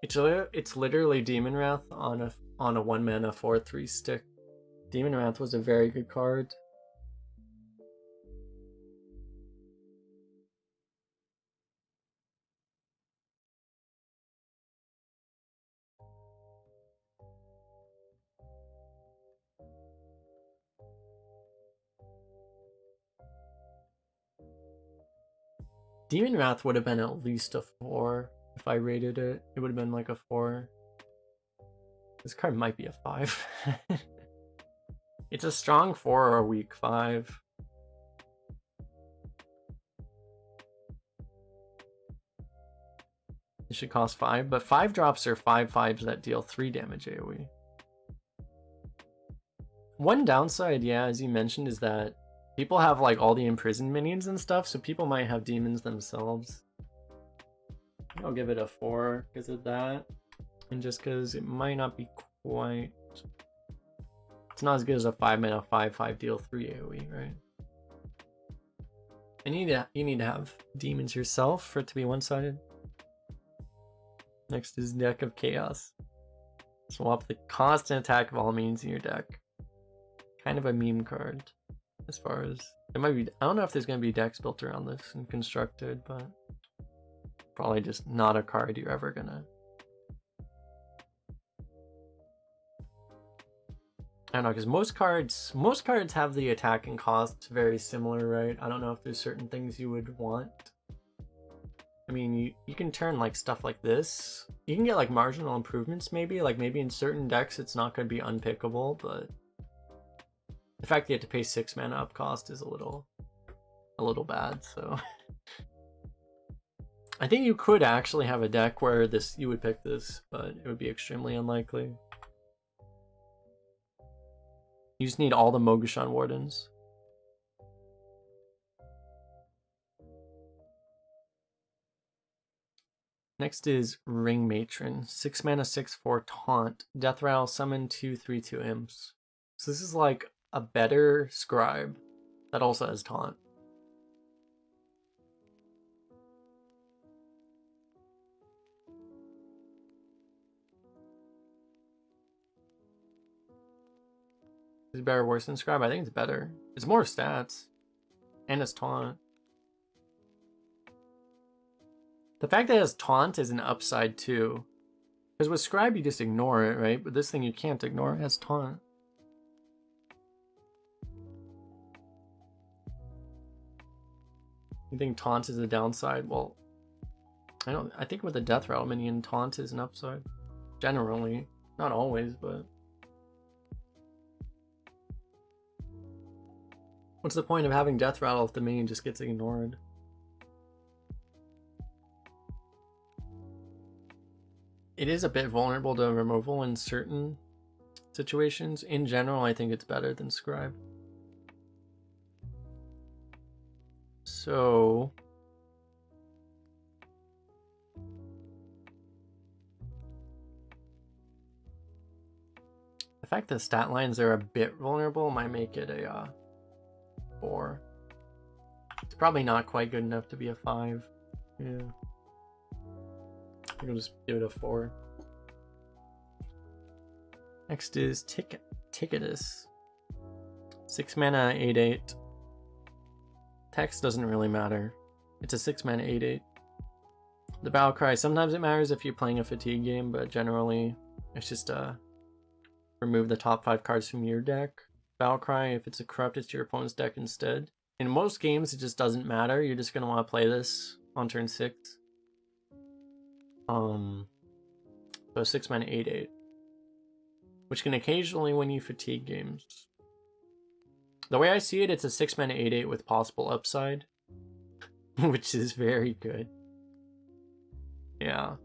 It's literally Demon Wrath on a 1 mana 4/3 stick. Demon Wrath was a very good card. Demon Wrath would have been at least a 4 if I rated it. It would have been like a 4. This card might be a 5. It's a strong 4 or a weak 5. It should cost 5, but 5 drops are 5/5s that deal 3 damage AoE. One downside, yeah, as you mentioned, is that people have like all the imprisoned minions and stuff, so people might have demons themselves. I'll give it a 4 because of that, and just because it might not be quite... It's not as good as a 5 mana 5/5 deal 3 AoE, right? And you need to have demons yourself for it to be one-sided. Next is Deck of Chaos. Swap the constant attack of all minions in your deck. Kind of a meme card, as far as it might be. I don't know if there's going to be decks built around this and constructed, but probably just not a card you're ever gonna. I don't know, because most cards have the attacking costs very similar, right? I don't know if there's certain things you would want. I mean, you can turn like stuff like this. You can get like marginal improvements maybe. Like maybe in certain decks it's not going to be unpickable, but the fact that you have to pay 6 mana up cost is a little bad, so. I think you could actually have a deck where you would pick this, but it would be extremely unlikely. You just need all the Mogushon Wardens. Next is Ring Matron. 6 mana 6/4 Taunt. Death Rattle, summon 2/3/2 imps. So this is like a better scribe that also has taunt. Is it better or worse than scribe? I think it's better. It's more stats. And it's taunt. The fact that it has taunt is an upside too. Because with scribe you just ignore it, right? But this thing you can't ignore. It has taunt. You think taunt is a downside? Well, I think with the death rattle minion, taunt is an upside. Generally. Not always, but what's the point of having death rattle if the minion just gets ignored? It is a bit vulnerable to removal in certain situations. In general, I think it's better than scribe. So the fact that stat lines are a bit vulnerable might make it a 4. It's probably not quite good enough to be a 5. Yeah. I'll just give it a 4. Next is Ticketus. 6 mana, 8/8. Text doesn't really matter. It's a 6 mana, 8/8. The battle cry, sometimes it matters if you're playing a fatigue game, but generally it's just remove the top 5 cards from your deck. Battle cry, if it's a corrupt, it's your opponent's deck instead. In most games, it just doesn't matter. You're just going to want to play this on turn 6. So 6 mana, 8/8. Which can occasionally win you fatigue games. The way I see it, it's a 6 mana, 8/8 with possible upside. Which is very good. Yeah.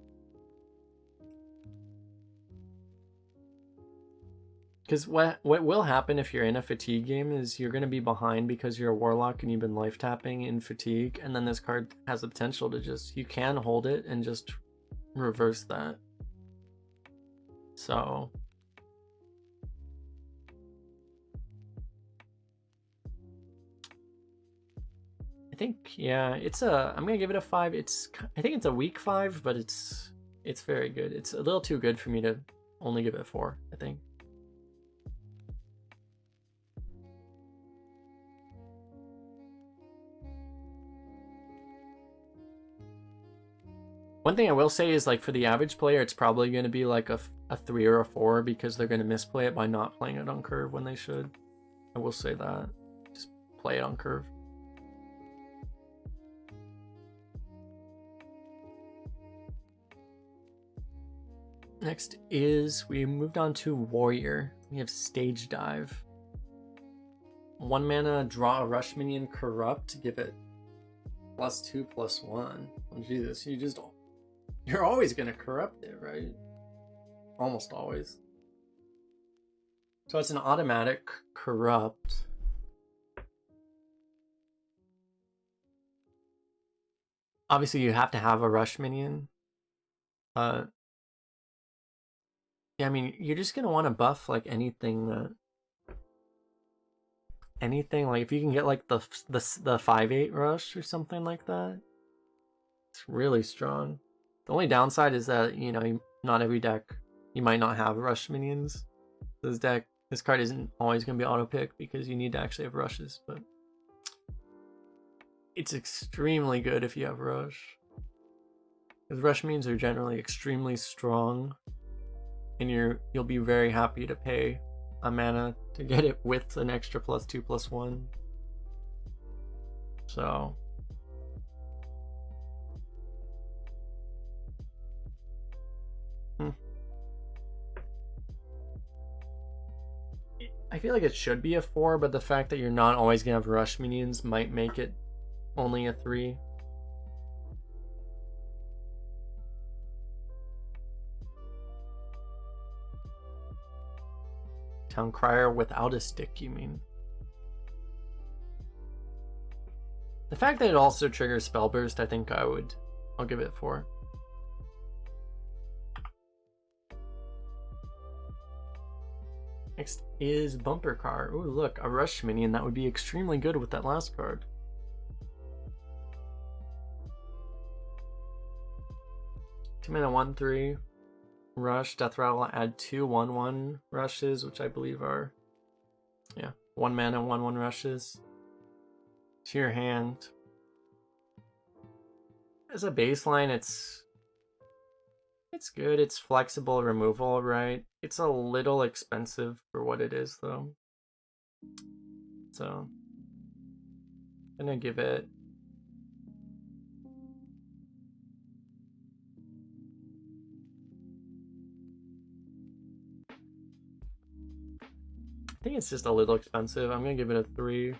Because what will happen if you're in a fatigue game is you're going to be behind because you're a warlock and you've been life tapping in fatigue, and then this card has the potential to just, you can hold it and just reverse that. So I think, yeah, it's I'm gonna give it a 5. I think it's a weak 5, but it's very good. It's a little too good for me to only give it a 4, I think. One thing I will say is, like, for the average player, it's probably going to be like a 3 or a 4 because they're going to misplay it by not playing it on curve when they should. I will say that. Just play it on curve. Next is, we moved on to Warrior. We have Stage Dive. 1 mana, draw a rush minion, corrupt, give it +2/+1. Oh, Jesus, you're always gonna corrupt it, right? Almost always. So it's an automatic corrupt. Obviously you have to have a rush minion. Yeah, I mean, you're just gonna want to buff like anything like if you can get like the 5/8 rush or something like that. It's really strong. The only downside is that, you know, not every deck, you might not have rush minions. This card isn't always going to be auto pick because you need to actually have rushes, but it's extremely good if you have rush. Because rush minions are generally extremely strong, and you'll be very happy to pay a mana to get it with an extra +2/+1. So I feel like it should be a 4, but the fact that you're not always gonna have rush minions might make it only a 3. Town Crier without a stick, you mean? The fact that it also triggers Spell Burst, I think I'll give it 4. Next is Bumper Car. Ooh, look, a rush minion that would be extremely good with that last card. Two mana 1/3 rush. Death Rattle, add 2 1/1 rushes, which I believe are 1 mana 1/1 rushes to your hand. As a baseline, it's good. It's flexible removal, right? It's a little expensive for what it is, though. So, I'm gonna give it I think it's just a little expensive. I'm gonna give it a 3.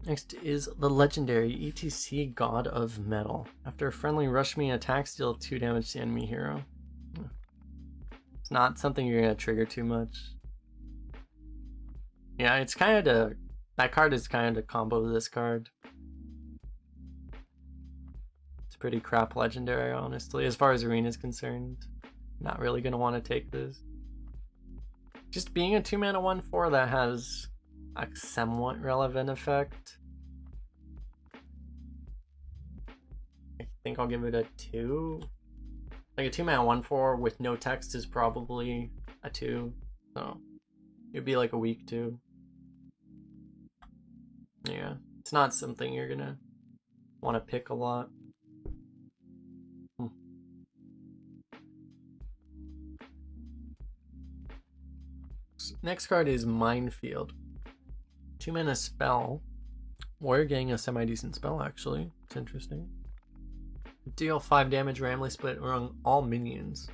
Next is the legendary ETC God of Metal. After a friendly rush me attacks, deal 2 damage to enemy hero. It's not something you're gonna trigger too much. Yeah, it's kind of that card is kind of combo to this card. It's pretty crap legendary, honestly. As far as arena is concerned, not really gonna want to take this. Just being a 2 mana 1/4 that has a somewhat relevant effect. I think I'll give it a 2. Like a 2 mana 1/4 with no text is probably a 2. So it'd be like a weak 2. Yeah, it's not something you're gonna want to pick a lot. Next card is Minefield. 2 mana spell. Warrior getting a semi-decent spell, actually. It's interesting. Deal 5 damage randomly split among all minions.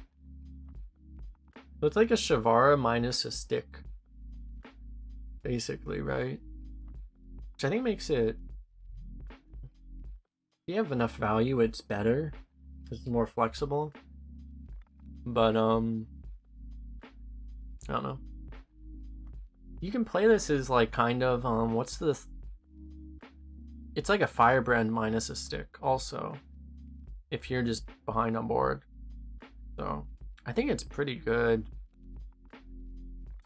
So it's like a Shavara minus a stick. Basically, right? Which I think makes it... If you have enough value, it's better. Because it's more flexible. But, I don't know. You can play this as like kind of what's the it's like a Firebrand minus a stick also if you're just behind on board. So I think it's pretty good.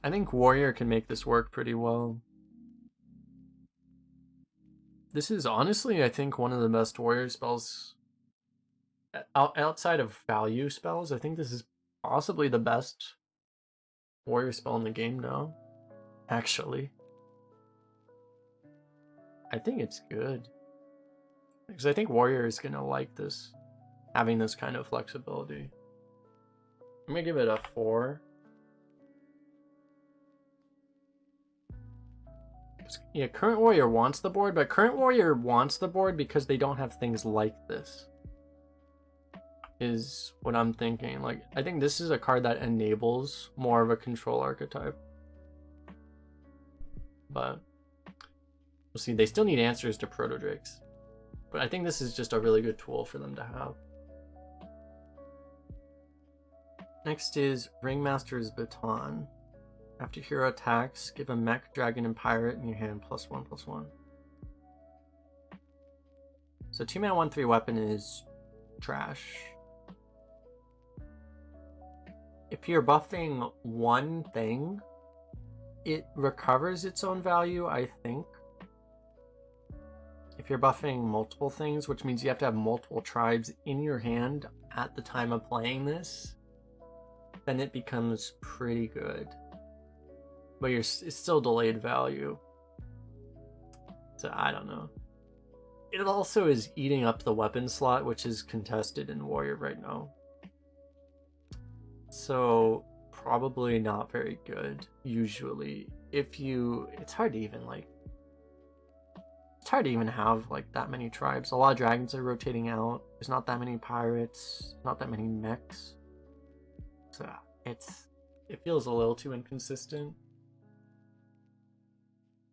I think Warrior can make this work pretty well. This is honestly, I think, one of the best Warrior spells outside of value spells. I think this is possibly the best Warrior spell in the game now. Actually, I think it's good because I think Warrior is gonna like this, having this kind of flexibility. I'm gonna give it a 4. Yeah, Current Warrior wants the board, but Current Warrior wants the board because they don't have things like this. Is what I'm thinking. Like, I think this is a card that enables more of a control archetype. But we'll see. They still need answers to Proto Drakes. But I think this is just a really good tool for them to have. Next is Ringmaster's Baton. After hero attacks, give a mech, dragon, and pirate in your hand +1/+1. So 2 mana 1/3 weapon is trash. If you're buffing one thing, it recovers its own value, I think. If you're buffing multiple things, which means you have to have multiple tribes in your hand at the time of playing this, then it becomes pretty good. But it's still delayed value. So I don't know. It also is eating up the weapon slot, which is contested in Warrior right now. So probably not very good, usually. It's hard to even have like that many tribes. A lot of dragons are rotating out. There's not that many pirates, not that many mechs. So it feels a little too inconsistent.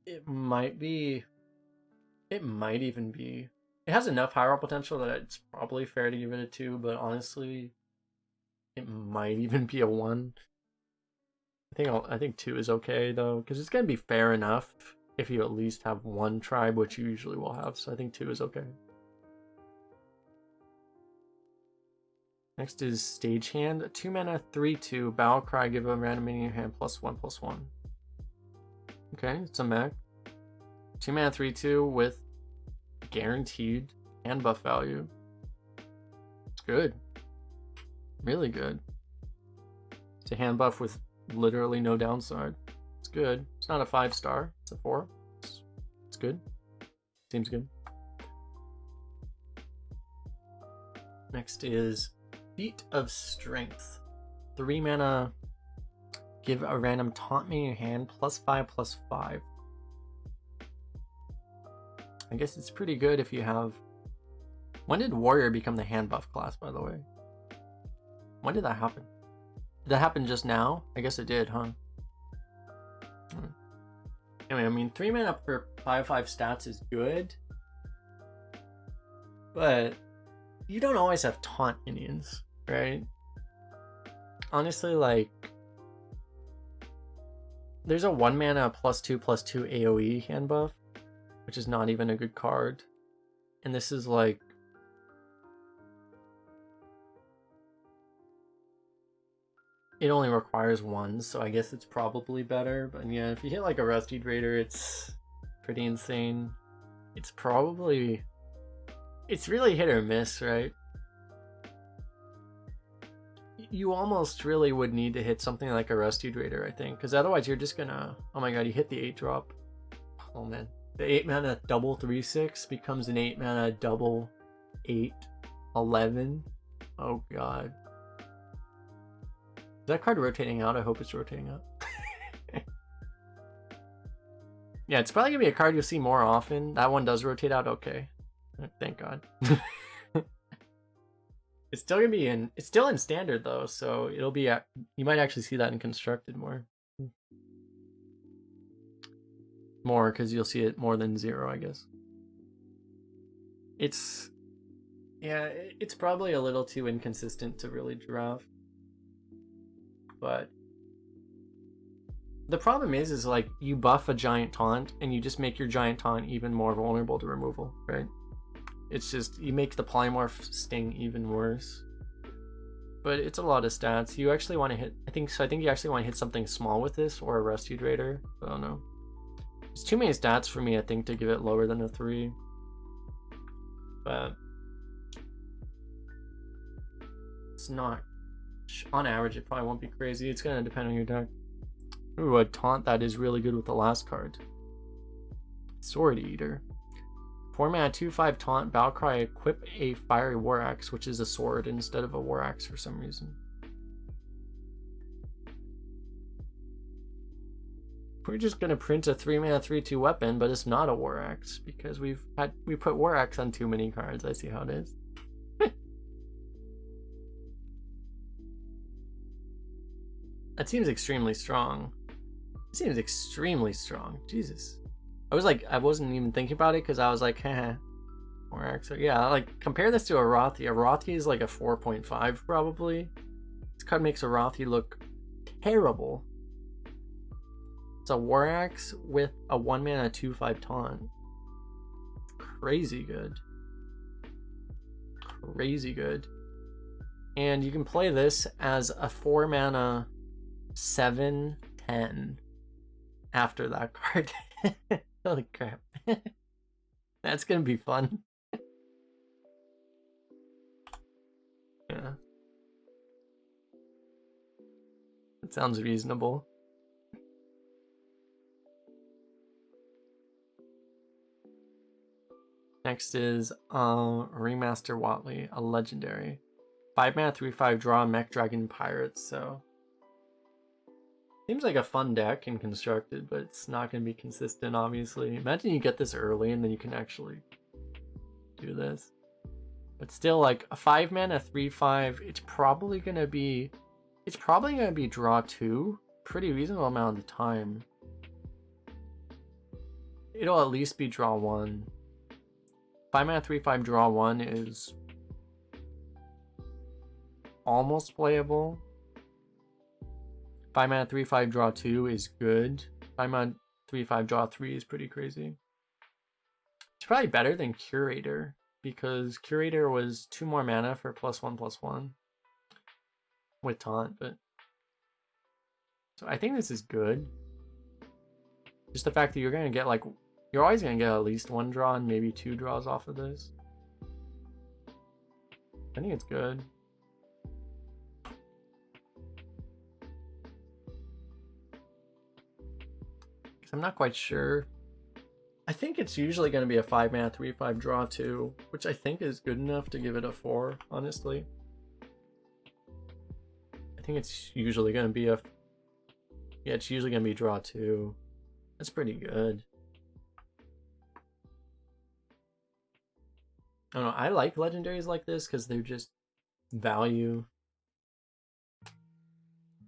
It might even be. It has enough high roll potential that it's probably fair to give it a 2, but honestly, it might even be a 1. I think 2 is okay though, because it's gonna be fair enough if you at least have one tribe, which you usually will have. So I think 2 is okay. Next is Stagehand. 2 mana, 3/2. Battle Cry, give a random minion in your hand +1/+1. Okay, it's a mech. 2 mana, 3/2 with guaranteed hand buff value. It's good. Really good. It's a hand buff with literally no downside. It's good. It's not a 5-star. It's a 4. It's good. Seems good. Next is Feat of Strength. 3 mana. Give a random taunt minion in your hand +5/+5. I guess it's pretty good if you have... When did Warrior become the hand buff class, by the way? When did that happen? Did that happen just now? I guess it did, huh? Anyway, I mean, 3 mana for 5/5 stats is good. But you don't always have taunt minions, right? Honestly, like... There's a 1 mana +2/+2 AoE hand buff, which is not even a good card. And this is like... It only requires 1, so I guess it's probably better. But yeah, if you hit like a Rusty Raider, it's pretty insane. It's probably... It's really hit or miss, right? You almost really would need to hit something like a Rusty Raider, I think. Because otherwise you're just gonna... Oh my god, you hit the 8-drop. Oh man. The 8 mana double 3/6 becomes an 8 mana double 8/11. Oh god. Is that card rotating out? I hope it's rotating out. Yeah, it's probably gonna be a card you'll see more often. That one does rotate out, okay. Thank god. It's still gonna be in... It's still in standard though, so it'll be... You might actually see that in constructed more. More, because you'll see it more than 0, I guess. It's... Yeah, it's probably a little too inconsistent to really draft. But the problem is like you buff a giant taunt and you just make your giant taunt even more vulnerable to removal, right? It's just, you make the polymorph sting even worse. But it's a lot of stats. You actually want to hit, I think you actually want to hit something small with this, or a Rescued Raider. I don't know. It's too many stats for me, I think, to give it lower than a 3. But it's not... On average, it probably won't be crazy. It's gonna depend on your deck. Ooh, a taunt that is really good with the last card. Sword Eater. 4 mana, 2/5 taunt, Battlecry, equip a Fiery War Axe, which is a sword instead of a War Axe for some reason. We're just gonna print a 3 mana 3/2 weapon, but it's not a War Axe because we put War Axe on too many cards. I see how it is. That seems extremely strong. It seems extremely strong. Jesus. I wasn't even thinking about it because I was like, haha. War Axe. Yeah, like, compare this to a Rothi. A Rothi is like a 4.5 probably. This card makes a Rothi look terrible. It's a War Axe with a 1 mana 2/5 taunt. Crazy good. Crazy good. And you can play this as a 4 mana 7/10 after that card. Holy crap. That's gonna be fun. Yeah. That sounds reasonable. Next is Remaster Watley, a legendary. 5 mana 3/5 draw Mech Dragon Pirates, so seems like a fun deck in constructed, but it's not going to be consistent, obviously. Imagine you get this early and then you can actually do this. But still, like a 5 mana 3/5, it's probably going to be draw 2, pretty reasonable amount of the time. It'll at least be draw 1. 5 mana 3/5 draw 1 is almost playable. 5 mana 3/5 draw 2 is good. 5 mana 3/5 draw 3 is pretty crazy. It's probably better than Curator, because Curator was 2 more mana for +1/+1. with taunt, but so I think this is good. Just the fact that you're gonna get like you're always gonna get at least one draw and maybe 2 draws off of this. I think it's good. I'm not quite sure. I think it's usually going to be a 5-mana 3/5 draw too, which I think is good enough to give it a 4, honestly. I think it's usually going to be a... Yeah, it's usually going to be draw 2. That's pretty good. I don't know, I like legendaries like this because they're just value.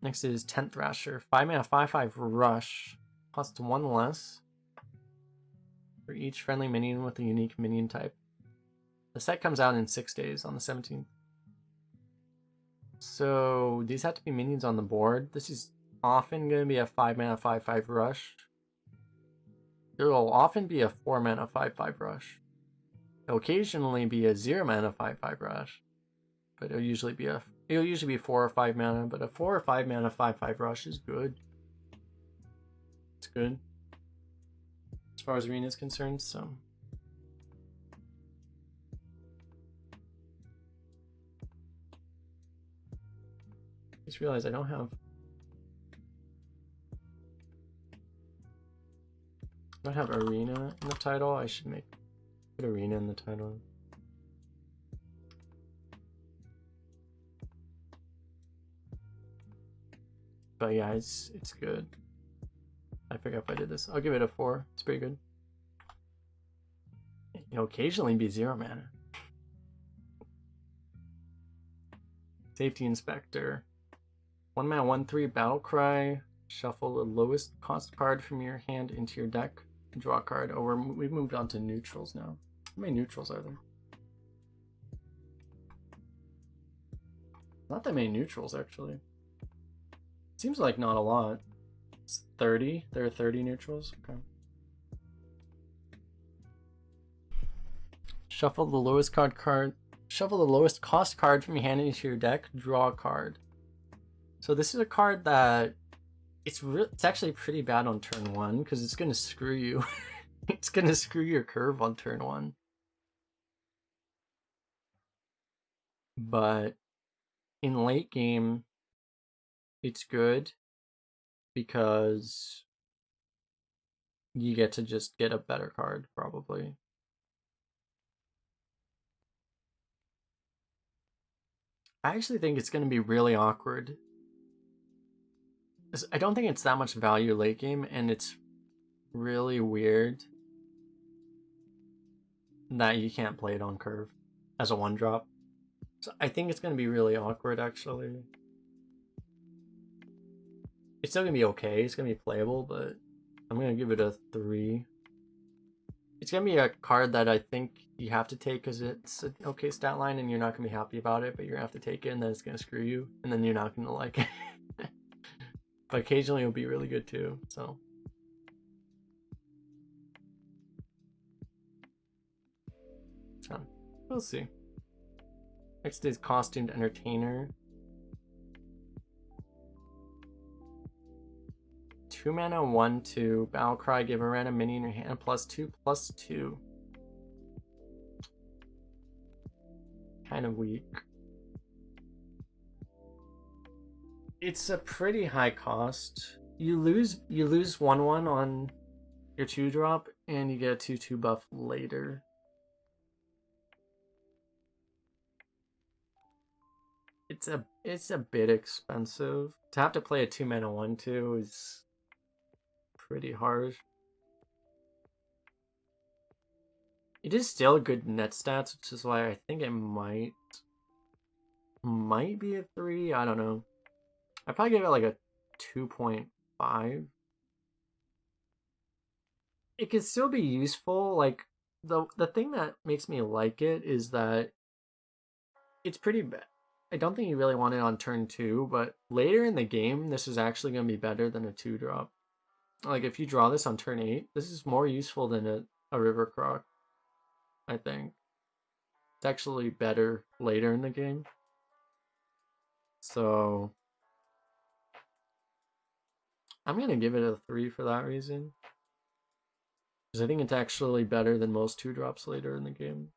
Next is 10th Thrasher. 5-mana 5/5 rush. Costs 1 less for each friendly minion with a unique minion type. The set comes out in 6 days on the 17th. So these have to be minions on the board. This is often going to be a 5-mana 5/5 rush. There will often be a 4-mana 5/5 rush. It'll occasionally be a 0-mana 5/5 rush, but it'll usually be 4 or 5 mana. But a 4 or 5 mana 5/5 rush is good. It's good as far as arena is concerned. So just realized I don't have arena in the title. I should put arena in the title. But yeah, it's good. I forgot if I did this. I'll give it a 4. It's pretty good. It'll occasionally be 0 mana. Safety Inspector. 1 mana 1/3 Battle Cry. Shuffle the lowest cost card from your hand into your deck. Draw a card. Oh, we've moved on to neutrals now. How many neutrals are there? Not that many neutrals, actually. Seems like not a lot. It's 30. There are 30 neutrals. Okay. Shuffle the lowest cost card from your hand into your deck. Draw a card. So this is a card that it's actually pretty bad on turn 1 because it's gonna screw you. It's gonna screw your curve on turn 1. But in late game, it's good because you get to just get a better card, probably. I actually think it's going to be really awkward. I don't think it's that much value late game, and it's really weird that you can't play it on curve as a 1-drop. So I think it's going to be really awkward, actually. It's still going to be okay. It's going to be playable, but I'm going to give it a 3. It's going to be a card that I think you have to take because it's an okay stat line and you're not going to be happy about it, but you're going to have to take it and then it's going to screw you and then you're not going to like it. But occasionally it'll be really good too, so. We'll see. Next is Costumed Entertainer. 2 mana 1/2 Battle Cry. Give a random minion in your hand +2/2. Kind of weak. It's a pretty high cost. You lose 1/1 on your 2-drop, and you get a 2/2 buff later. It's a bit expensive. To have to play a 2 mana 1/2 is pretty harsh. It is still good net stats, which is why I think it might be a 3. I don't know. I'd probably give it like a 2.5. It could still be useful. Like the thing that makes me like it is that it's pretty bad. I don't think you really want it on turn 2, but later in the game, this is actually going to be better than a 2-drop. Like if you draw this on turn 8, this is more useful than a River Croc, I think. It's actually better later in the game. So I'm going to give it a 3 for that reason. Because I think it's actually better than most 2-drops later in the game.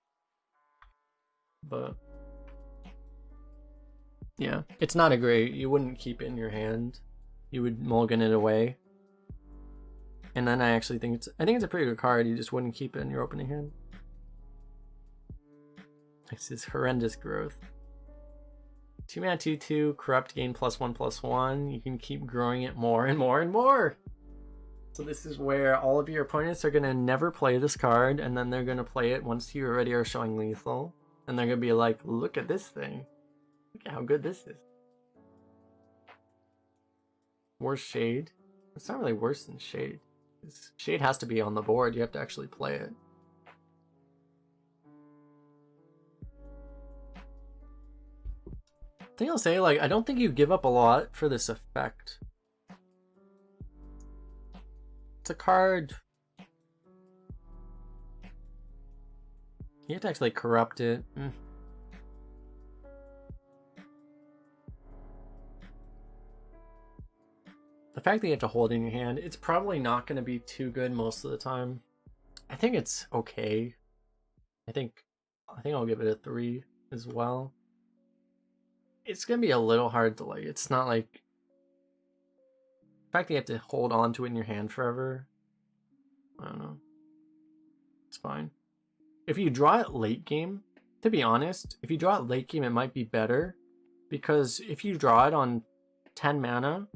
But yeah, it's not a great, you wouldn't keep it in your hand. You would mulligan it away. And then I actually think it's a pretty good card. You just wouldn't keep it in your opening hand. This is horrendous growth. 2 mana 2/2, corrupt, gain +1/+1. You can keep growing it more and more and more. So this is where all of your opponents are gonna never play this card, and then they're gonna play it once you already are showing lethal. And they're gonna be like, look at this thing. Look at how good this is. Worse Shade. It's not really worse than Shade. Shade has to be on the board. You have to actually play it. I think I'll say, like, I don't think you give up a lot for this effect. It's a card. You have to actually corrupt it. The fact that you have to hold it in your hand, it's probably not going to be too good most of the time. I think it's okay. I think I'll give it a 3 as well. It's going to be a little hard to like. It's not like the fact that you have to hold on to it in your hand forever. I don't know. It's fine. If you draw it late game, to be honest, if you draw it late game, it might be better, because if you draw it on 10 mana,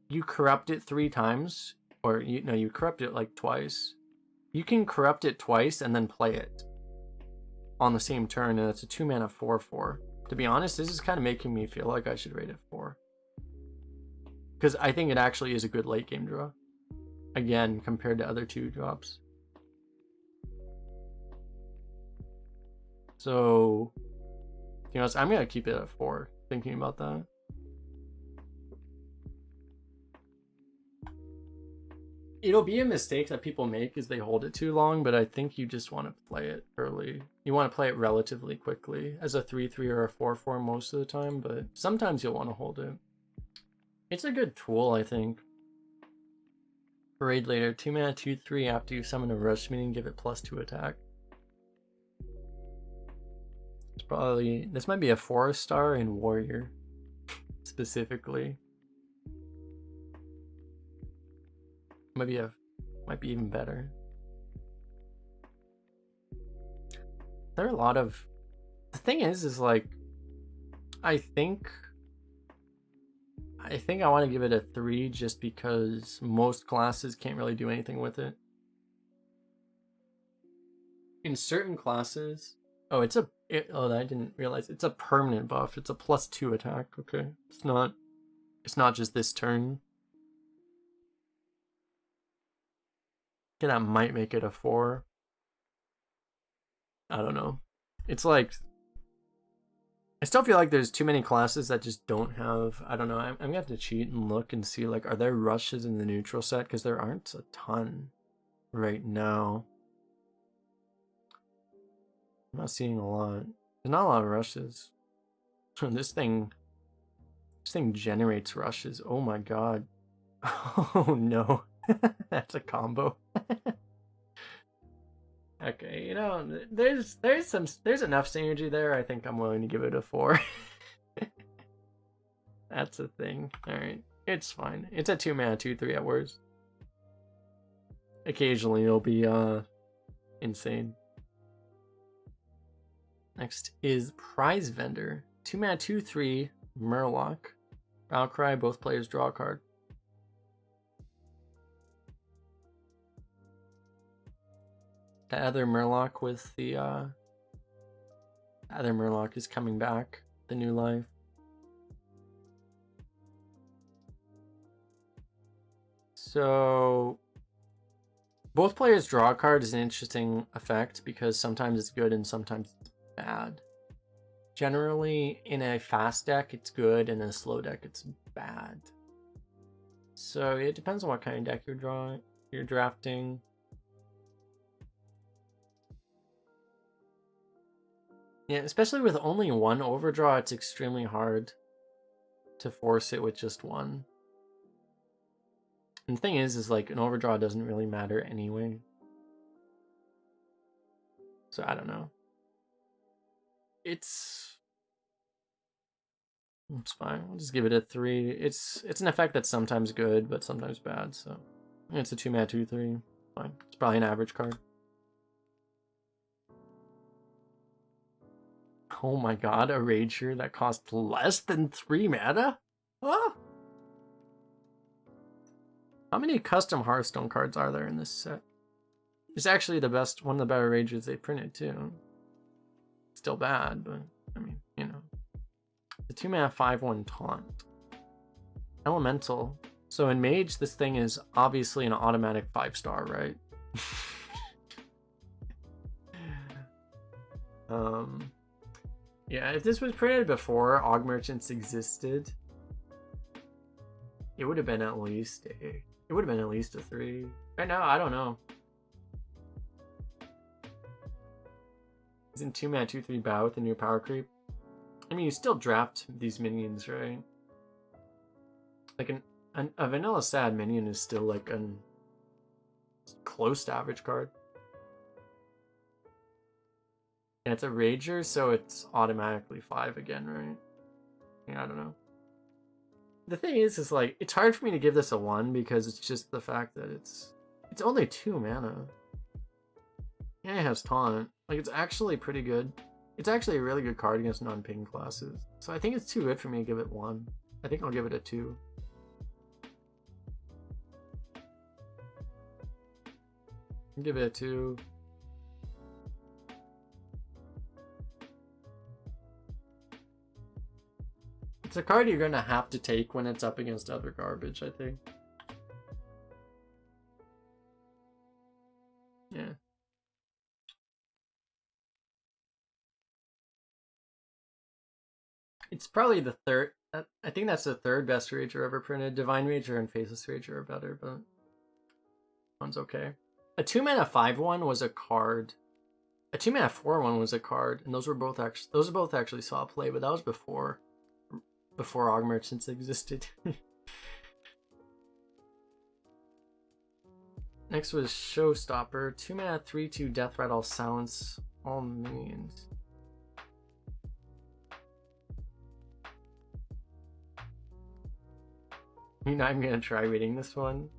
you corrupt it 3 times, or you corrupt it like twice. You can corrupt it twice and then play it on the same turn, and it's a 2 mana 4/4. To be honest, this is kind of making me feel like I should rate it 4, because I think it actually is a good late game draw. Again, compared to other 2-drops. So, I'm gonna keep it at 4. Thinking about that. It'll be a mistake that people make is they hold it too long, but I think you just want to play it early. You want to play it relatively quickly as a 3/3 or a 4/4 most of the time, but sometimes you'll want to hold it. It's a good tool, I think. Parade later, 2 mana 2/3 after you summon a rush minion, give it +2 attack. It's probably, this might be a 4-star in Warrior specifically. Might be even better. There are a lot of, the thing is like, I think I want to give it a 3 just because most classes can't really do anything with it. In certain classes, I didn't realize it's a permanent buff. It's a +2 attack. Okay, it's not just this turn. Okay, that might make it a 4. I don't know. It's like, I still feel like there's too many classes that just don't have, I don't know, I'm gonna have to cheat and look and see, like, are there rushes in the neutral set? Because there aren't a ton right now. I'm not seeing a lot. There's not a lot of rushes. This thing generates rushes. Oh my god. Oh no. That's a combo. Okay, there's enough synergy there. I think I'm willing to give it a 4. That's a thing. Alright, it's fine. It's a 2 mana 2/3 at worst. Occasionally it'll be insane. Next is Prize Vendor. 2 mana 2/3 Murloc. Outcry, both players draw a card. The other Murloc with the other Murloc is coming back, the new life. So both players draw a card is an interesting effect because sometimes it's good and sometimes it's bad. Generally, in a fast deck, it's good, and in a slow deck, it's bad. So it depends on what kind of deck you're drafting. Yeah, especially with only one overdraw, it's extremely hard to force it with just one. And the thing is like an overdraw doesn't really matter anyway. So I don't know. It's fine. I'll just give it a 3. It's an effect that's sometimes good, but sometimes bad. So it's a 2-mana 2/3. Fine. It's probably an average card. Oh my god, a Rager that costs less than 3 mana? Ah! How many custom Hearthstone cards are there in this set? It's actually one of the better Ragers they printed too. Still bad, but I mean, you know. The 2-mana 5/1 taunt. Elemental. So in Mage, this thing is obviously an automatic 5-star, right? Yeah, if this was printed before Aug Merchants existed, it would have been at least a 3. Right now, I don't know. Isn't 2-mana 2/3 bow with a new power creep? I mean, you still draft these minions, right? Like a vanilla sad minion is still like an close to average card. And it's a Rager, so it's automatically 5 again, right? Yeah, I don't know. The thing is like, it's hard for me to give this a 1 because it's just the fact that it's only 2 mana. Yeah, it has taunt. Like, it's actually pretty good. It's actually a really good card against non-ping classes. So I think it's too good for me to give it 1. I think I'll give it a 2. I'll give it a 2. It's a card you're gonna have to take when it's up against other garbage, I think. Yeah. It's probably the third. I think that's the third best Rager ever printed. Divine Rager and Faceless Rager are better, but one's okay. A 2-mana 5/1 was a card. A 2-mana 4/1 was a card, and those both actually saw play, but that was before Aug Merchants existed. Next was Showstopper. 2-mana 3/2 Death Rattle, silence all minions. You're not even gonna try reading this one?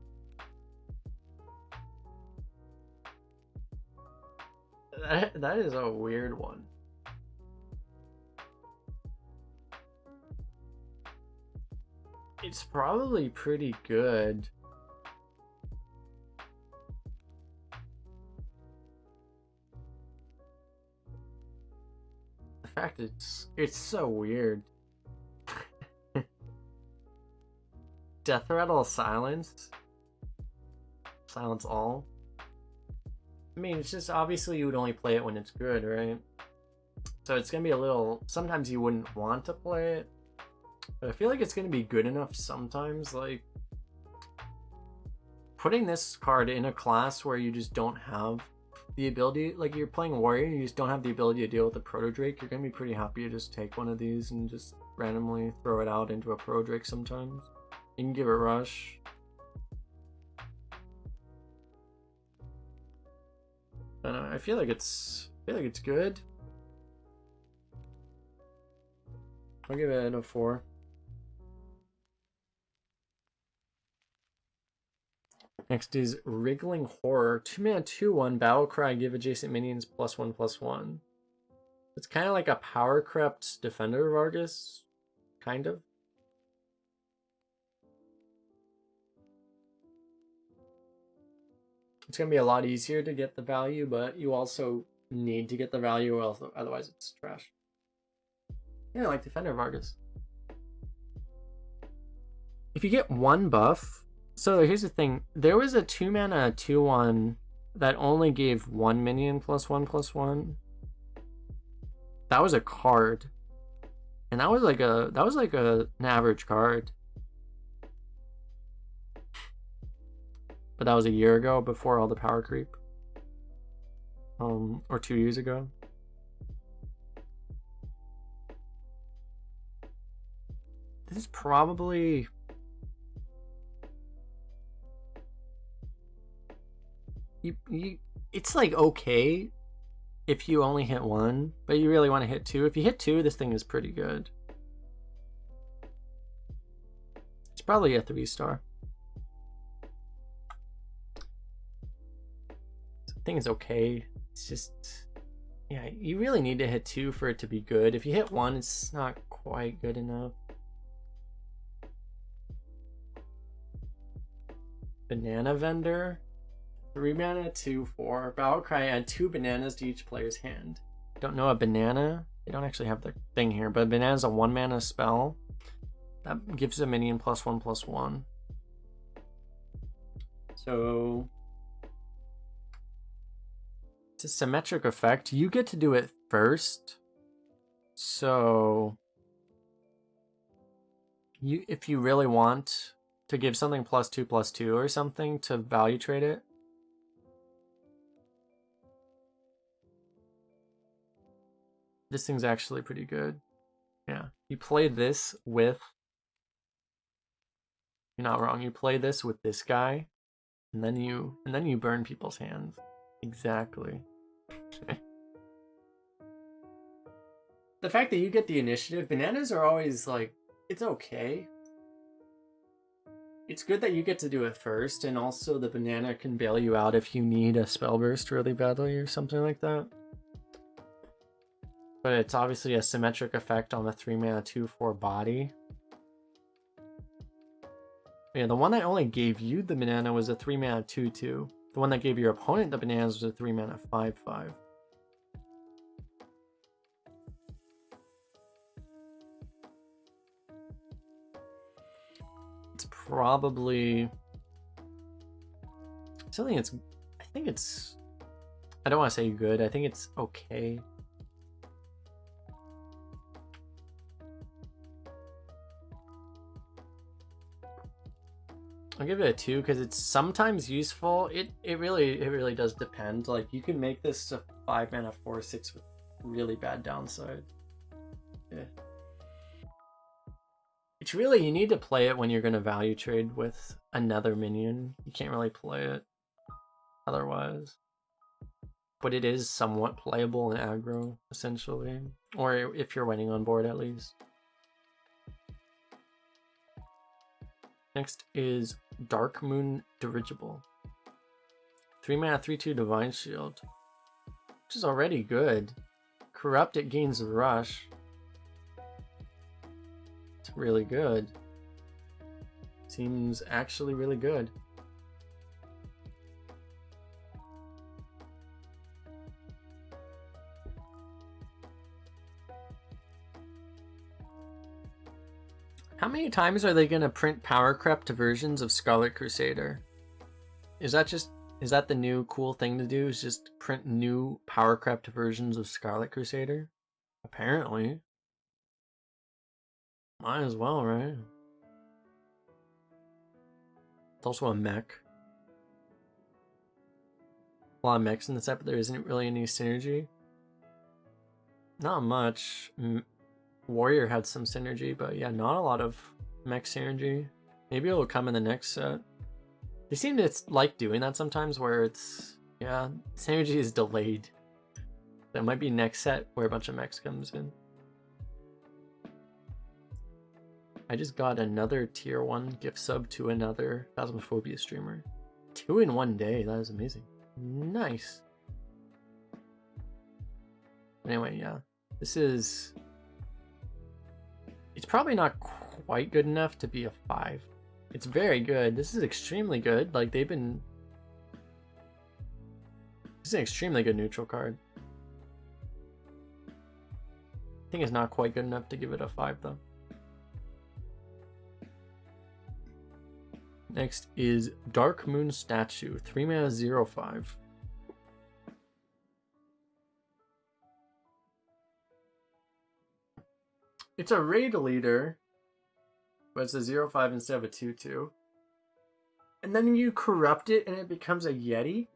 That is a weird one. It's probably pretty good. The fact it's so weird. Death Rattle silence all. I mean, it's just obviously you would only play it when it's good, right? So it's gonna be a little. Sometimes you wouldn't want to play it, but I feel like it's gonna be good enough sometimes. Like putting this card in a class where you just don't have the ability, like you're playing Warrior, you just don't have the ability to deal with the Proto Drake. You're gonna be pretty happy to just take one of these and just randomly throw it out into a Proto Drake sometimes. You can give it Rush. I don't know, I feel like it's good. I'll give it a 4. Next is Wriggling Horror. 2-mana 2/1 Battle Cry, give adjacent minions +1/+1. It's kind of like a power crept Defender of Argus, kind of. It's gonna be a lot easier to get the value, but you also need to get the value, or otherwise it's trash. Yeah, like Defender of Argus. If you get one buff, so here's the thing. There was a 2-mana 2/1 that only gave 1 minion +1/+1. That was a card, and that was like an average card. But that was a year ago, before all the power creep. Or 2 years ago. This is probably... It's like okay if you only hit one, but you really want to hit two. If you hit two, this thing is pretty good. It's probably a 3-star. The thing is okay. It's just, yeah, you really need to hit two for it to be good. If you hit one, it's not quite good enough. Banana Vendor. 3 mana, 2/4. Battlecry, add 2 bananas to each player's hand. Don't know a banana? They don't actually have the thing here, but banana is a 1 mana spell. That gives a minion +1/+1. So it's a symmetric effect. You get to do it first. So if you really want to give something +2/+2 or something to value trade it, this thing's actually pretty good. Yeah, you play this with... You're not wrong. You play this with this guy, and then you burn people's hands. Exactly. The fact that you get the initiative, bananas are always like, it's okay. It's good that you get to do it first, and also the banana can bail you out if you need a spell burst really badly or something like that. But it's obviously a symmetric effect on the 3 mana 2/4 body. Yeah, the one that only gave you the banana was a 3 mana 2/2. The one that gave your opponent the bananas was a 3 mana 5/5. It's probably something that's... I think it's... I don't want to say good. I think it's okay. I'll give it a 2 because it's sometimes useful. It really does depend. Like, you can make this a 5 mana 4/6 with really bad downside. Yeah. It's really, you need to play it when you're gonna value trade with another minion. You can't really play it otherwise. But it is somewhat playable in aggro, essentially. Or if you're winning on board at least. Next is Darkmoon Dirigible. 3 mana 3/2 Divine Shield, which is already good. Corrupt, it gains Rush. It's really good. Seems actually really good. How many times are they gonna print power crept versions of Scarlet Crusader? Is that the new cool thing to do? Is just print new power crept versions of Scarlet Crusader? Apparently. Might as well, right? It's also a mech. A lot of mechs in this set, but there isn't really any synergy. Not much. Warrior had some synergy, but yeah, not a lot of mech synergy. Maybe it will come in the next set. They seem to like doing that sometimes, where it's, yeah, synergy is delayed. That might be next set where a bunch of mechs comes in. I just got another tier 1 gift sub to another Phasmophobia streamer. 2 in one day, that is amazing. Nice. Anyway, yeah, this is... It's probably not quite good enough to be a 5. It's very good. This is extremely good. Like, they've been... This is an extremely good neutral card. I think it's not quite good enough to give it a 5, though. Next is Darkmoon Statue. 3 mana 0/5. It's a raid leader, but it's a 0/5 instead of a 2/2. And then you corrupt it and it becomes a Yeti.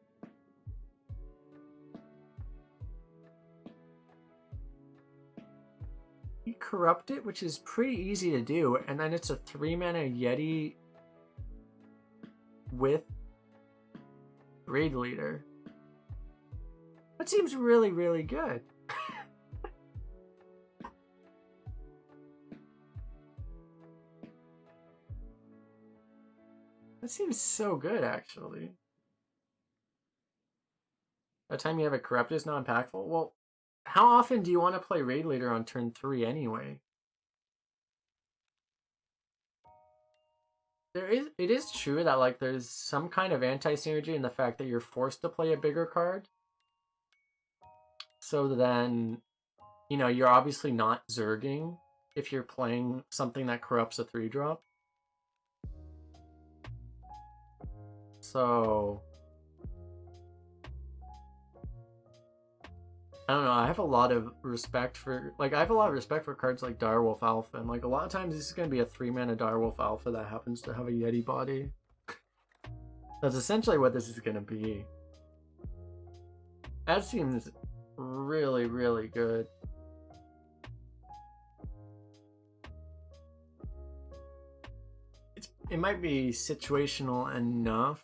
corrupt it, which is pretty easy to do, and then it's a 3-mana Yeti with Raid Leader. That seems really, really good. That seems so good, actually. By the time you have a corrupt is not impactful. Well, how often do you want to play Raid Leader on turn 3 anyway? It is true that like there's some kind of anti-synergy in the fact that you're forced to play a bigger card. So then, you know, you're obviously not zerging if you're playing something that corrupts a 3-drop. So I don't know, I have a lot of respect for cards like Direwolf Alpha, and like a lot of times this is going to be a 3-mana Direwolf Alpha that happens to have a Yeti body. That's essentially what this is going to be. That seems really, really good. It might be situational enough.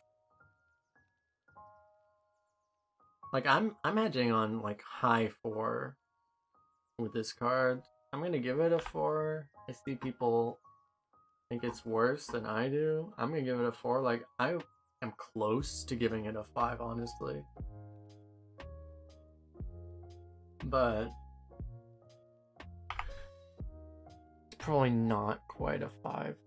Like I'm hedging on like high 4 with this card. I'm gonna give it a 4. I see people think it's worse than I do. I'm gonna give it a 4. Like I am close to giving it a 5, honestly. But it's probably not quite a 5.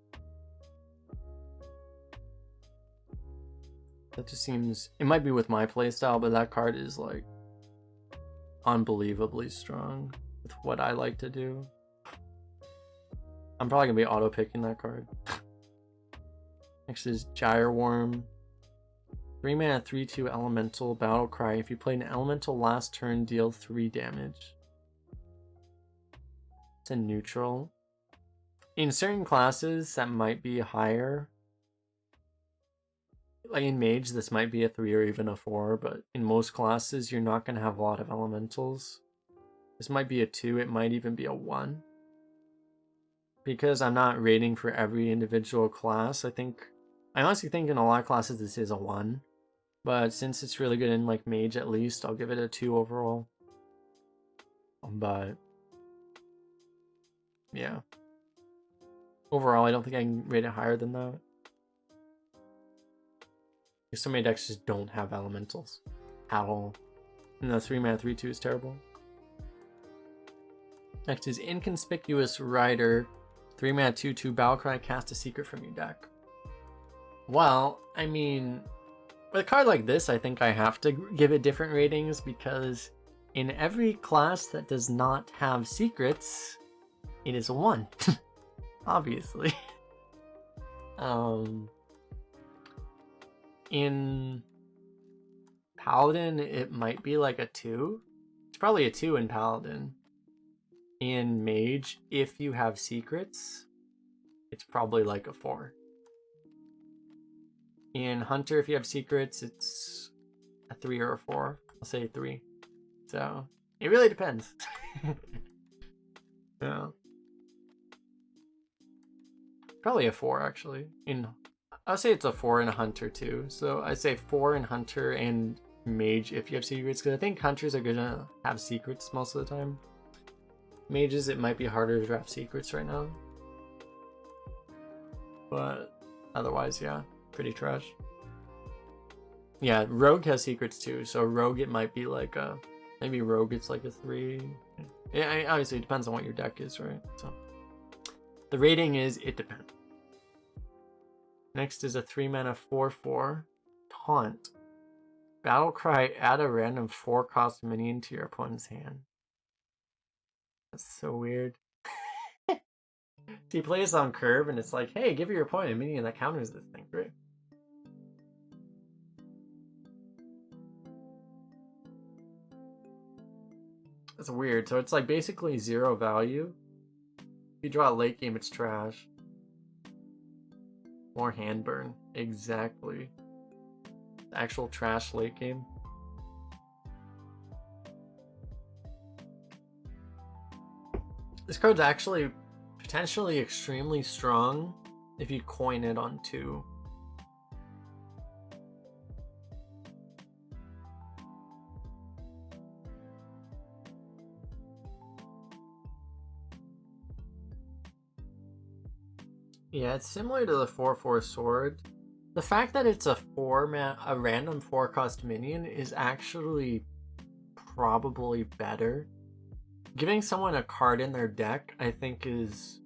That just seems... It might be with my playstyle, but that card is, like, unbelievably strong with what I like to do. I'm probably going to be auto-picking that card. Next is Gyreworm. 3-mana, 3/2 Elemental, Battle Cry. If you play an Elemental last turn, deal 3 damage. It's a neutral. In certain classes, that might be higher. Like in Mage, this might be a 3 or even a 4, but in most classes, you're not going to have a lot of elementals. This might be a 2, it might even be a 1. Because I'm not rating for every individual class, I honestly think in a lot of classes this is a 1. But since it's really good in like Mage at least, I'll give it a 2 overall. But yeah. Overall, I don't think I can rate it higher than that. Because so many decks just don't have elementals at all. And the 3-mana 3/2 is terrible. Next is Inconspicuous Rider. 3-mana 2/2 Battlecry, cast a secret from your deck. Well, I mean, with a card like this, I think I have to give it different ratings because in every class that does not have secrets, it is a 1. Obviously. In Paladin, it might be like a 2. It's probably a 2 in Paladin. In Mage, if you have secrets, it's probably like a 4. In Hunter, if you have secrets, it's a 3 or a 4. I'll say 3. So, it really depends. Yeah. Probably a 4, actually. I'll say it's a 4 in a Hunter too. So I say 4 in Hunter and Mage if you have secrets, because I think Hunters are gonna have secrets most of the time. Mages, it might be harder to draft secrets right now. But otherwise, yeah, pretty trash. Yeah, Rogue has secrets too, so Rogue it might be like a... Maybe Rogue it's like a 3. Yeah, obviously it depends on what your deck is, right? So the rating is, it depends. Next is a 3-mana 4/4 Taunt. Battlecry, add a random 4-cost minion to your opponent's hand. That's so weird. So you play this on curve and it's like, hey, give your opponent a minion that counters this thing. Great. That's weird. So it's like basically 0 value. If you draw a late game, it's trash. More hand burn. Exactly. Actual trash late game. This card's actually potentially extremely strong if you coin it on 2. Yeah, it's similar to the 4/4 sword. The fact that it's a random 4-cost minion is actually probably better. Giving someone a card in their deck, I think, is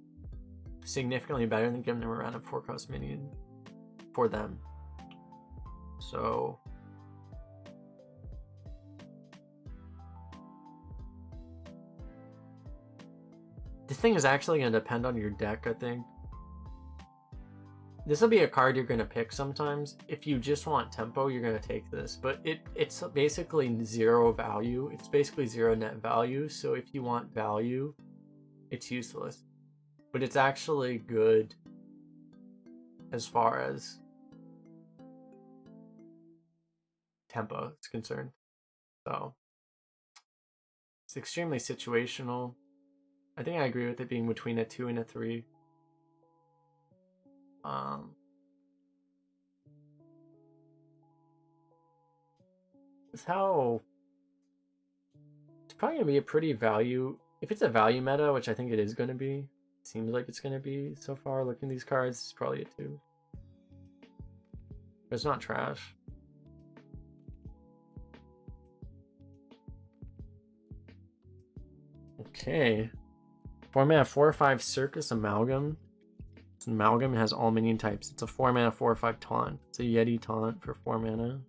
significantly better than giving them a random 4-cost minion for them. So this thing is actually going to depend on your deck, I think. This will be a card you're going to pick sometimes. If you just want tempo, you're going to take this. But it's basically 0 value. It's basically 0 net value. So if you want value, it's useless. But it's actually good as far as tempo is concerned. So it's extremely situational. I think I agree with it being between a 2 and a 3. It's probably gonna be a pretty value. If it's a value meta, which I think it is gonna be, seems like it's gonna be so far. Looking at these cards, it's probably a 2. But it's not trash. Okay. 4-mana 4/5 Circus Amalgam. Amalgam has all minion types. It's a 4-mana 4/5 taunt. It's a Yeti taunt for 4 mana.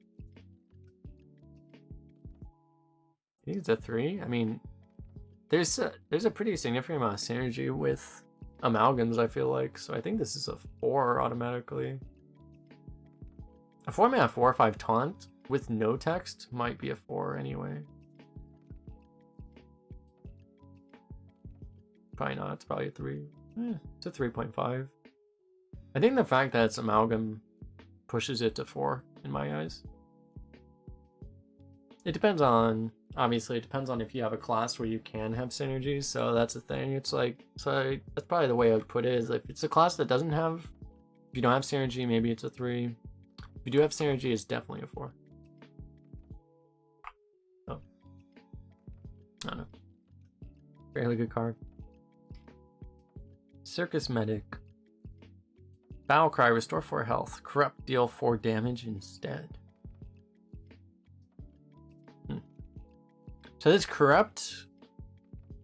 I think it's a 3. I mean, there's a pretty significant amount of synergy with amalgams, I feel like. So I think this is a 4 automatically. A 4-mana 4/5 taunt with no text might be a 4 anyway. Probably not. It's probably a 3. It's a 3.5. I think the fact that it's amalgam pushes it to 4 in my eyes. It depends on, obviously, it depends on if you have a class where you can have synergy. So that's the thing. It's like, so that's probably the way I would put it, is if it's a class that doesn't have, if you don't have synergy, maybe it's a 3. If you do have synergy, it's definitely a 4. So, I don't know. Fairly good card. Circus Medic. Battle Cry, restore 4 health. Corrupt, deal 4 damage instead. So this corrupt,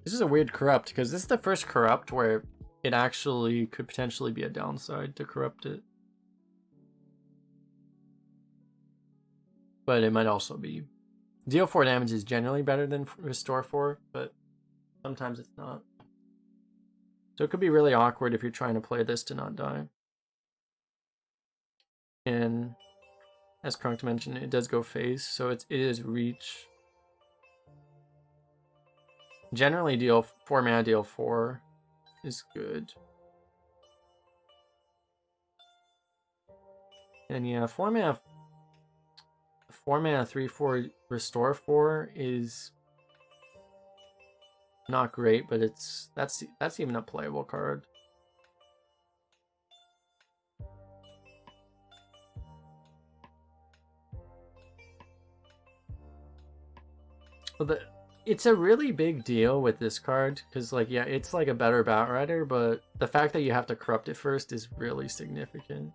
this is a weird corrupt, because this is the first corrupt where it actually could potentially be a downside to corrupt it. But it might also be. Deal 4 damage is generally better than restore 4, but sometimes it's not. So it could be really awkward if you're trying to play this to not die. And as Krunk mentioned, it does go face, so it is reach. Generally, deal 4 mana, deal 4 is good. And yeah, 4 mana 3/4 restore 4 is not great, but that's even a playable card. But it's a really big deal with this card, because like, yeah, it's like a better Batrider, but the fact that you have to corrupt it first is really significant.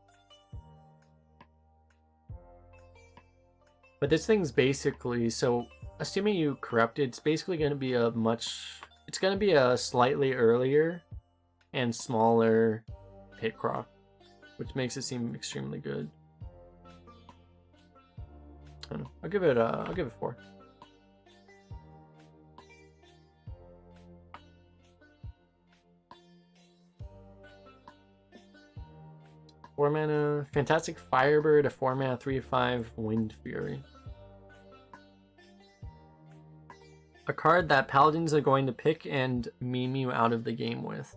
But this thing's basically, so assuming you corrupt it, it's basically going to be it's going to be a slightly earlier and smaller pit crop, which makes it seem extremely good. I don't know. I'll give it 4. Four mana Fantastic Firebird, a 4-mana 3/5 Wind Fury. A card that Paladins are going to pick and meme you out of the game with.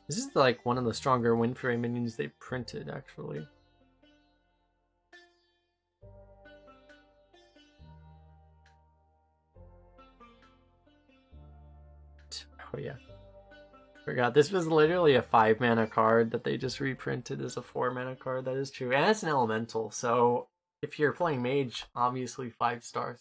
This is like one of the stronger Wind Fury minions they printed, actually. Oh yeah. Forgot this was literally a 5 mana card that they just reprinted as a 4 mana card. That is true. And it's an elemental, so if you're playing Mage, obviously 5 stars.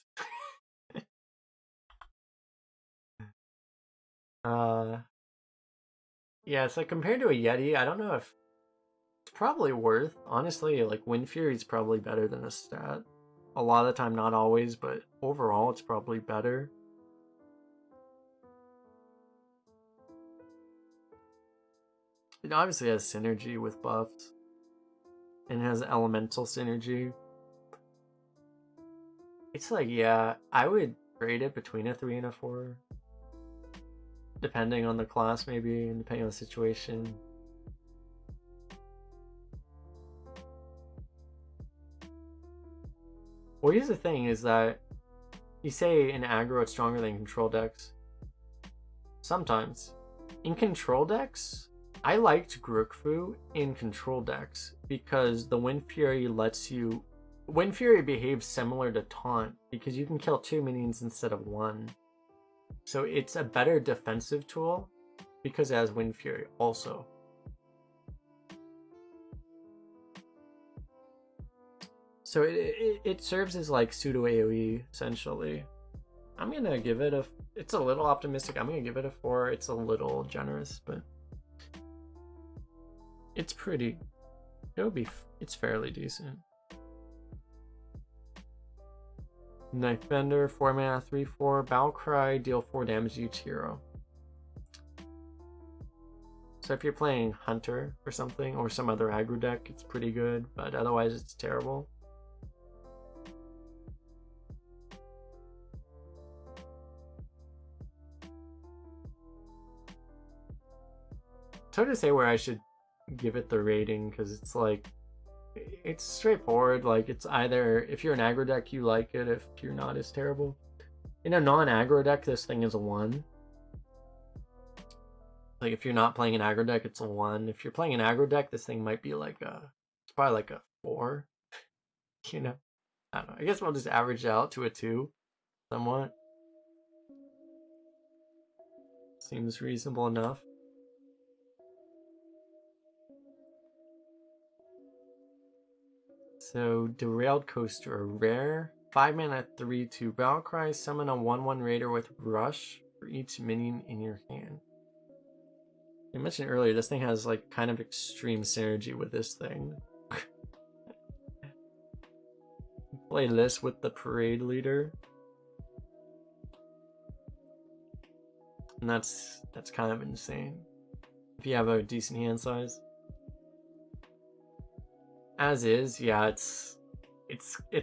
Yeah, so compared to a Yeti, I don't know if it's probably worth. Honestly, like Wind Fury is probably better than a stat. A lot of the time, not always, but overall it's probably better. It obviously has synergy with buffs. And has elemental synergy. It's like, yeah, I would grade it between a 3 and a 4. Depending on the class, maybe, and depending on the situation. Well, here's the thing, is that you say in aggro it's stronger than control decks. Sometimes. In control decks, I liked Grookfu in control decks because the Wind Fury lets you... Wind Fury behaves similar to Taunt because you can kill 2 minions instead of 1. So it's a better defensive tool because it has Wind Fury also. So it serves as like pseudo AoE essentially. I'm gonna give it a... It's a little optimistic. I'm gonna give it a 4. It's a little generous, but it's pretty... It's fairly decent. Knife Bender, 4 mana, 3/4. Battle Cry, deal 4 damage to each hero. So if you're playing Hunter or something, or some other aggro deck, it's pretty good, but otherwise it's terrible. It's hard to say where I should give it the rating, because it's like... It's straightforward, like it's either if you're an aggro deck you like it, if you're not it's terrible. In a non-aggro deck this thing is a 1. Like if you're not playing an aggro deck it's a 1. If you're playing an aggro deck this thing might be like it's probably like a 4. You know? I don't know. I guess we'll just average out to a 2 somewhat. Seems reasonable enough. So, Derailed Coaster, rare, 5 mana, 3/2 Battle Cry, summon a 1/1 Raider with Rush for each minion in your hand. I mentioned earlier, this thing has like kind of extreme synergy with this thing. Play this with the Parade Leader. And that's kind of insane. If you have a decent hand size. As is, yeah, it's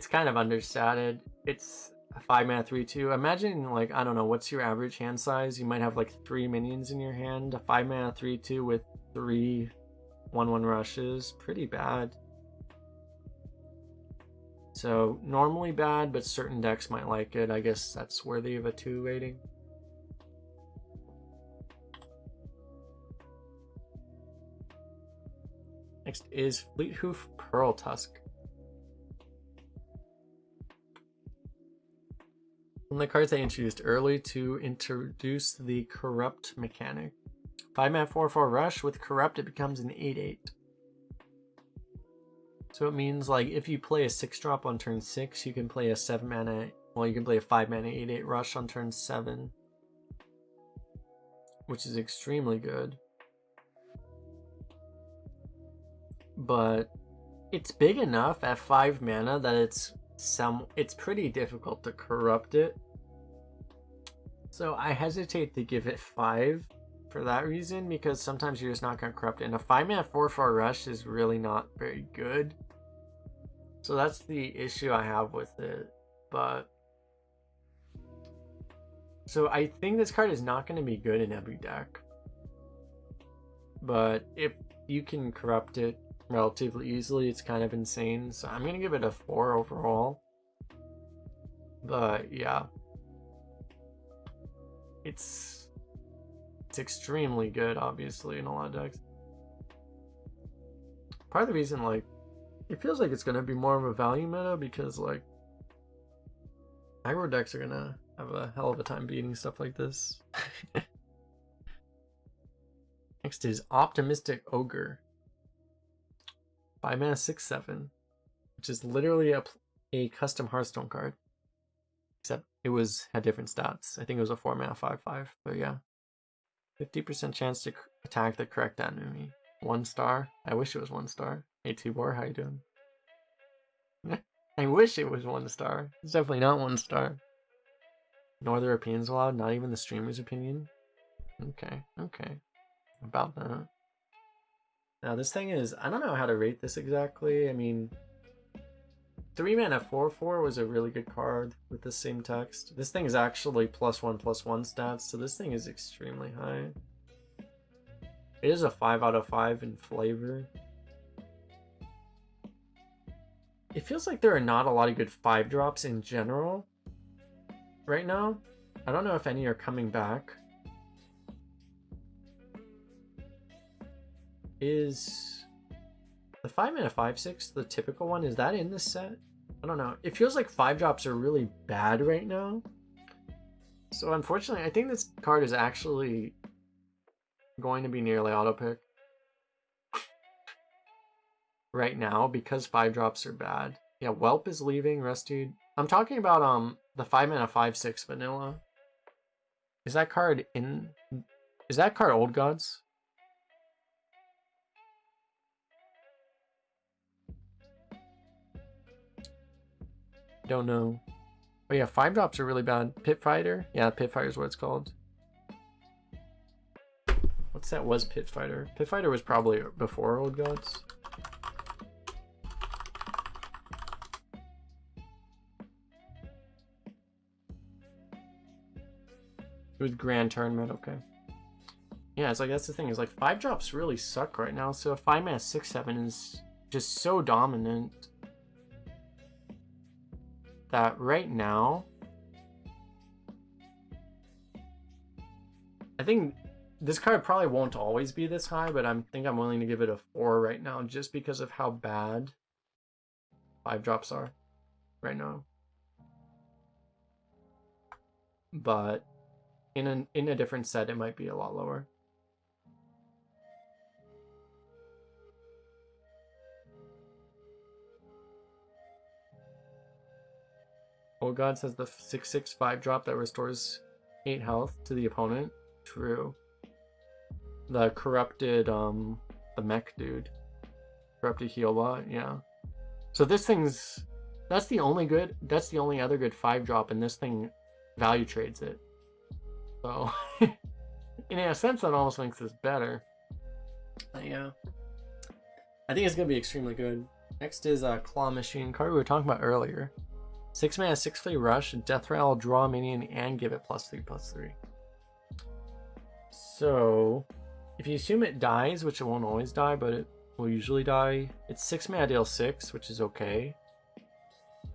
kind of understated. It's a 5 mana 3/2. Imagine like, I don't know, what's your average hand size? You might have like 3 minions in your hand. A 5 mana 3/2 with 3 1/1 rushes. Pretty bad. So normally bad, but certain decks might like it. I guess that's worthy of a 2 rating. Next is Fleethoof Pearl Tusk. One of the cards I introduced early to introduce the Corrupt mechanic. 5 mana 4/4 rush. With Corrupt it becomes an 8/8. So it means like if you play a 6-drop on turn 6, you can play a 7 mana... Well, you can play a 5 mana 8/8 rush on turn 7. Which is extremely good. But it's big enough at 5 mana that it's pretty difficult to corrupt it. So I hesitate to give it 5 for that reason, because sometimes you're just not going to corrupt it. And a 5 mana 4/4 rush is really not very good. So that's the issue I have with it. But so I think this card is not going to be good in every deck. But if you can corrupt it relatively easily, it's kind of insane. So I'm gonna give it a 4 overall. But yeah, it's extremely good, obviously, in a lot of decks. Part of the reason, like, it feels like it's gonna be more of a value meta because like aggro decks are gonna have a hell of a time beating stuff like this. Next is Optimistic Ogre. 5 mana 6/7, which is literally a custom Hearthstone card. Except it had different stats. I think it was a 4 mana 5/5, but yeah. 50% chance to attack the correct enemy. 1 star. I wish it was 1 star. Hey Tubor, how you doing? I wish it was 1 star. It's definitely not 1 star. No other opinions allowed, not even the streamer's opinion. Okay. About that. Now this thing is, I don't know how to rate this exactly. I mean, 3 mana 4/4 was a really good card with the same text. This thing is actually +1/+1 stats, so this thing is extremely high. It is a 5 out of 5 in flavor. It feels like there are not a lot of good 5-drops in general right now. I don't know if any are coming back. Is the 5 mana 5/6 the typical one? Is that in this set? I don't know. It feels like 5-drops are really bad right now. So unfortunately, I think this card is actually going to be nearly auto-pick right now because 5-drops are bad. Yeah, Whelp is leaving, Rescued. I'm talking about the 5 mana 5/6 vanilla. Is that card Old Gods? Don't know. Oh yeah, 5-drops are really bad. Pit Fighter? Yeah, Pit Fighter is what it's called. What set was Pit Fighter? Pit Fighter was probably before Old Gods. It was Grand Tournament, okay. Yeah, it's like that's the thing, is like 5-drops really suck right now, so a 5 mana 6/7 is just so dominant that right now I think this card probably won't always be this high, but I think I'm willing to give it a 4 right now just because of how bad 5-drops are right now. But in a different set, it might be a lot lower. Old God says the 6/6 5-drop that restores 8 health to the opponent. True. The corrupted the mech dude. Corrupted heal bot, yeah. So this thing's that's the only other good 5-drop, and this thing value trades it. So in a sense that almost makes this better. Yeah. I think it's gonna be extremely good. Next is a Claw Machine card we were talking about earlier. 6 mana 6/3 rush, Death Rattle, draw a minion, and give it +3/+3. So if you assume it dies, which it won't always die, but it will usually die, it's 6 mana deal 6, which is okay.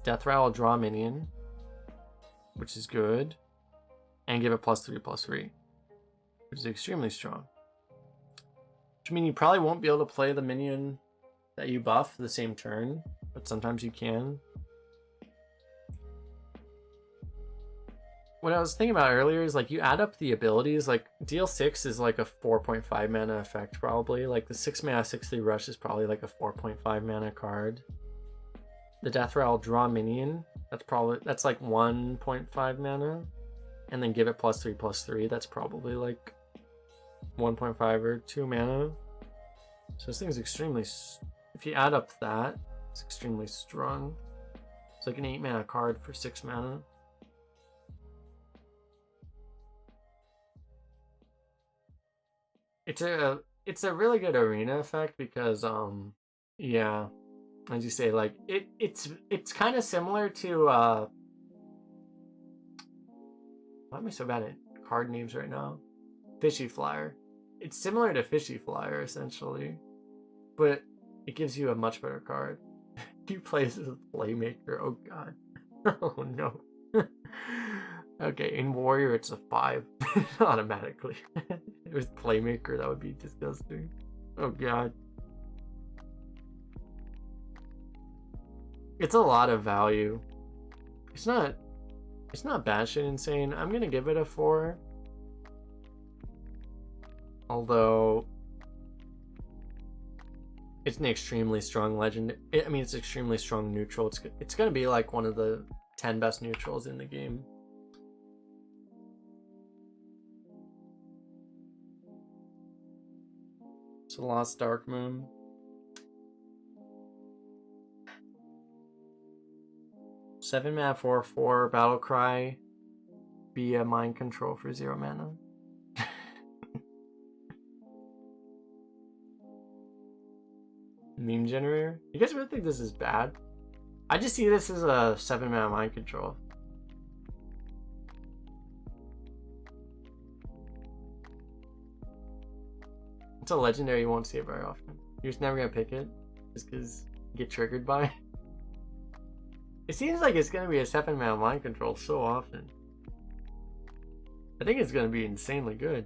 Death Rattle, draw a minion, which is good, and give it +3/+3, which is extremely strong. Which means you probably won't be able to play the minion that you buff the same turn, but sometimes you can. What I was thinking about earlier is like you add up the abilities, like deal 6 is like a 4.5 mana effect probably. Like the 6 mana 6/3 rush is probably like a 4.5 mana card. The Death Rattle, draw minion, that's like 1.5 mana. And then give it +3/+3, that's probably like 1.5 or 2 mana. So this thing is extremely, if you add up that, it's extremely strong. It's like an 8 mana card for 6 mana. It's a really good arena effect because yeah, as you say, like it's kind of similar to why am I so bad at card names right now? Fishy Flyer. It's similar to Fishy Flyer essentially, but it gives you a much better card. He plays as a Playmaker. Oh god. Oh no. Okay, in Warrior it's a 5 automatically. It was Playmaker, that would be disgusting. Oh god. It's a lot of value. It's not batshit insane. I'm gonna give it a 4. Although It's an extremely strong legend. I mean, it's extremely strong neutral. It's going to be like one of the 10 best neutrals in the game. So Lost Darkmoon. Seven mana 4/4 battle cry. Be a mind control for 0 mana. Meme generator. You guys really think this is bad? I just see this as a 7 mana mind control. It's a legendary you won't see it very often. You're just never gonna pick it just because you get triggered by it. It seems like it's gonna be a 7 mana mind control so often. I think it's gonna be insanely good.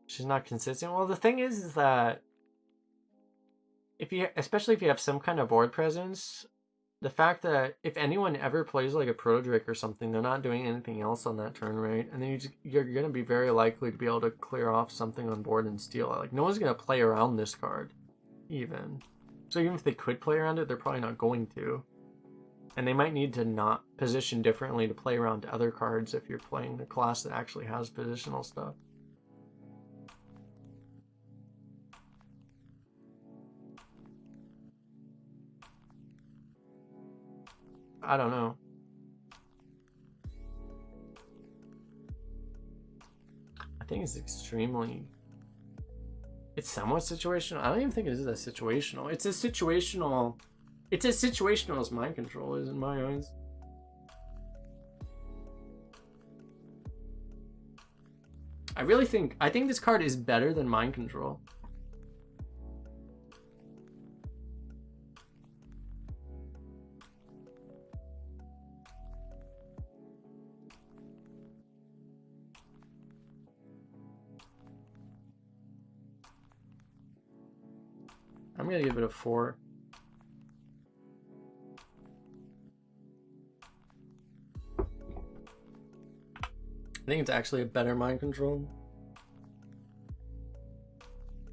She's not consistent. Well, the thing is that especially if you have some kind of board presence, the fact that if anyone ever plays like a Proto Drake or something, they're not doing anything else on that turn, right? And then you're going to be very likely to be able to clear off something on board and steal it. Like, no one's going to play around this card, even. So even if they could play around it, they're probably not going to. And they might need to not position differently to play around other cards if you're playing a class that actually has positional stuff. I don't know. I think it's extremely... It's somewhat situational. I don't even think it is that situational. It's as situational... It's as situational as mind control is in my eyes. I think this card is better than mind control. I'm gonna give it a 4. I think it's actually a better mind control.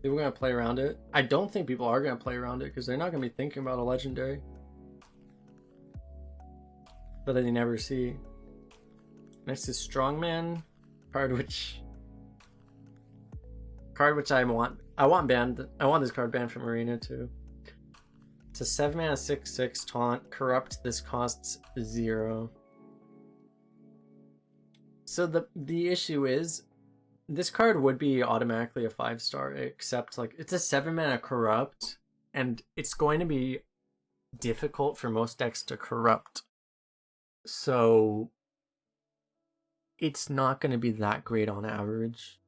People are gonna play around it. I don't think people are gonna play around it because they're not gonna be thinking about a legendary that they never see. Next is Strongman, card which I want banned. I want this card banned from Arena too. It's a 7 mana 6/6 taunt. Corrupt. This costs 0. So the issue is, this card would be automatically a 5-star, except like it's a 7 mana corrupt, and it's going to be difficult for most decks to corrupt. So it's not going to be that great on average.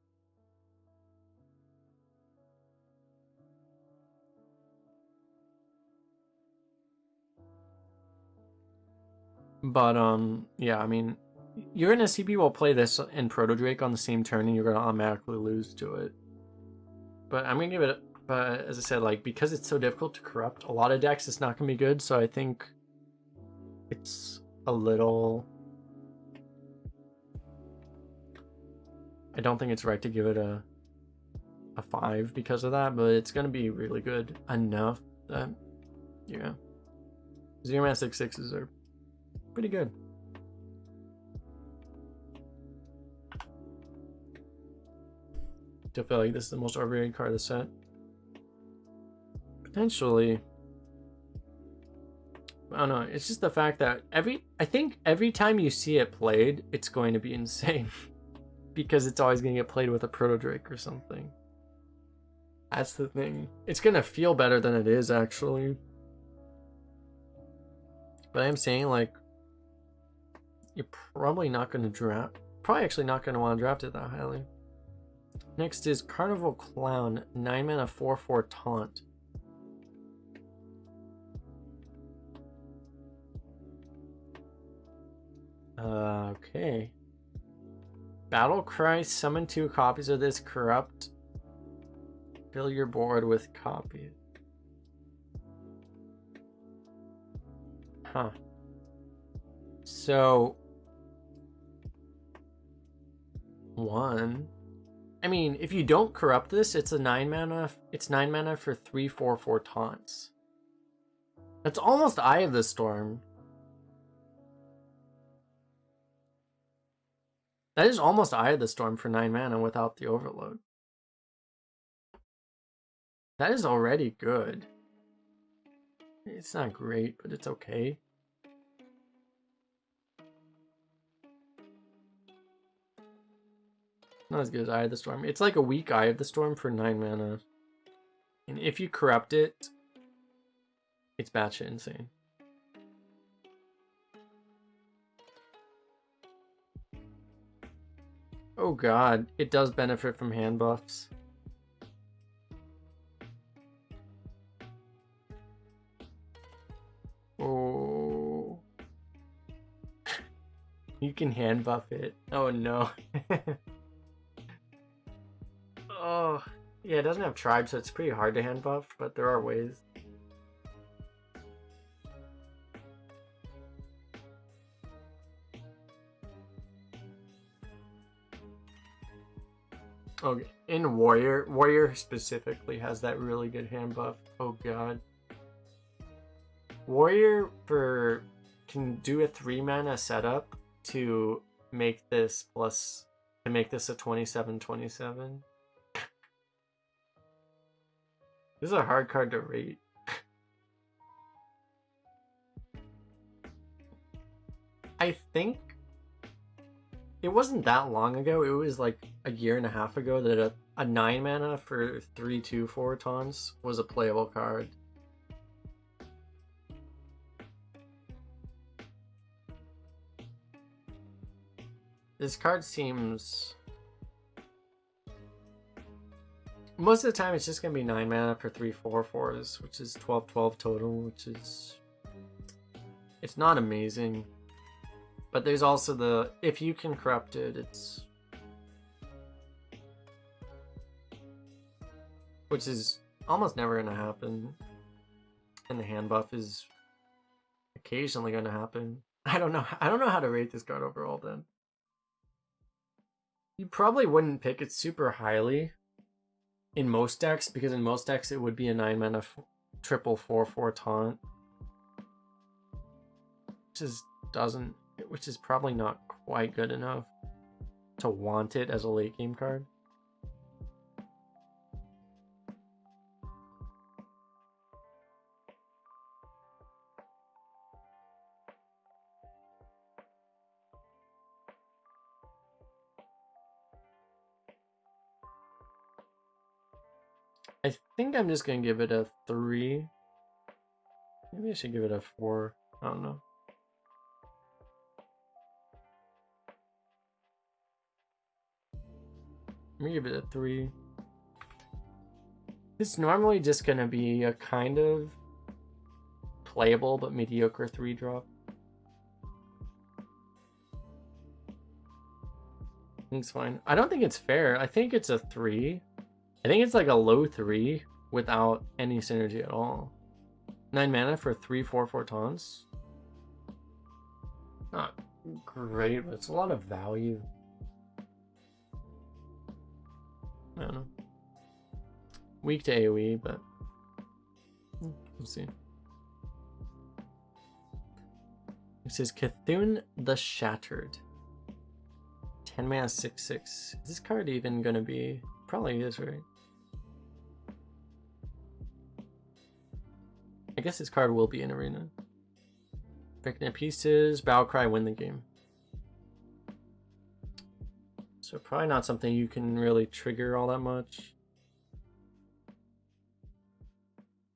But yeah, I mean, you're gonna see people play this in Proto Drake on the same turn, and you're gonna automatically lose to it. But I'm gonna give it. But as I said, like, because it's so difficult to corrupt a lot of decks, it's not gonna be good. So I think it's a little. I don't think it's right to give it a 5 because of that, but it's gonna be really good enough that, yeah, 0 mana 6/6s are pretty good. Do you feel like this is the most overrated card of the set? Potentially. I don't know. It's just the fact that I think every time you see it played, it's going to be insane. Because it's always going to get played with a Proto Drake or something. That's the thing. It's going to feel better than it is, actually. But I'm saying, like, you're probably not going to draft. Probably actually not going to want to draft it that highly. Next is Carnival Clown, 9 mana 4/4 taunt. Okay. Battle Cry, summon 2 copies of this corrupt. Fill your board with copies. Huh. So 1. I mean, if you don't corrupt this, it's a 9 mana. It's 9 mana for 3/4/4 taunts. That's almost Eye of the Storm. That is almost Eye of the Storm for 9 mana without the overload. That is already good. It's not great, but it's okay. Not as good as Eye of the Storm. It's like a weak Eye of the Storm for 9 mana. And if you corrupt it, it's batshit insane. Oh god, it does benefit from hand buffs. Oh. You can hand buff it. Oh no. Oh. Yeah, it doesn't have tribe, so it's pretty hard to hand buff, but there are ways. Okay, in Warrior specifically has that really good hand buff. Oh god. Warrior can do a 3 mana setup to make this a 27/27. This is a hard card to rate. I think it wasn't that long ago. It was like a year and a half ago that a 9 mana for 3/2/4 taunts was a playable card. This card seems... Most of the time it's just going to be 9 mana for 3/4/4s, which is 12/12 total, which is... It's not amazing. But there's also the... If you can corrupt it, it's... Which is almost never going to happen. And the hand buff is occasionally going to happen. I don't know how to rate this card overall then. You probably wouldn't pick it super highly in most decks, because in most decks it would be a 9 mana triple 4/4 taunt. Which is probably not quite good enough to want it as a late game card. I think I'm just gonna give it a 3. Maybe I should give it a 4. I don't know. Let me give it a 3. It's normally just gonna be a kind of playable but mediocre 3-drop. I think it's fine. I don't think it's fair. I think it's a 3. I think it's like a low 3 without any synergy at all. 9 mana for 3/4/4 taunts. Not great, but it's a lot of value. I don't know. Weak to AoE, but we'll see. This is Cthulhu the Shattered. 10 mana 6/6. Is this card even gonna be? Probably is, right? I guess this card will be in Arena. Breaking it pieces, Battle Cry, win the game. So probably not something you can really trigger all that much.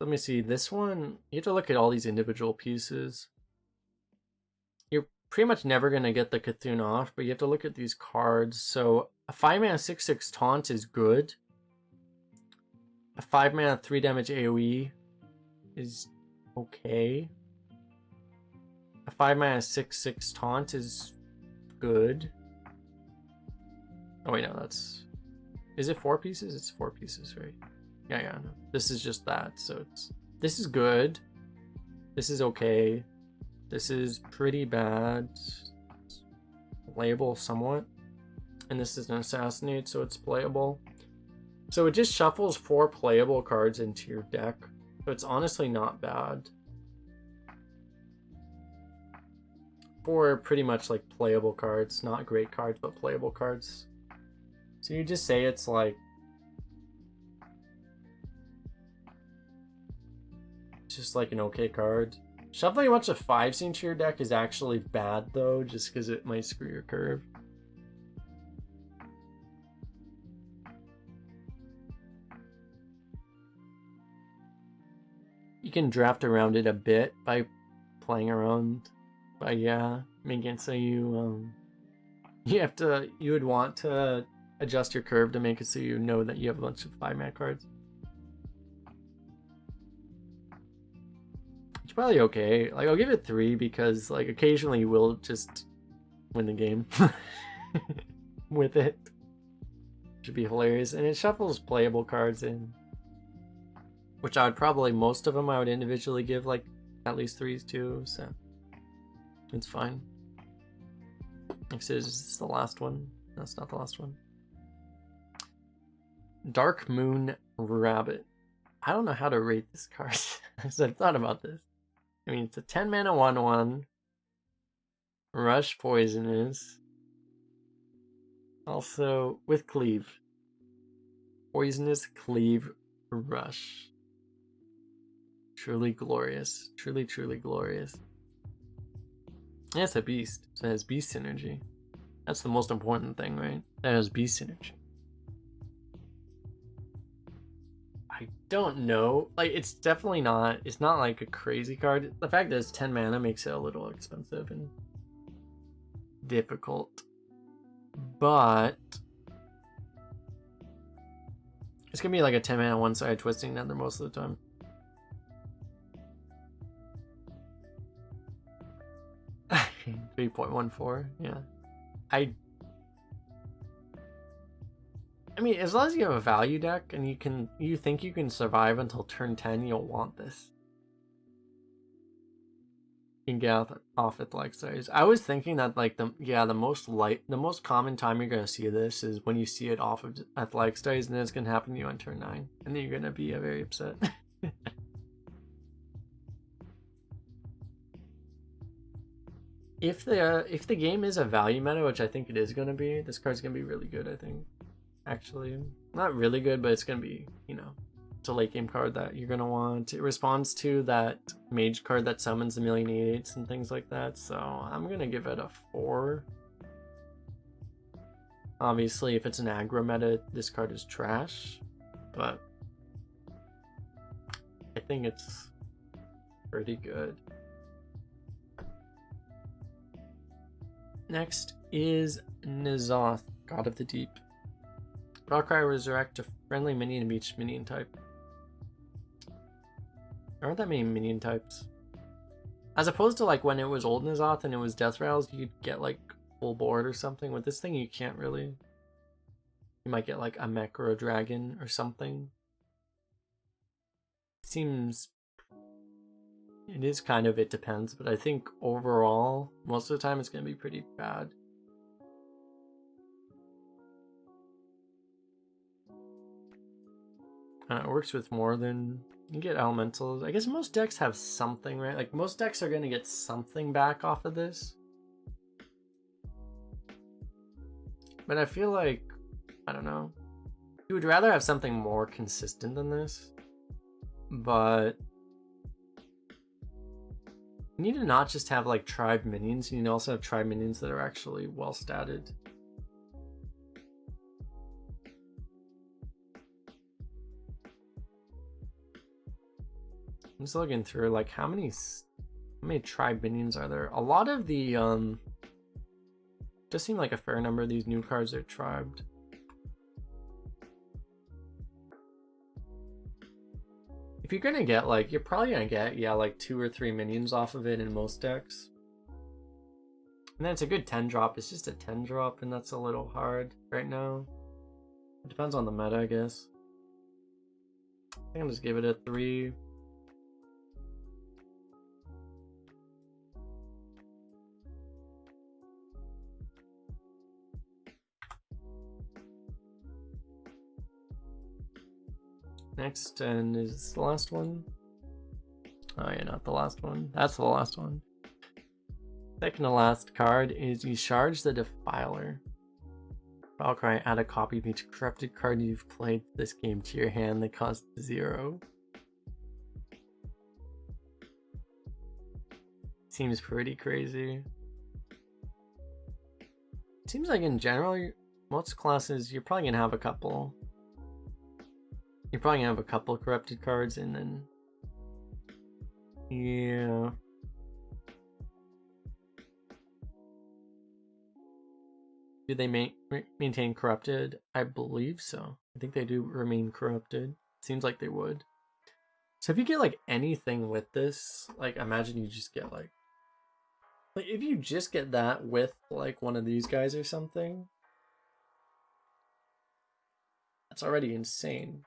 Let me see, this one, you have to look at all these individual pieces. You're pretty much never going to get the Cthulhu off, but you have to look at these cards. So a 5 mana 6/6 taunt is good. A 5 mana 3 damage AoE is okay. A 5 mana 6/6 taunt is good. Oh wait, no, that's... Is it 4 pieces? It's 4 pieces, right? Yeah, no. This is just that, so it's... This is good. This is okay. This is pretty bad. Playable somewhat. And this is an assassinate, so it's playable. So it just shuffles 4 playable cards into your deck. So it's honestly not bad. 4 pretty much like playable cards. Not great cards, but playable cards. So you just say it's like... just like an okay card. Shuffling a bunch of 5s into your deck is actually bad though, just because it might screw your curve. You can draft around it a bit by playing around, but yeah, making it so you would want to adjust your curve to make it so you know that you have a bunch of 5-mana cards. It's probably okay. Like, I'll give it 3 because like occasionally you will just win the game with it. Should be hilarious. And it shuffles playable cards in, which I would probably, most of them I would individually give like at least 3s to, so it's fine. Next is the last one. That's not the last one. Darkmoon Rabbit. I don't know how to rate this card. I've thought about this. I mean, it's a 10 mana 1/1. Rush Poisonous. Also with Cleave. Poisonous Cleave Rush. Truly glorious. Truly, truly glorious. Yeah, it's a beast. So it has beast synergy. That's the most important thing, right? That has beast synergy. I don't know. Like, it's definitely not... It's not like a crazy card. The fact that it's 10 mana makes it a little expensive and difficult. But... it's gonna be like a 10 mana one-side twisting nether most of the time. $3.14, yeah. I mean, as long as you have a value deck and you think you can survive until turn 10, you'll want this. You can get off Athletic Studies. I was thinking that like the most common time you're gonna see this is when you see it off of Athletic Studies, and then it's gonna happen to you on turn 9, and then you're gonna be very upset. If the game is a value meta, which I think it is gonna be, this card's gonna be really good. I think, actually, not really good, but it's gonna be, you know, it's a late game card that you're gonna want. It responds to that Mage card that summons a million 8/8s and things like that. So I'm gonna give it a 4. Obviously, if it's an aggro meta, this card is trash, but I think it's pretty good. Next is N'Zoth, God of the Deep. Darkrai resurrect a friendly minion of each minion type. There aren't that many minion types. As opposed to like when it was old N'Zoth and it was Death Rattles, you'd get like full board or something. With this thing, you can't really. You might get like a mech or a dragon or something. Seems... it is kind of, it depends, but I think overall, most of the time it's going to be pretty bad. It works with more than... you get elementals. I guess most decks have something, right? Like, most decks are going to get something back off of this. But I feel like, I don't know. You would rather have something more consistent than this. But... you need to not just have like tribe minions, you need to also have tribe minions that are actually well statted. I'm just looking through like how many tribe minions are there? A lot of the just seem like a fair number of these new cards are tribed. If you're gonna get like, you're probably gonna get, yeah, like 2 or 3 minions off of it in most decks. And then it's a good 10 drop. It's just a 10 drop, and that's a little hard right now. It depends on the meta, I guess. I think I'll just give it a 3. Next, and is this the last one? Oh yeah, not the last one. That's the last one. Second to last card is you charge the Defiler. Valkyrie, add a copy of each corrupted card you've played this game to your hand that costs 0. Seems pretty crazy. Seems like in general, most classes, you're probably gonna have a couple. You're probably gonna have a couple corrupted cards, and then yeah. Do they maintain corrupted? I believe so. I think they do remain corrupted. Seems like they would. So if you get like anything with this, like imagine you just get like if you just get that with like one of these guys or something, that's already insane.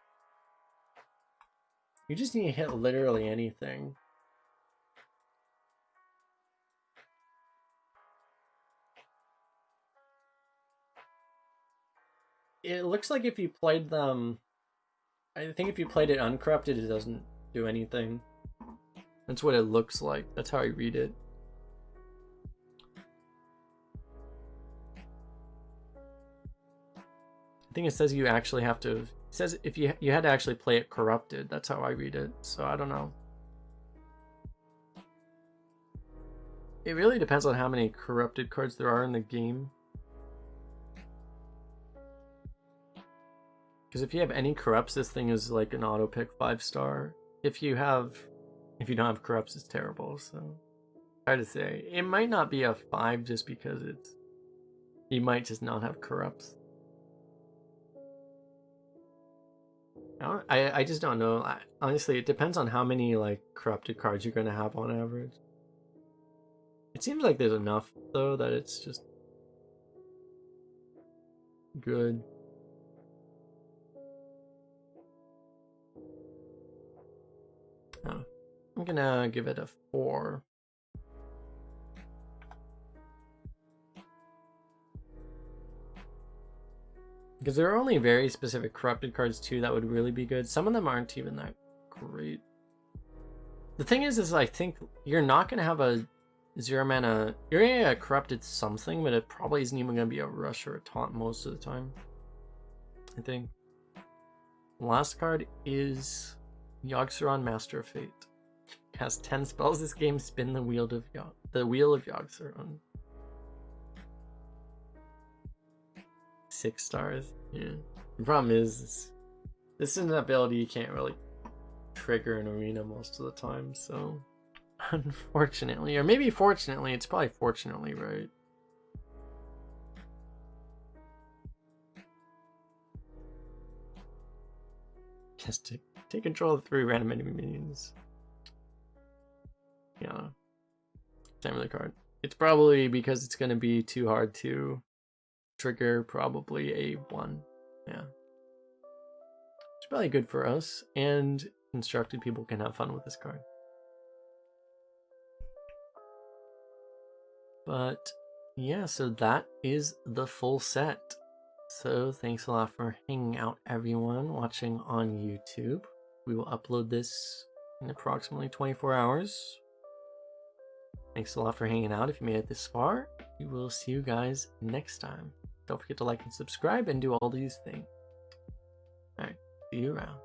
You just need to hit literally anything. It looks like if you played them, I think if you played it uncorrupted, it doesn't do anything. That's what it looks like. That's how I read it. I think it says you actually have to. It says if you had to actually play it corrupted. That's how I read it. So I don't know. It really depends on how many corrupted cards there are in the game. Because if you have any corrupts, this thing is like an auto pick 5-star. If you don't have corrupts, it's terrible. So hard to say. It might not be a 5 just because you might just not have corrupts. I just don't know. Honestly, it depends on how many like corrupted cards you're gonna have on average. It seems like there's enough though that it's just good. Oh, I'm gonna give it a 4. Because there are only very specific corrupted cards too that would really be good. Some of them aren't even that great. The thing is I think you're not going to have a 0 mana. You're going to get a corrupted something, but it probably isn't even going to be a rush or a taunt most of the time. I think. Last card is Yogg-Saron, Master of Fate. Cast 10 spells this game, spin the wheel of Yogg-Saron. 6 stars. Yeah. The problem is this is an ability you can't really trigger in arena most of the time, so unfortunately, or maybe fortunately, it's probably fortunately, right? Just take control of 3 random enemy minions. Yeah. Time of the card. It's probably because it's gonna be too hard to trigger probably a 1. Yeah. It's probably good for us, and constructed people can have fun with this card. But yeah, so that is the full set. So thanks a lot for hanging out, everyone watching on YouTube. We will upload this in approximately 24 hours. Thanks a lot for hanging out. If you made it this far, we will see you guys next time. Don't forget to like and subscribe and do all these things. Alright, see you around.